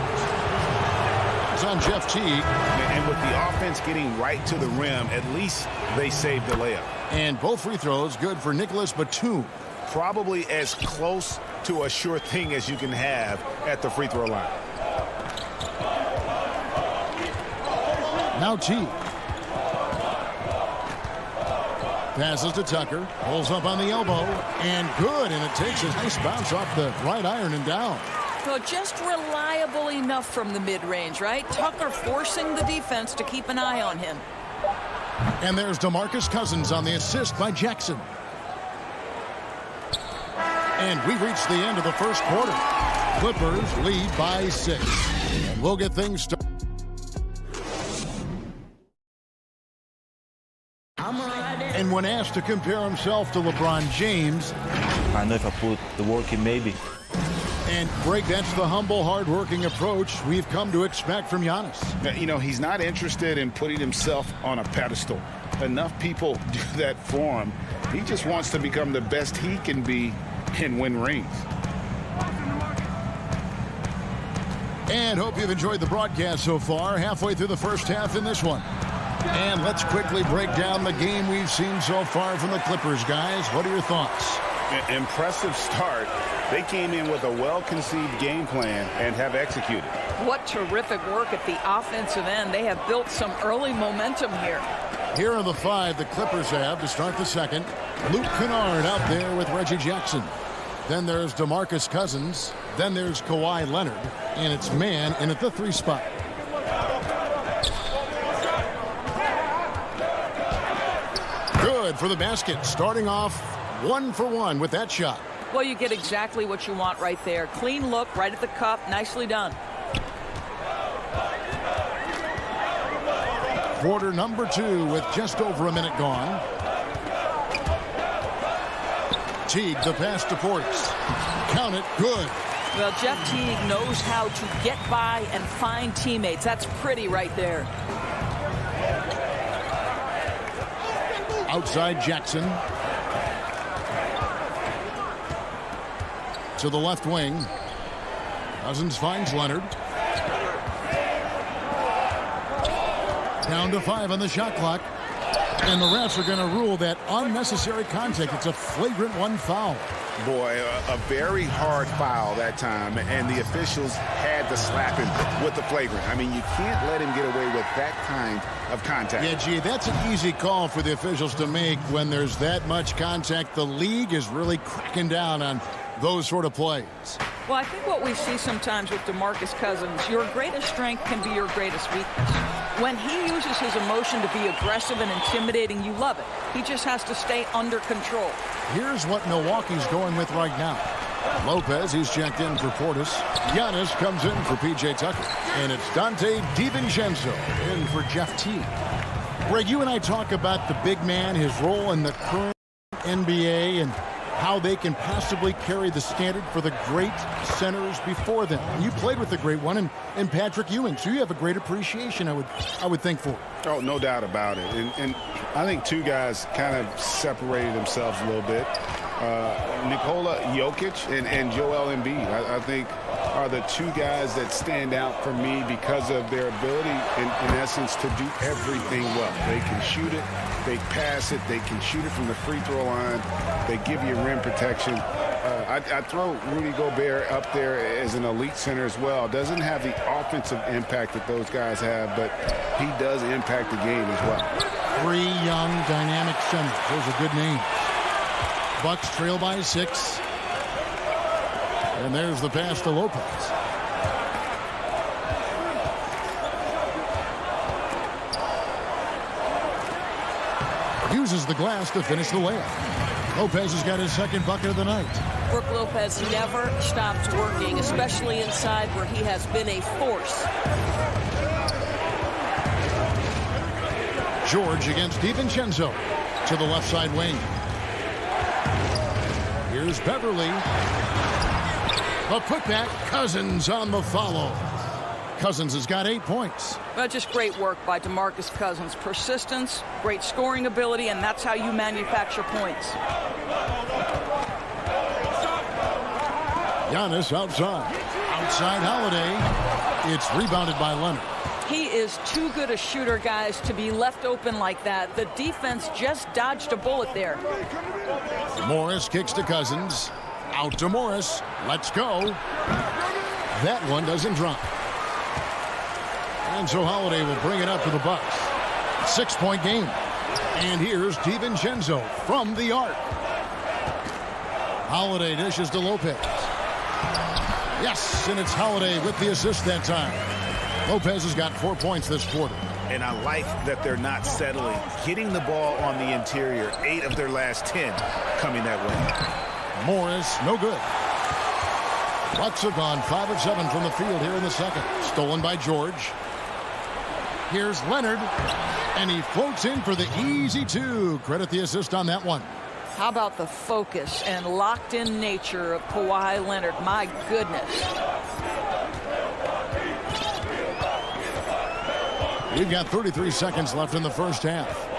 It's on Jeff Teague. And with the offense getting right to the rim, at least they saved the layup. And both free throws good for Nicholas Batum. Probably as close to a sure thing as you can have at the free throw line. Now Teague. Passes to Tucker. Pulls up on the elbow. And good. And it takes a nice bounce off the right iron and down. Well, just reliable enough from the mid-range, right? Tucker forcing the defense to keep an eye on him. And there's DeMarcus Cousins on the assist by Jackson. And we've reached the end of the first quarter. Clippers lead by 6. And we'll get things started. And when asked to compare himself to LeBron James, I know if I put the work in, maybe. And Greg, that's the humble, hard-working approach we've come to expect from Giannis. You know, he's not interested in putting himself on a pedestal. Enough people do that for him. He just wants to become the best he can be and win rings. And hope you've enjoyed the broadcast so far. Halfway through the first half in this one. And let's quickly break down the game we've seen so far from the Clippers, guys. What are your thoughts? Impressive start. They came in with a well-conceived game plan and have executed. What terrific work at the offensive end. They have built some early momentum here. Here are the 5 the Clippers have to start the second. Luke Kennard out there with Reggie Jackson. Then there's DeMarcus Cousins. Then there's Kawhi Leonard. And it's man in at the 3 spot. Good for the basket. Starting off 1 for 1 with that shot. Well, you get exactly what you want right there. Clean look, right at the cup. Nicely done. Quarter number 2 with just over a minute gone. Teague, the pass to Portis. Count it, good. Well, Jeff Teague knows how to get by and find teammates. That's pretty right there. Outside Jackson. To the left wing. Cousins finds Leonard. Down to 5 on the shot clock. And the refs are going to rule that unnecessary contact. It's a flagrant 1 foul. Boy, a very hard foul that time, and the officials had to slap him with the flagrant. I mean, you can't let him get away with that kind of contact. Yeah, gee, that's an easy call for the officials to make when there's that much contact. The league is really cracking down on those sort of plays. Well, I think what we see sometimes with DeMarcus Cousins, your greatest strength can be your greatest weakness. When he uses his emotion to be aggressive and intimidating, you love it. He just has to stay under control. Here's what Milwaukee's going with right now. Lopez, he's checked in for Portis. Giannis comes in for P.J. Tucker. And it's Dante DiVincenzo in for Jeff Teague. Greg, you and I talk about the big man, his role in the current NBA, and how they can possibly carry the standard for the great centers before them. And you played with the great one in Patrick Ewing, so you have a great appreciation, I would think, for it. Oh, no doubt about it. And I think 2 guys kind of separated themselves a little bit. Nikola Jokic and Joel Embiid, I think, are the 2 guys that stand out for me because of their ability, in essence, to do everything well. They can shoot it, they pass it, they can shoot it from the free throw line, they give you rim protection. I throw Rudy Gobert up there as an elite center as well. Doesn't have the offensive impact that those guys have, but he does impact the game as well. 3 young, dynamic centers. Those are good names. Bucks trail by 6. And there's the pass to Lopez. Uses the glass to finish the layup. Lopez has got his second bucket of the night. Brook Lopez never stops working, especially inside where he has been a force. George against DiVincenzo to the left side wing. Here's Beverly. A putback. Cousins on the follow. Cousins has got 8 points. Well, just great work by DeMarcus Cousins. Persistence, great scoring ability, and that's how you manufacture points. Giannis outside. Outside Holiday. It's rebounded by Leonard. He is too good a shooter, guys, to be left open like that. The defense just dodged a bullet there. Morris kicks to Cousins. Out to Morris. Let's go. That one doesn't drop. And so Holiday will bring it up for the Bucks. 6-point game. And here's DiVincenzo from the arc. Holiday dishes to Lopez. Yes, and it's Holiday with the assist that time. Lopez has got 4 points this quarter. And I like that they're not settling. Getting the ball on the interior, 8 of their last 10 coming that way. Morris, no good. Bucks have gone 5 of 7 from the field here in the second. Stolen by George. Here's Leonard, and he floats in for the easy 2. Credit the assist on that one. How about the focus and locked-in nature of Kawhi Leonard? My goodness. We've got 33 seconds left in the first half.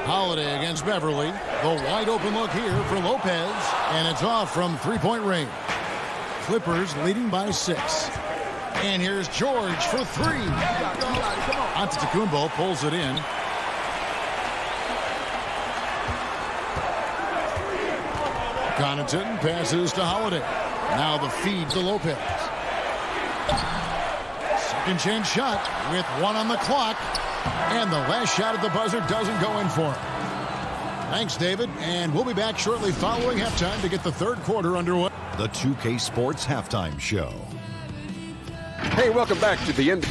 Holiday against Beverly. The wide open look here for Lopez, and it's off from 3-point range. Clippers leading by 6. And here's George for 3. Antetokounmpo pulls it in. Connaughton passes to Holiday. Now the feed to Lopez. Second chance shot with 1 on the clock. And the last shot at the buzzer doesn't go in for him. Thanks, David. And we'll be back shortly following halftime to get the third quarter underway. The 2K Sports Halftime Show. Hey, welcome back to the end.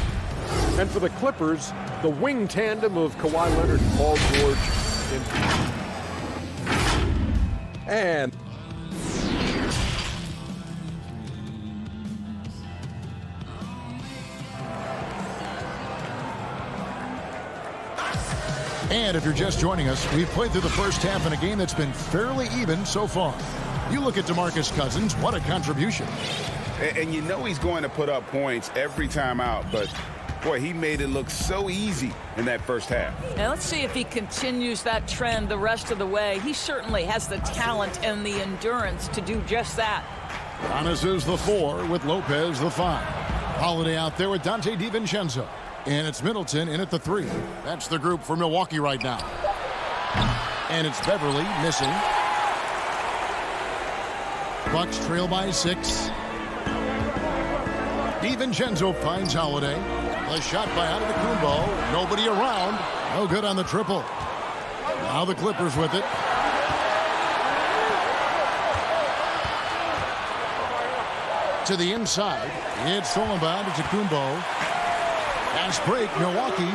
And for the Clippers, the wing tandem of Kawhi Leonard and Paul George. And if you're just joining us, we've played through the first half in a game that's been fairly even so far. You look at DeMarcus Cousins, what a contribution. And you know he's going to put up points every time out, but boy, he made it look so easy in that first half. Now let's see if he continues that trend the rest of the way. He certainly has the talent and the endurance to do just that. Giannis is the 4 with Lopez the 5. Holiday out there with Dante DiVincenzo. And it's Middleton in at the 3. That's the group for Milwaukee right now. And it's Beverly missing. Bucks trail by 6. DiVincenzo finds Holiday. The shot by Antetokounmpo. Nobody around. No good on the triple. Now the Clippers with it. To the inside. It's stolen by Antetokounmpo. Fast break, Milwaukee.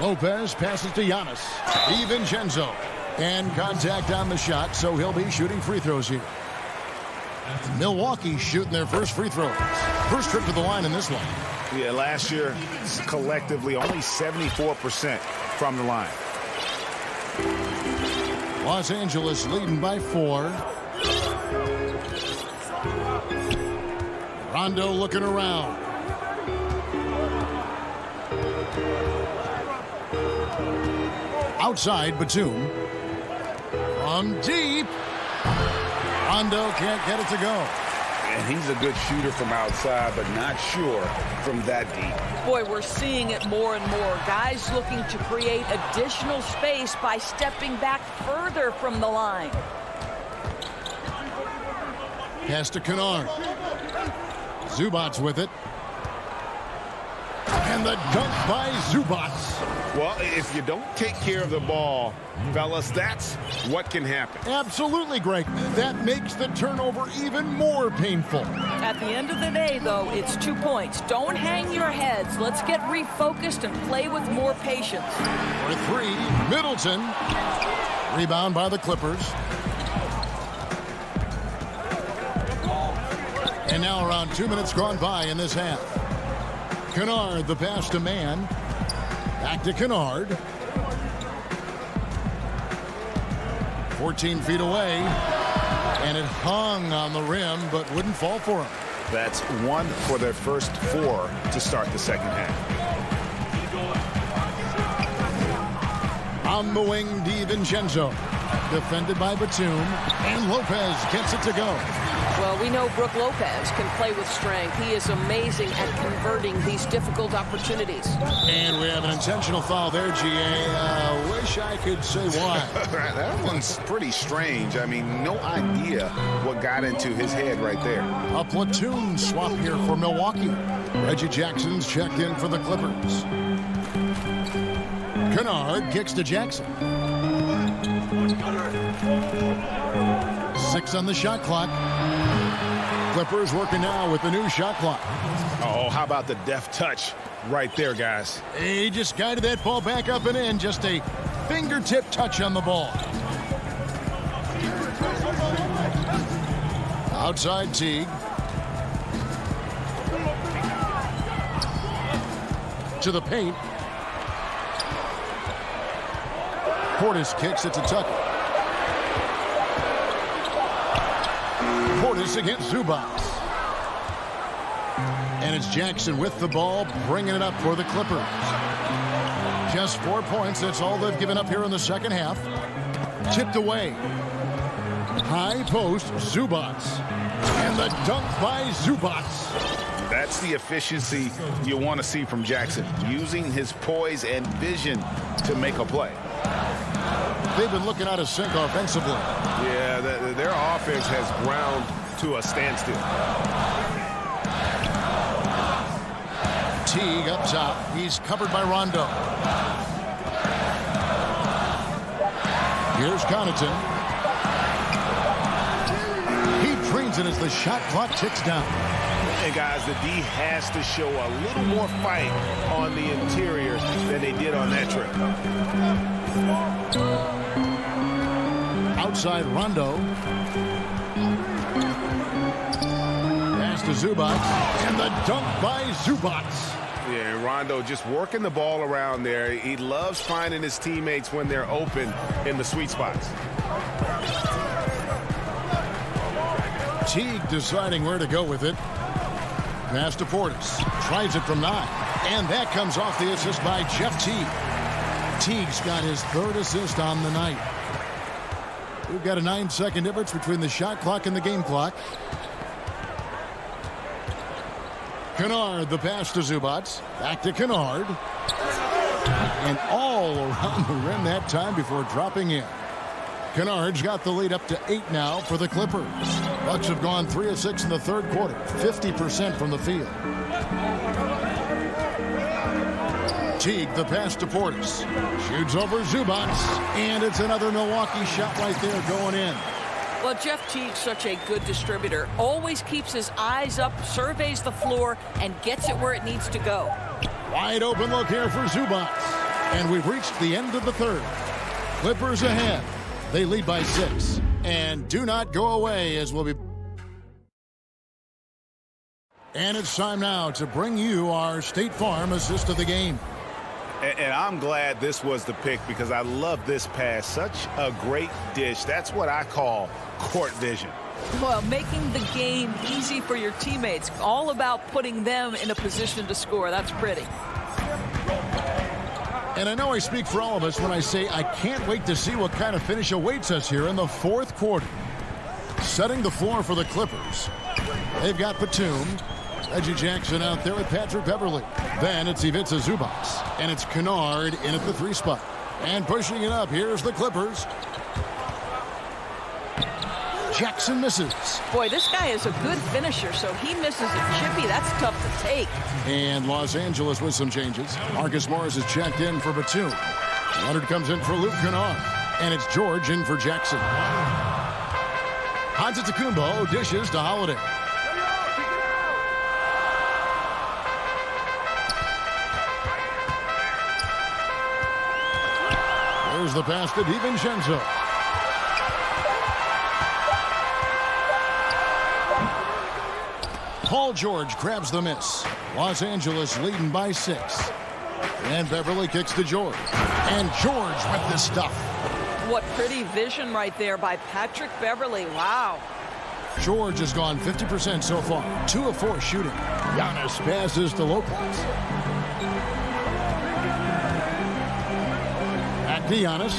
Lopez passes to Giannis. DiVincenzo. And contact on the shot, so he'll be shooting free throws here. Milwaukee shooting their first free throws. First trip to the line in this one. Yeah, last year, collectively, only 74% from the line. Los Angeles leading by 4. Rondo looking around. Outside, Batum. From deep. Rondo can't get it to go. And he's a good shooter from outside, but not sure from that deep. Boy, we're seeing it more and more. Guys looking to create additional space by stepping back further from the line. Pass to Kennard. Zubac's with it. And the dunk by Zubac's. Well, if you don't take care of the ball, fellas, that's what can happen. Absolutely, Greg. That makes the turnover even more painful. At the end of the day, though, it's 2 points. Don't hang your heads. Let's get refocused and play with more patience. For 3, Middleton. Rebound by the Clippers. And now around 2 minutes gone by in this half. Kennard, the pass to Mann. Back to Kennard. 14 feet away. And it hung on the rim, but wouldn't fall for him. That's 1 for their first 4 to start the second half. On the wing, DiVincenzo. Defended by Batum. And Lopez gets it to go. Well, we know Brook Lopez can play with strength. He is amazing at converting these difficult opportunities. And we have an intentional foul there, GA. Wish I could say why. That one's pretty strange. I mean, no idea what got into his head right there. A platoon swap here for Milwaukee. Reggie Jackson's checked in for the Clippers. Kennard kicks to Jackson. 6 on the shot clock. Clippers working now with the new shot clock. Oh, how about the deft touch right there, guys? He just guided that ball back up and in. Just a fingertip touch on the ball. Outside Teague. To the paint. Portis kicks it to Tucker. Portis against Zubac. And it's Jackson with the ball, bringing it up for the Clippers. Just 4 points. That's all they've given up here in the second half. Tipped away. High post, Zubac. And the dunk by Zubac. That's the efficiency you want to see from Jackson. Using his poise and vision to make a play. They've been looking out of sync offensively. Yeah, their offense has ground to a standstill. Teague up top. He's covered by Rondo. Here's Connaughton. He drains it as the shot clock ticks down. And guys, the D has to show a little more fight on the interior than they did on that trip. Outside Rondo. Pass to Zubac. And the dunk by Zubac. Yeah, Rondo just working the ball around there. He loves finding his teammates when they're open in the sweet spots. Teague deciding where to go with it. Pass to Portis. Tries it from 9. And that comes off the assist by Jeff Teague. Teague's got his 3rd assist on the night. We've got a 9-second difference between the shot clock and the game clock. Kennard, the pass to Zubac. Back to Kennard. And all around the rim that time before dropping in. Kennard's got the lead up to 8 now for the Clippers. Bucks have gone 3 of 6 in the 3rd quarter. 50% from the field. Teague, the pass to Portis. Shoots over Zubac. And it's another Milwaukee shot right there going in. Well, Jeff Teague's such a good distributor. Always keeps his eyes up, surveys the floor, and gets it where it needs to go. Wide open look here for Zubac. And we've reached the end of the 3rd. Clippers ahead. They lead by 6. And do not go away as we'll be... And it's time now to bring you our State Farm assist of the game. And I'm glad this was the pick because I love this pass. Such a great dish. That's what I call court vision. Well, making the game easy for your teammates. All about putting them in a position to score. That's pretty. And I know I speak for all of us when I say I can't wait to see what kind of finish awaits us here in the 4th quarter. Setting the floor for the Clippers. They've got Batum. Reggie Jackson out there with Patrick Beverly. Then it's Ivica Zubac. And it's Kennard in at the 3 spot. And pushing it up, here's the Clippers. Jackson misses. Boy, this guy is a good finisher, so he misses a chippy. That's tough to take. And Los Angeles with some changes. Marcus Morris is checked in for Batum. Leonard comes in for Luke Kennard. And it's George in for Jackson. Antetokounmpo dishes to Holiday. There's the pass to DiVincenzo. Paul George grabs the miss. Los Angeles leading by 6. And Beverly kicks to George. And George with the stuff. What pretty vision right there by Patrick Beverly. Wow. George has gone 50% so far. 2 of 4 shooting. Giannis passes to Lopez. Back to Giannis.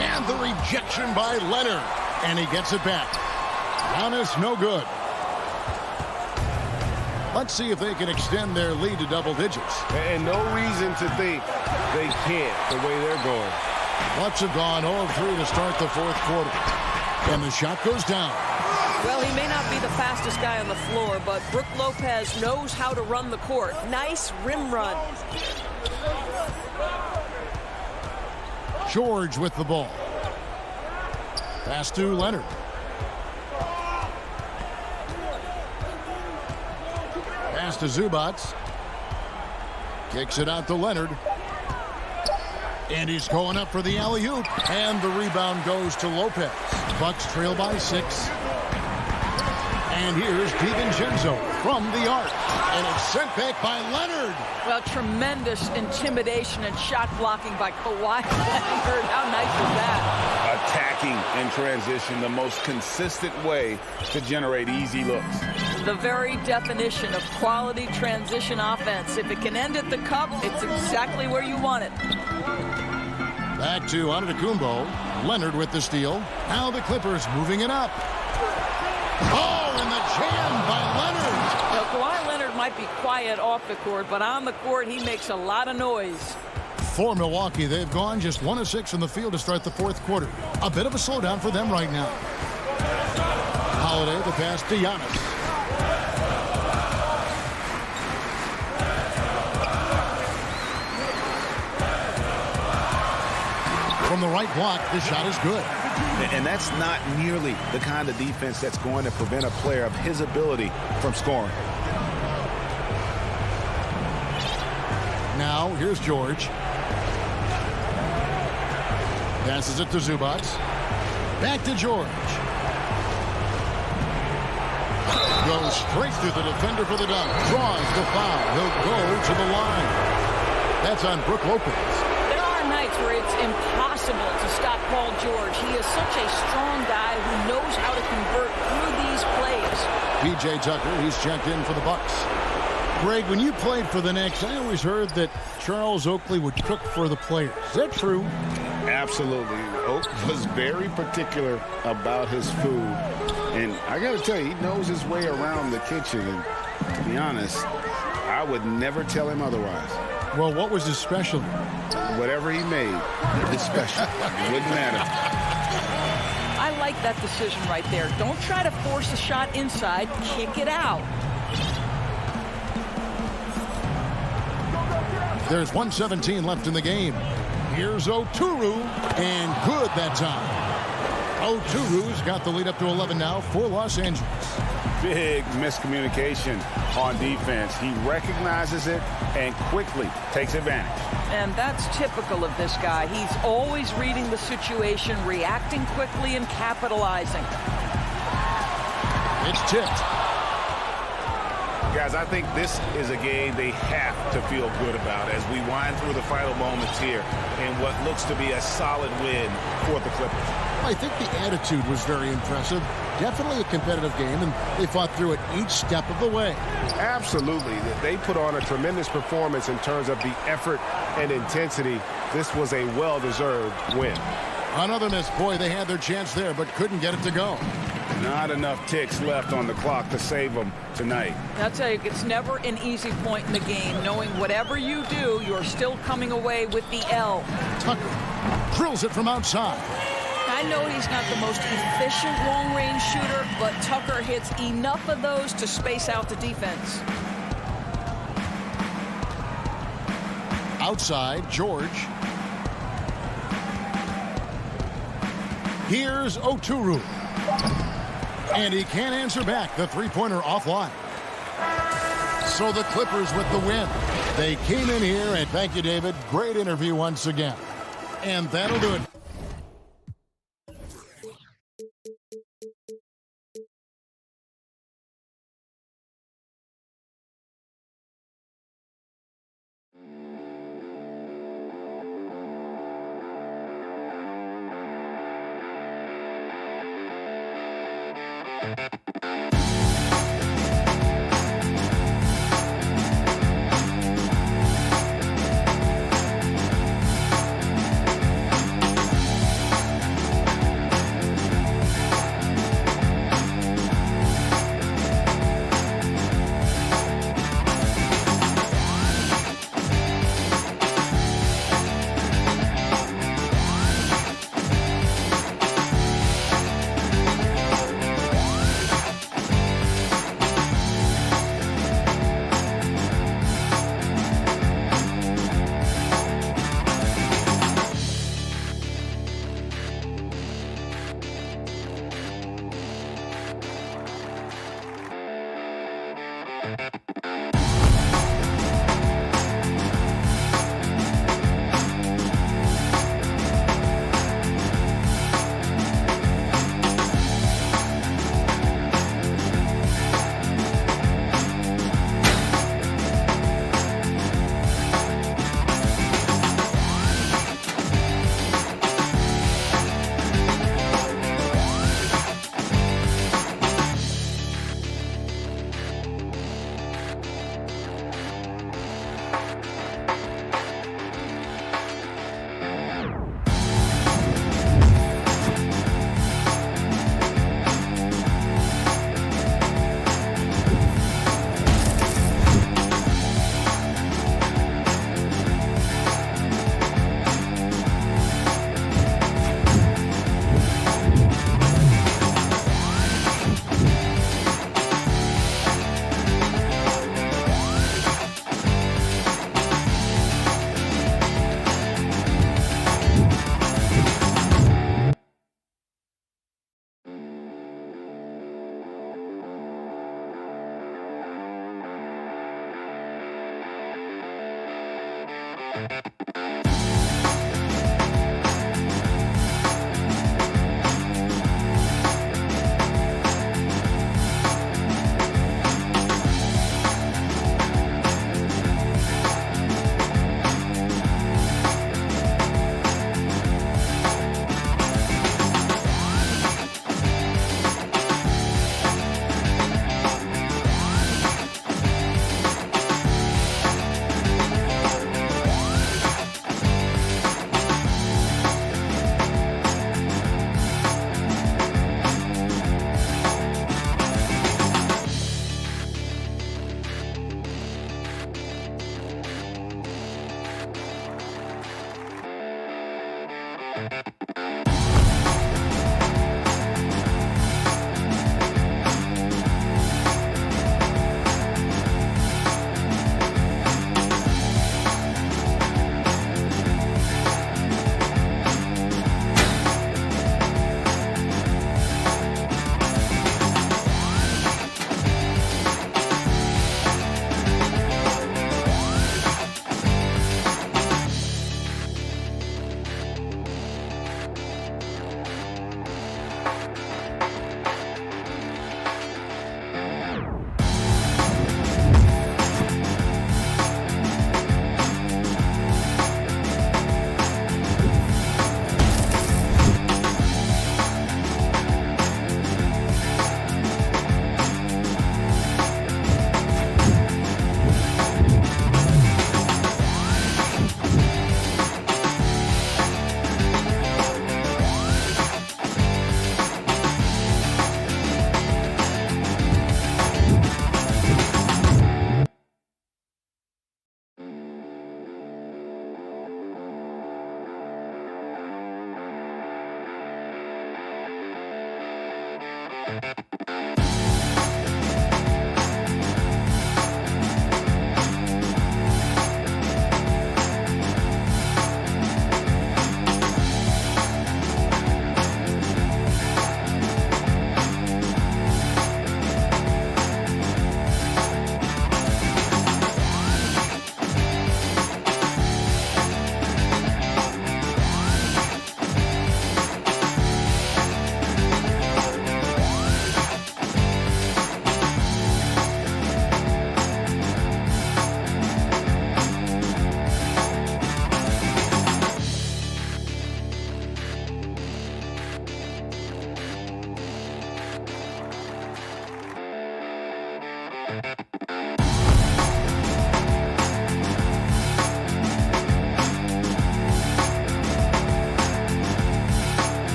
And the rejection by Leonard. And he gets it back. Giannis no good. Let's see if they can extend their lead to double digits. And no reason to think they can't the way they're going. Bucks have gone 0 of 3 to start the 4th quarter. And the shot goes down. Well, he may not be the fastest guy on the floor, but Brook Lopez knows how to run the court. Nice rim run. George with the ball. Pass to Leonard. Pass to Zubats. Kicks it out to Leonard. And he's going up for the alley-oop. And the rebound goes to Lopez. Bucks trail by 6. And here's DiVincenzo from the arc. And it's sent back by Leonard. Well, tremendous intimidation and shot blocking by Kawhi Leonard. How nice was that? Attacking in transition, the most consistent way to generate easy looks. The very definition of quality transition offense. If it can end at the cup, it's exactly where you want it. Back to Antetokounmpo. Leonard with the steal. Now the Clippers moving it up. Oh, and the jam by Leonard. Now, Kawhi Leonard might be quiet off the court, but on the court, he makes a lot of noise. For Milwaukee, they've gone just 1 of 6 from the field to start the 4th quarter. A bit of a slowdown for them right now. Holiday, the pass to Giannis. From the right block, the shot is good. And that's not nearly the kind of defense that's going to prevent a player of his ability from scoring. Now, here's George. Passes it to Zubats. Back to George. Goes straight through the defender for the dunk. Draws the foul. He'll go to the line. That's on Brook Lopez. There are nights where it's impossible to stop Paul George. He is such a strong guy who knows how to convert through these plays. P.J. Tucker, he's checked in for the Bucks. Greg, when you played for the Knicks, I always heard that Charles Oakley would cook for the players. Is that true? Absolutely. Oak was very particular about his food. And I got to tell you, he knows his way around the kitchen. And to be honest, I would never tell him otherwise. Well, what was his specialty? Whatever he made, his special. It wouldn't matter. I like that decision right there. Don't try to force a shot inside. Kick it out. There's 1:17 left in the game. Here's Oturu, and good that time. Oturu's got the lead up to 11 now for Los Angeles. Big miscommunication on defense. He recognizes it and quickly takes advantage. And that's typical of this guy. He's always reading the situation, reacting quickly, and capitalizing. It's tipped. Guys, I think this is a game they have to feel good about as we wind through the final moments here in what looks to be a solid win for the Clippers. I think the attitude was very impressive. Definitely a competitive game, and they fought through it each step of the way. Absolutely. They put on a tremendous performance in terms of the effort and intensity. This was a well-deserved win. Another miss. Boy, they had their chance there, but couldn't get it to go. Not enough ticks left on the clock to save them tonight. I'll tell you, it's never an easy point in the game, knowing whatever you do, you're still coming away with the L. Tucker drills it from outside. I know he's not the most efficient long-range shooter, but Tucker hits enough of those to space out the defense. Outside, George. Here's Oturu. And he can't answer back. The three-pointer offline. So the Clippers with the win. They came in here, and thank you, David. Great interview once again. And that'll do it.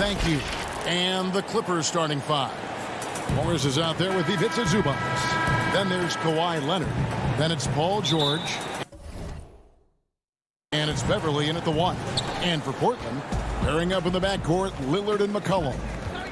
Thank you. And the Clippers starting five. Morris is out there with Ivica Zubac. Then there's Kawhi Leonard. Then it's Paul George. And it's Beverly in at the one. And for Portland, pairing up in the backcourt, Lillard and McCollum.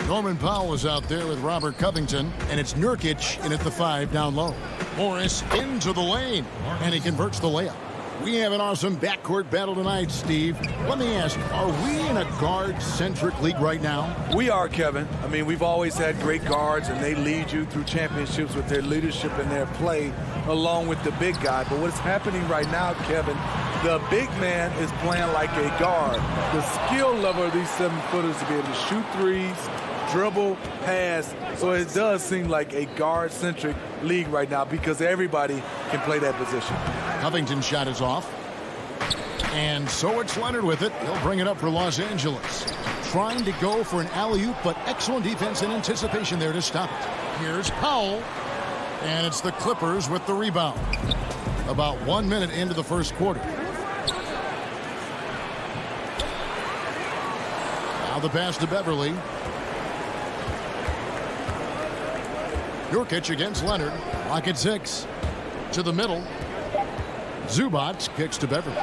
Norman Powell is out there with Robert Covington. And it's Nurkic in at the five down low. Morris into the lane. And he converts the layup. We have an awesome backcourt battle tonight, Steve. Let me ask, are we in a guard-centric league right now? We are, Kevin. I mean, we've always had great guards, and they lead you through championships with their leadership and their play, along with the big guy. But what's happening right now, Kevin, the big man is playing like a guard. The skill level of these 7-footers to be able to shoot threes, dribble, pass. So it does seem like a guard-centric league right now because everybody can play that position. Covington's shot is off. And so it's Leonard with it. He'll bring it up for Los Angeles. Trying to go for an alley-oop, but excellent defense and anticipation there to stop it. Here's Powell. And it's the Clippers with the rebound. About 1 minute into the first quarter. Now the pass to Beverly. Nurkic against Leonard. Lock at 6. To the middle. Zubac kicks to Beverly.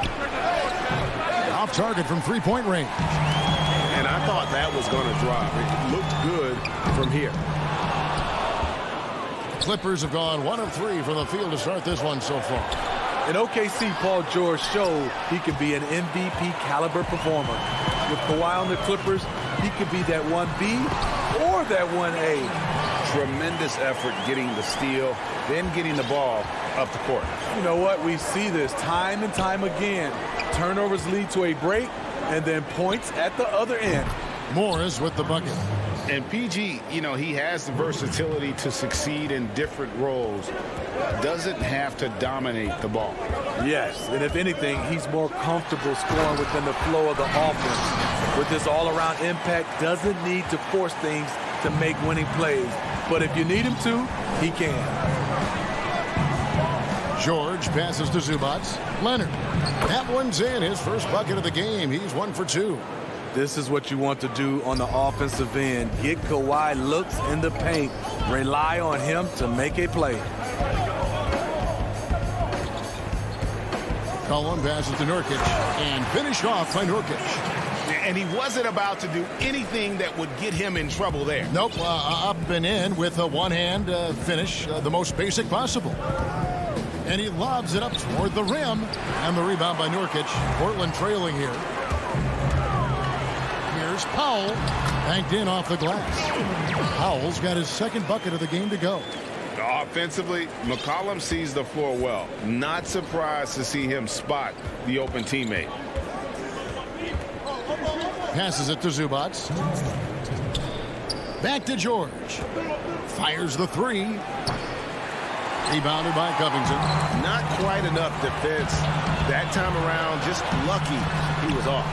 Off target from three-point range. And I thought that was going to drop. It looked good from here. Clippers have gone 1 of 3 from the field to start this one so far. In OKC, Paul George showed he could be an MVP caliber performer. With Kawhi on the Clippers, he could be that 1B or that 1A. Tremendous effort getting the steal, then getting the ball up the court. You know what? We see this time and time again. Turnovers lead to a break, and then points at the other end. Morris with the bucket. And PG, you know, he has the versatility to succeed in different roles. Doesn't have to dominate the ball. Yes, and if anything, he's more comfortable scoring within the flow of the offense. With this all-around impact, doesn't need to force things to make winning plays. But if you need him to, he can. George passes to Zubac. Leonard. That one's in. His first bucket of the game. He's 1 for 2. This is what you want to do on the offensive end. Get Kawhi looks in the paint. Rely on him to make a play. Cullen passes to Nurkic. And finished off by Nurkic. And he wasn't about to do anything that would get him in trouble there. Nope, up and in with a one-hand finish, the most basic possible. And he lobs it up toward the rim. And the rebound by Nurkic. Portland trailing here. Here's Powell. Banked in off the glass. Powell's got his second bucket of the game to go. Offensively, McCollum sees the floor well. Not surprised to see him spot the open teammate. Passes it to Zubac. Back to George. Fires the three. Rebounded by Covington. Not quite enough defense. That time around, just lucky he was off.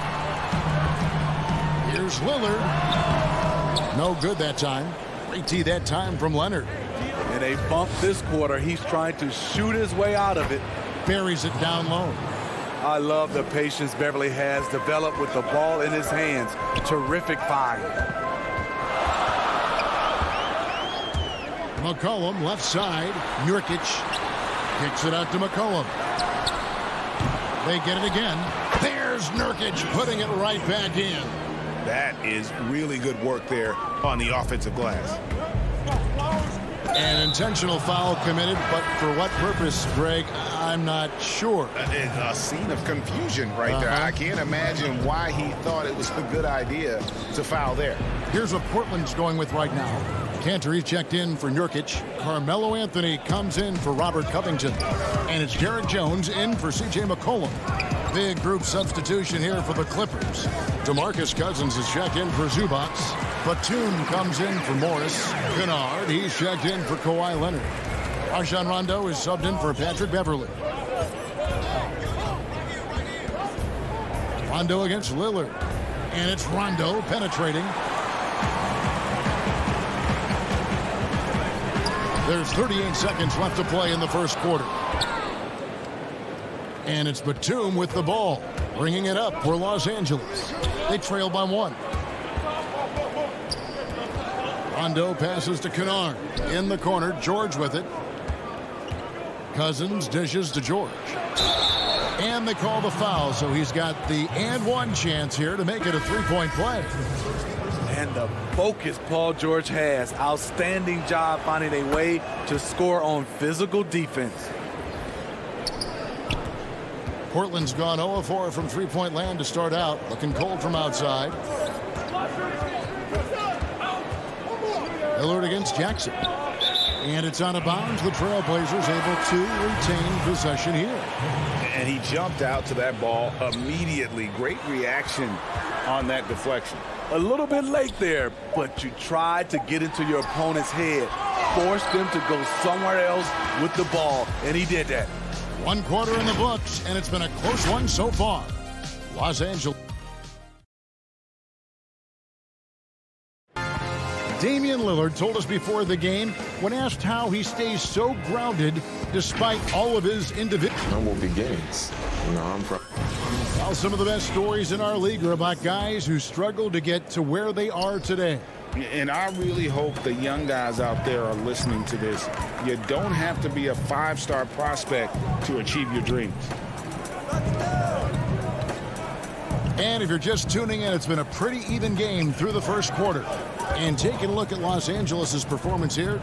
Here's Lillard. No good that time. Great tee that time from Leonard. And a bump this quarter. He's trying to shoot his way out of it. Buries it down low. I love the patience Beverly has developed with the ball in his hands. Terrific find. McCollum left side. Nurkic kicks it out to McCollum. They get it again. There's Nurkic putting it right back in. That is really good work there on the offensive glass. An intentional foul committed, but for what purpose, Greg, I'm not sure. A scene of confusion right there. I can't imagine why he thought it was a good idea to foul there. Here's what Portland's going with right now. Cantor checked in for Nurkic. Carmelo Anthony comes in for Robert Covington. And it's Derek Jones in for C.J. McCollum. Big group substitution here for the Clippers. DeMarcus Cousins is checked in for Zubac. Batum comes in for Morris. Kennard, he's checked in for Kawhi Leonard. Rajon Rondo is subbed in for Patrick Beverly. Rondo against Lillard. And it's Rondo penetrating. There's 38 seconds left to play in the first quarter. And it's Batum with the ball, bringing it up for Los Angeles. They trail by 1. Rondo passes to Kennard. In the corner, George with it. Cousins dishes to George. And they call the foul, so he's got the and one chance here to make it a three-point play. And the focus Paul George has. Outstanding job finding a way to score on physical defense. Portland's gone 0-4 from three-point land to start out. Looking cold from outside. Lillard against Jackson. And it's out of bounds. The Trailblazers able to retain possession here. And he jumped out to that ball immediately. Great reaction on that deflection. A little bit late there, but you tried to get into your opponent's head. Forced them to go somewhere else with the ball, and he did that. 1 quarter in the books, and it's been a close one so far. Los Angeles. Damian Lillard told us before the game when asked how he stays so grounded despite all of his individual. Humble beginnings. You know, I'm from. Well, some of the best stories in our league are about guys who struggled to get to where they are today. And I really hope the young guys out there are listening to this. You don't have to be a 5-star prospect to achieve your dreams. And if you're just tuning in, it's been a pretty even game through the first quarter. And taking a look at Los Angeles' performance here,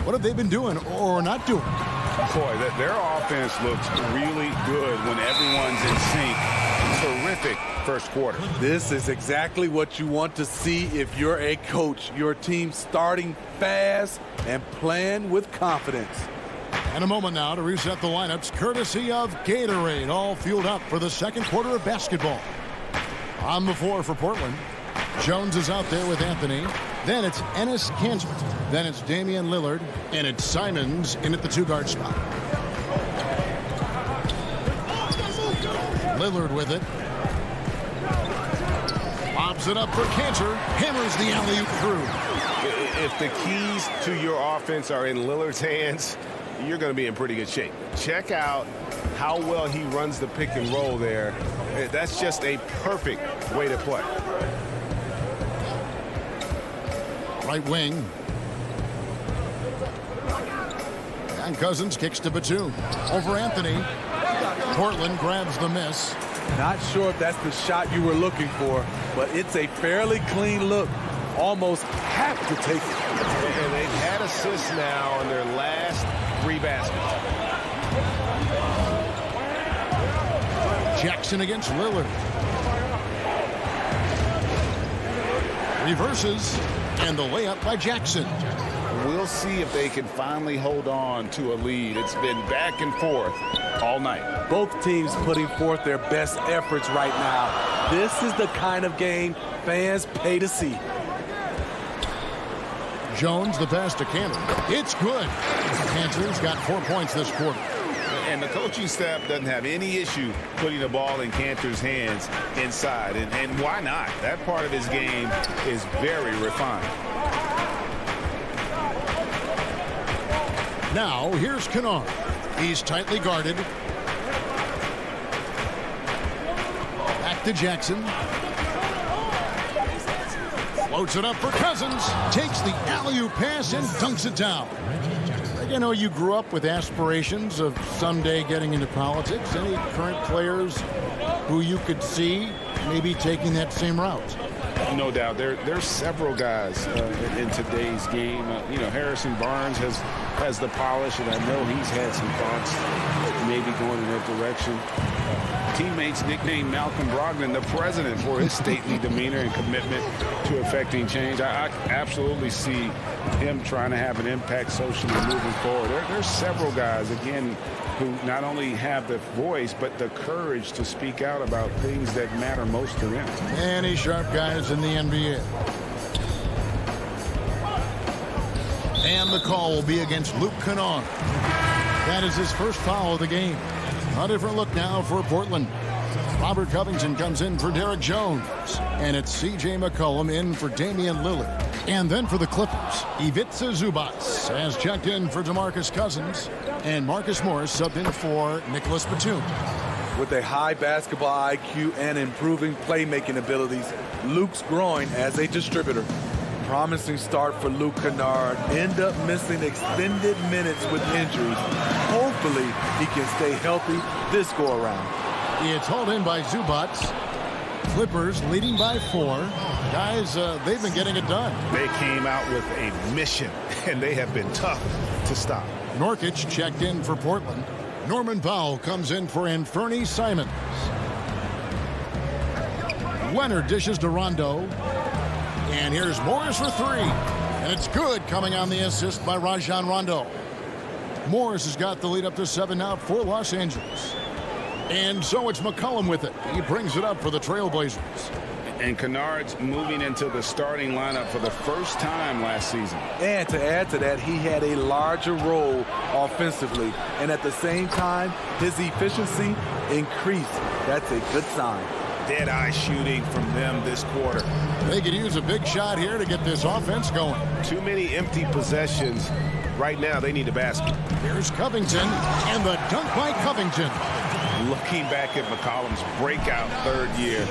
what have they been doing or not doing? Boy, their offense looks really good when everyone's in sync. terrific first quarter. This is exactly what you want to see if you're a coach. Your team starting fast and playing with confidence. And a moment now to reset the lineups, courtesy of Gatorade, all fueled up for the second quarter of basketball. On the floor for Portland, Jones is out there with Anthony. Then it's Enes Kanter. Then it's Damian Lillard. And it's Simons in at the two-guard spot. Lillard with it. Lobs it up for Kanter. Hammers the alley-oop through. If the keys to your offense are in Lillard's hands, you're going to be in pretty good shape. Check out how well he runs the pick and roll there. That's just a perfect way to play. Right wing. And Cousins kicks to Batum. Over Anthony. Portland grabs the miss. Not sure if that's the shot you were looking for, but it's a fairly clean look. Almost have to take it. And they've had assists now on their last 3 baskets. Jackson against Lillard. Reverses. And the layup by Jackson. We'll see if they can finally hold on to a lead. It's been back and forth all night. Both teams putting forth their best efforts right now. This is the kind of game fans pay to see. Jones, the pass to Kanter. It's good. Kanter's got 4 points this quarter. And the coaching staff doesn't have any issue putting the ball in Kanter's hands inside. And why not? That part of his game is very refined. Now, here's Kennard. He's tightly guarded. Back to Jackson. Floats it up for Cousins. Takes the alley-oop pass and dunks it down. You know, you grew up with aspirations of someday getting into politics. Any current players who you could see maybe taking that same route? No doubt. There's several guys in today's game. You know, Harrison Barnes has the polish, and I know he's had some thoughts maybe going in that direction. Teammates nicknamed Malcolm Brogdon the president for his stately demeanor and commitment to effecting change. I absolutely see him trying to have an impact socially moving forward. There's several guys, again, who not only have the voice, but the courage to speak out about things that matter most to them. Any sharp guys in the NBA. And the call will be against Luke Kennard. That is his first foul of the game. A different look now for Portland. Robert Covington comes in for Derek Jones. And it's C.J. McCollum in for Damian Lillard. And then for the Clippers, Ivica Zubac has checked in for DeMarcus Cousins. And Marcus Morris subbed in for Nicholas Batum. With a high basketball IQ and improving playmaking abilities, Luke's growing as a distributor. Promising start for Luke Kennard. End up missing extended minutes with injuries. Hopefully, he can stay healthy this go-around. It's hauled in by Zubac. Clippers leading by 4. Guys, they've been getting it done. They came out with a mission, and they have been tough to stop. Nurkic checked in for Portland. Norman Powell comes in for Anthony Simons. Leonard dishes to Rondo. And here's Morris for 3. And it's good, coming on the assist by Rajon Rondo. Morris has got the lead up to 7 now for Los Angeles. And so it's McCollum with it. He brings it up for the Trailblazers. And Kennard's moving into the starting lineup for the first time last season. And to add to that, he had a larger role offensively. And at the same time, his efficiency increased. That's a good sign. Dead-eye shooting from them this quarter. They could use a big shot here to get this offense going. Too many empty possessions. Right now, they need a basket. Here's Covington, and the dunk by Covington. Looking back at McCollum's breakout third year,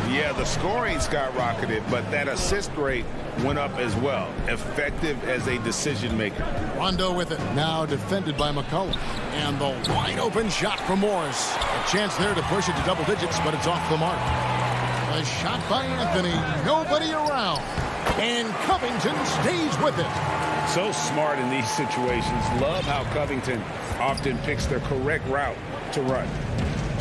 yeah, the scoring skyrocketed, but that assist rate went up as well. Effective as a decision maker. Rondo with it, now defended by McCollum. And the wide open shot from Morris. A chance there to push it to double digits, but it's off the mark. A shot by Anthony, nobody around. And Covington stays with it. So smart in these situations. Love how Covington often picks the correct route to run.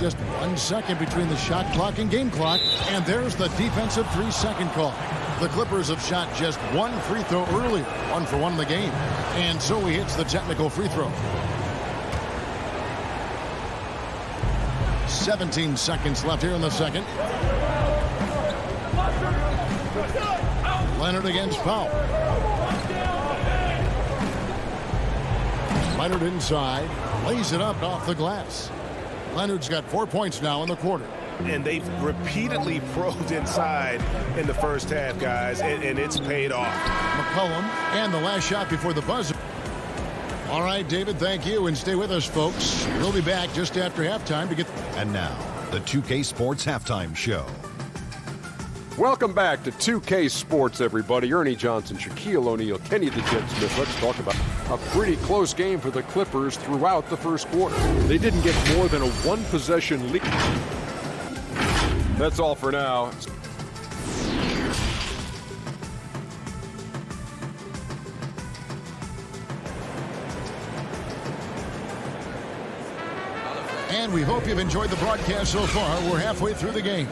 just 1 second between the shot clock and game clock. And there's the defensive 3-second call. The Clippers have shot just 1 free throw earlier, 1 for 1 in the game. And so he hits the technical free throw. 17 seconds left here in the second. Leonard against Powell. Leonard inside, lays it up off the glass. Leonard's got 4 points now in the quarter. And they've repeatedly probed inside in the first half, guys, and it's paid off. McCollum, and the last shot before the buzzer. All right, David, thank you, and stay with us, folks. We'll be back just after halftime to get... And now, the 2K Sports Halftime Show. Welcome back to 2K Sports, everybody. Ernie Johnson, Shaquille O'Neal, Kenny the Jet Smith. Let's talk about a pretty close game for the Clippers throughout the first quarter. They didn't get more than a one-possession lead. That's all for now. And we hope you've enjoyed the broadcast so far. We're halfway through the game.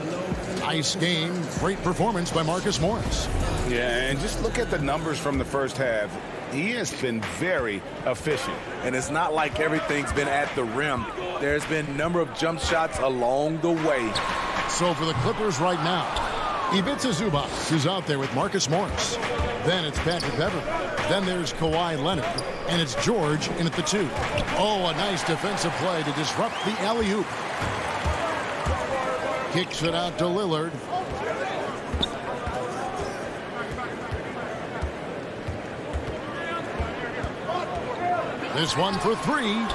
Nice game. Great performance by Marcus Morris. Yeah, and just look at the numbers from the first half. He has been very efficient. And it's not like everything's been at the rim. There's been a number of jump shots along the way. So for the Clippers right now, Ivica Zubac is out there with Marcus Morris. Then it's Patrick Beverley. Then there's Kawhi Leonard. And it's George in at the 2. Oh, a nice defensive play to disrupt the alley-oop. Kicks it out to Lillard. This one for 3.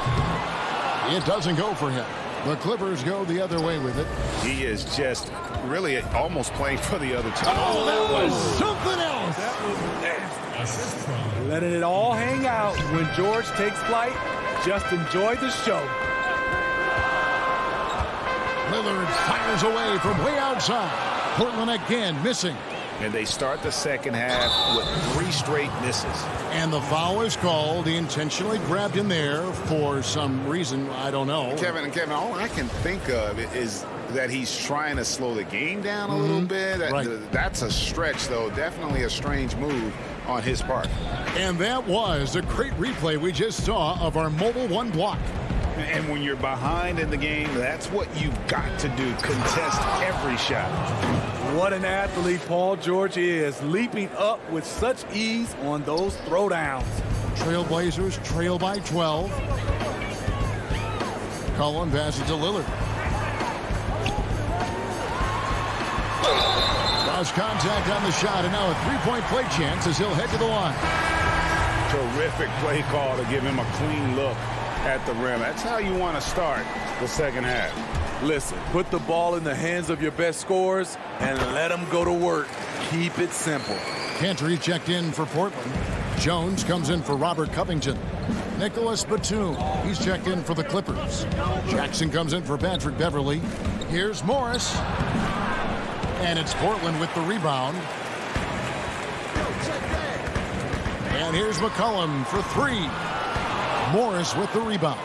It doesn't go for him. The Clippers go the other way with it. He is just really almost playing for the other team. Oh, that was something else. That was nasty. Letting it all hang out when George takes flight. Just enjoy the show. Lillard fires away from way outside. Portland again missing. And they start the second half with 3 straight misses. And the foul is called. He intentionally grabbed him there for some reason. I don't know. Kevin, all I can think of is that he's trying to slow the game down a little bit. Right. That's a stretch, though. Definitely a strange move on his part. And that was a great replay we just saw of our Mobile One block. And when you're behind in the game, that's what you've got to do. Contest every shot. What an athlete Paul George is, leaping up with such ease on those throwdowns. Trailblazers trail by 12. Cullen passes to Lillard. Lost contact on the shot, and now a 3-point play chance as he'll head to the line. Terrific play call to give him a clean look at the rim. That's how you want to start the second half. Listen, put the ball in the hands of your best scorers and let them go to work. Keep it simple. Cantor checked in for Portland. Jones comes in for Robert Covington. Nicholas Batum, he's checked in for the Clippers. Jackson comes in for Patrick Beverley. Here's Morris. And it's Portland with the rebound. And here's McCollum for 3. Morris with the rebound.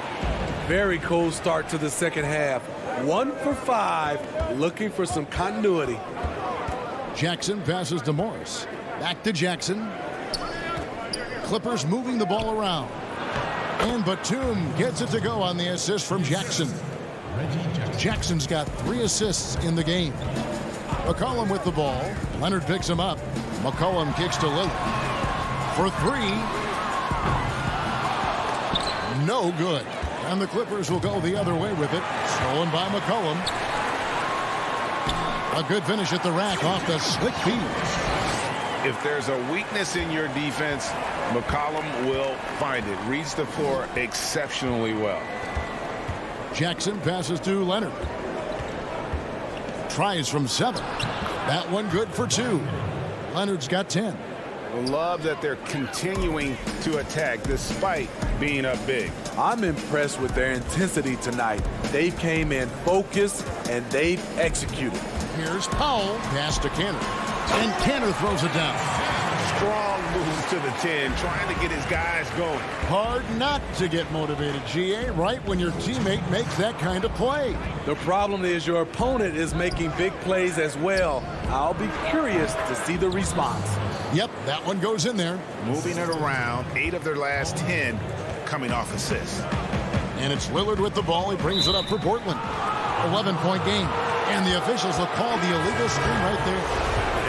Very cold start to the second half. 1 for 5, looking for some continuity. Jackson passes to Morris. Back to Jackson. Clippers moving the ball around. And Batum gets it to go on the assist from Jackson. Jackson's got 3 assists in the game. McCollum with the ball. Leonard picks him up. McCollum kicks to Lillard. For 3. No good. And the Clippers will go the other way with it. Stolen by McCollum. A good finish at the rack off the slick feed. If there's a weakness in your defense, McCollum will find it. Reads the floor exceptionally well. Jackson passes to Leonard. Tries from 7. That one good for 2. Leonard's got 10. Love that they're continuing to attack despite being up big. I'm impressed with their intensity tonight. They came in focused and they've executed. Here's Powell. Pass to Cantor. And Cantor throws it down. strong moves to the 10, trying to get his guys going. Hard not to get motivated, GA, right when your teammate makes that kind of play. The problem is your opponent is making big plays as well. I'll be curious to see the response. Yep, that one goes in there. Moving it around, 8 of their last 10 coming off assists. And it's Lillard with the ball. He brings it up for Portland. 11-point game. And the officials will call the illegal screen right there.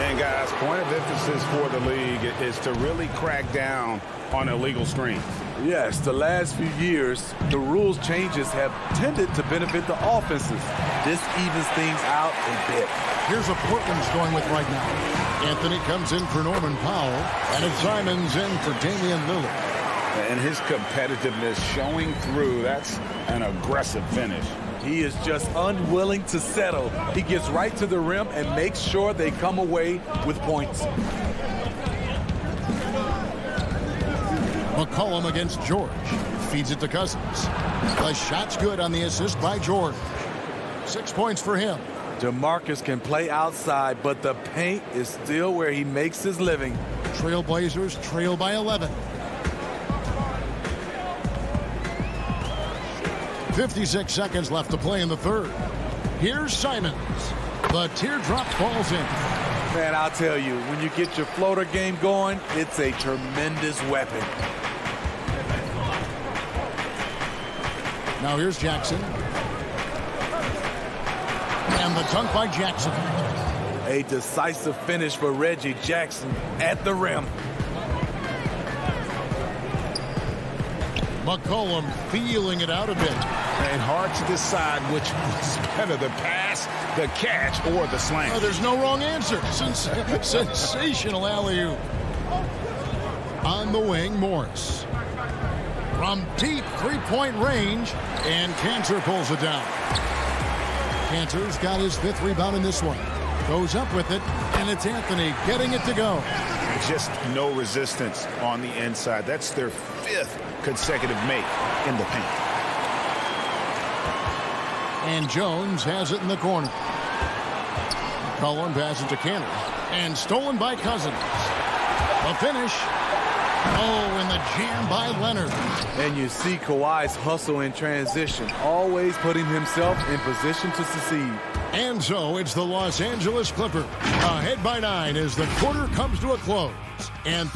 And guys, point of emphasis for the league is to really crack down on illegal screens. Yes, the last few years, the rules changes have tended to benefit the offenses. This evens things out a bit. Here's what Portland's going with right now. Anthony comes in for Norman Powell, and it's Simons in for Damian Lillard. And his competitiveness showing through. That's an aggressive finish. He is just unwilling to settle. He gets right to the rim and makes sure they come away with points. McCollum against George. Feeds it to Cousins. The shot's good on the assist by George. 6 points for him. DeMarcus can play outside, but the paint is still where he makes his living. Trailblazers trail by 11. 56 seconds left to play in the third. Here's Simons. The teardrop falls in. Man, I'll tell you, when you get your floater game going, it's a tremendous weapon. Now here's Jackson. And the dunk by Jackson. A decisive finish for Reggie Jackson at the rim. McCollum feeling it out a bit. And hard to decide which was better, the pass, the catch, or the slam. Oh, there's no wrong answer. Sensational alley-oop. On the wing, Morris. From deep three-point range, and Cantor pulls it down. Cantor's got his 5th rebound in this one. Goes up with it, and it's Anthony getting it to go. Just no resistance on the inside. That's their 5th consecutive make in the paint. And Jones has it in the corner. McCollum passes to Cantor. And stolen by Cousins. The finish. Oh, and the jam by Leonard. And you see Kawhi's hustle in transition, always putting himself in position to succeed. And so it's the Los Angeles Clippers ahead by 9 as the quarter comes to a close. And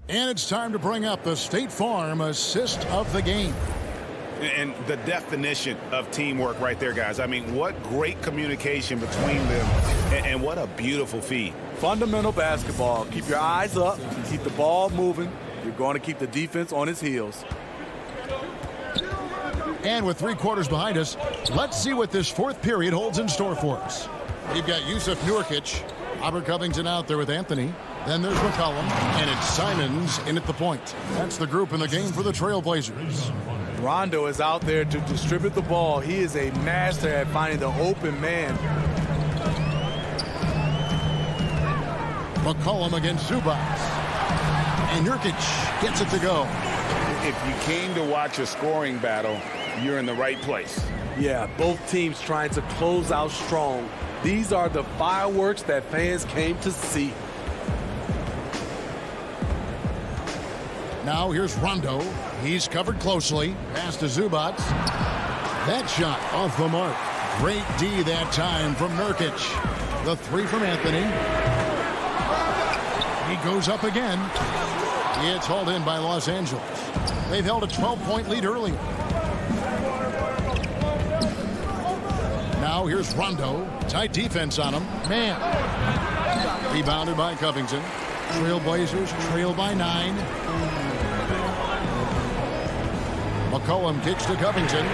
it's time to bring up the State Farm assist of the game. And the definition of teamwork right there, guys. I mean, what great communication between them, and what a beautiful feed. Fundamental basketball. Keep your eyes up, keep the ball moving. You're going to keep the defense on its heels. And with 3 quarters behind us, let's see what this 4th period holds in store for us. We've got Yusuf Nurkic, Robert Covington out there with Anthony. Then there's McCollum, and it's Simons in at the point. That's the group in the game for the Trailblazers. Rondo is out there to distribute the ball. He is a master at finding the open man. McCollum against Zubac. And Nurkic gets it to go. If you came to watch a scoring battle, you're in the right place. Yeah, both teams trying to close out strong. These are the fireworks that fans came to see. Now here's Rondo. He's covered closely. Pass to Zubac. That shot off the mark. Great D that time from Nurkic. The 3 from Anthony. He goes up again. It's hauled in by Los Angeles. They've held a 12-point lead earlier. Now here's Rondo. Tight defense on him. Man. Rebounded by Covington. Trailblazers trail by 9. McCollum kicks to Covington.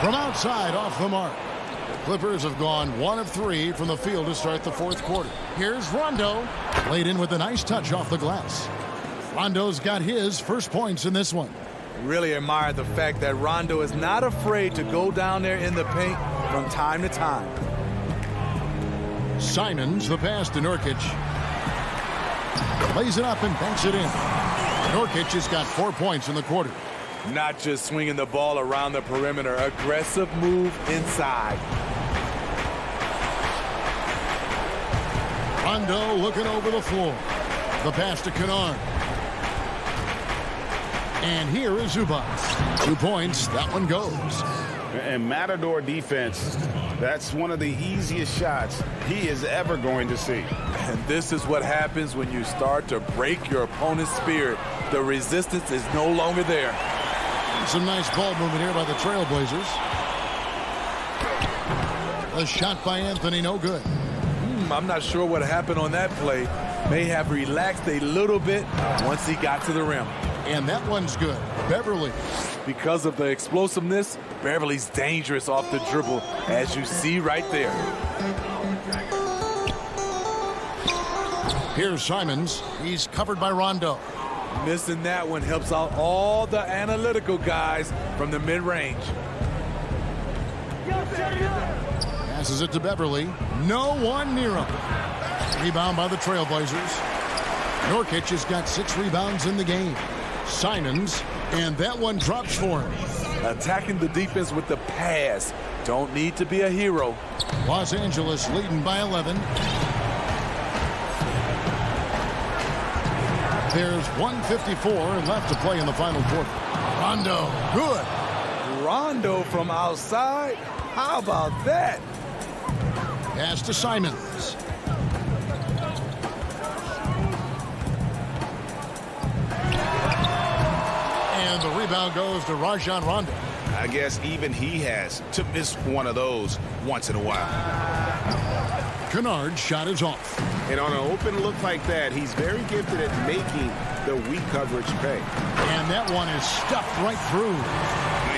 From outside, off the mark. Clippers have gone 1 of 3 from the field to start the 4th quarter. Here's Rondo. Laid in with a nice touch off the glass. Rondo's got his first points in this one. Really admire the fact that Rondo is not afraid to go down there in the paint from time to time. Simons, the pass to Nurkic. Lays it up and banks it in. Nurkic has got 4 points in the quarter. Not just swinging the ball around the perimeter, aggressive move inside. Rondo looking over the floor. The pass to Kennard. And here is Zubats. 2 points. That one goes. And Matador defense, that's one of the easiest shots he is ever going to see. And this is what happens when you start to break your opponent's spirit. The resistance is no longer there. Some nice ball movement here by the Trailblazers. A shot by Anthony, no good. I'm not sure what happened on that play. May have relaxed a little bit once he got to the rim. And that one's good. Beverly. Because of the explosiveness, Beverly's dangerous off the dribble, as you see right there. Here's Simons. He's covered by Rondo. Missing that one helps out all the analytical guys from the mid-range. Passes it to Beverly. No one near him. Rebound by the Trailblazers. Nurkic has got 6 rebounds in the game. Simons, and that one drops for him. Attacking the defense with the pass. Don't need to be a hero. Los Angeles leading by 11. There's 1:54 left to play in the final quarter. Rondo, good. Rondo from outside? How about that? Pass to Simons. And the rebound goes to Rajon Rondo. I guess even he has to miss one of those once in a while. Kennard's shot is off. And on an open look like that, he's very gifted at making the weak coverage pay. And that one is stuffed right through.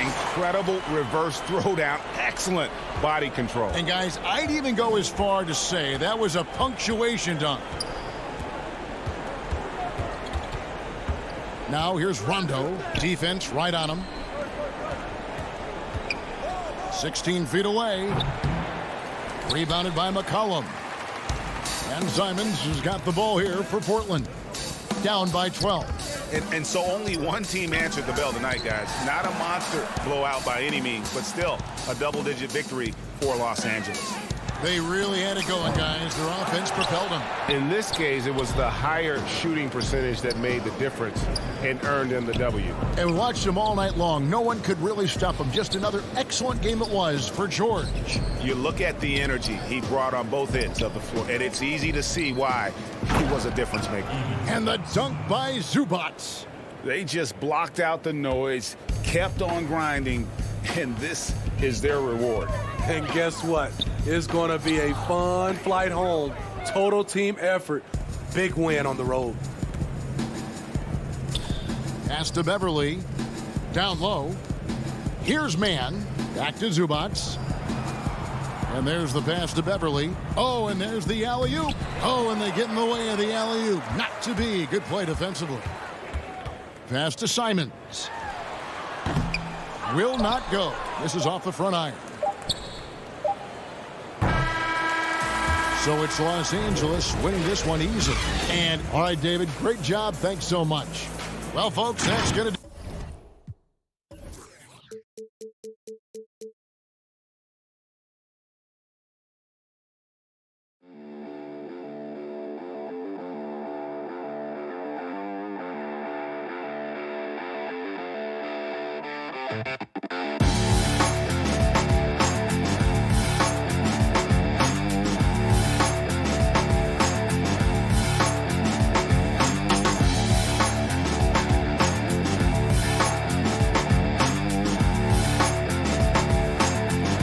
Incredible reverse throwdown. Excellent body control. And guys, I'd even go as far to say that was a punctuation dunk. Now here's Rondo. Defense right on him. 16 feet away. Rebounded by McCollum. And Simons has got the ball here for Portland. Down by 12. And so only one team answered the bell tonight, guys. Not a monster blowout by any means, but still a double-digit victory for Los Angeles. They really had it going, guys. Their offense propelled them. In this case, it was the higher shooting percentage that made the difference and earned them the W. And we watched them all night long. No one could really stop them. Just another excellent game it was for George. You look at the energy he brought on both ends of the floor, and it's easy to see why he was a difference maker. And the dunk by Zubats. They just blocked out the noise, kept on grinding, and this is their reward. And guess what? It's going to be a fun flight home. Total team effort. Big win on the road. Pass to Beverly. Down low. Here's Mann. Back to Zubats. And there's the pass to Beverly. Oh, and there's the alley-oop. Oh, and they get in the way of the alley-oop. Not to be. Good play defensively. Pass to Simons. Will not go. This is off the front iron. So it's Los Angeles winning this one easily. And, all right, David, great job. Thanks so much. Well, folks, that's going to do. You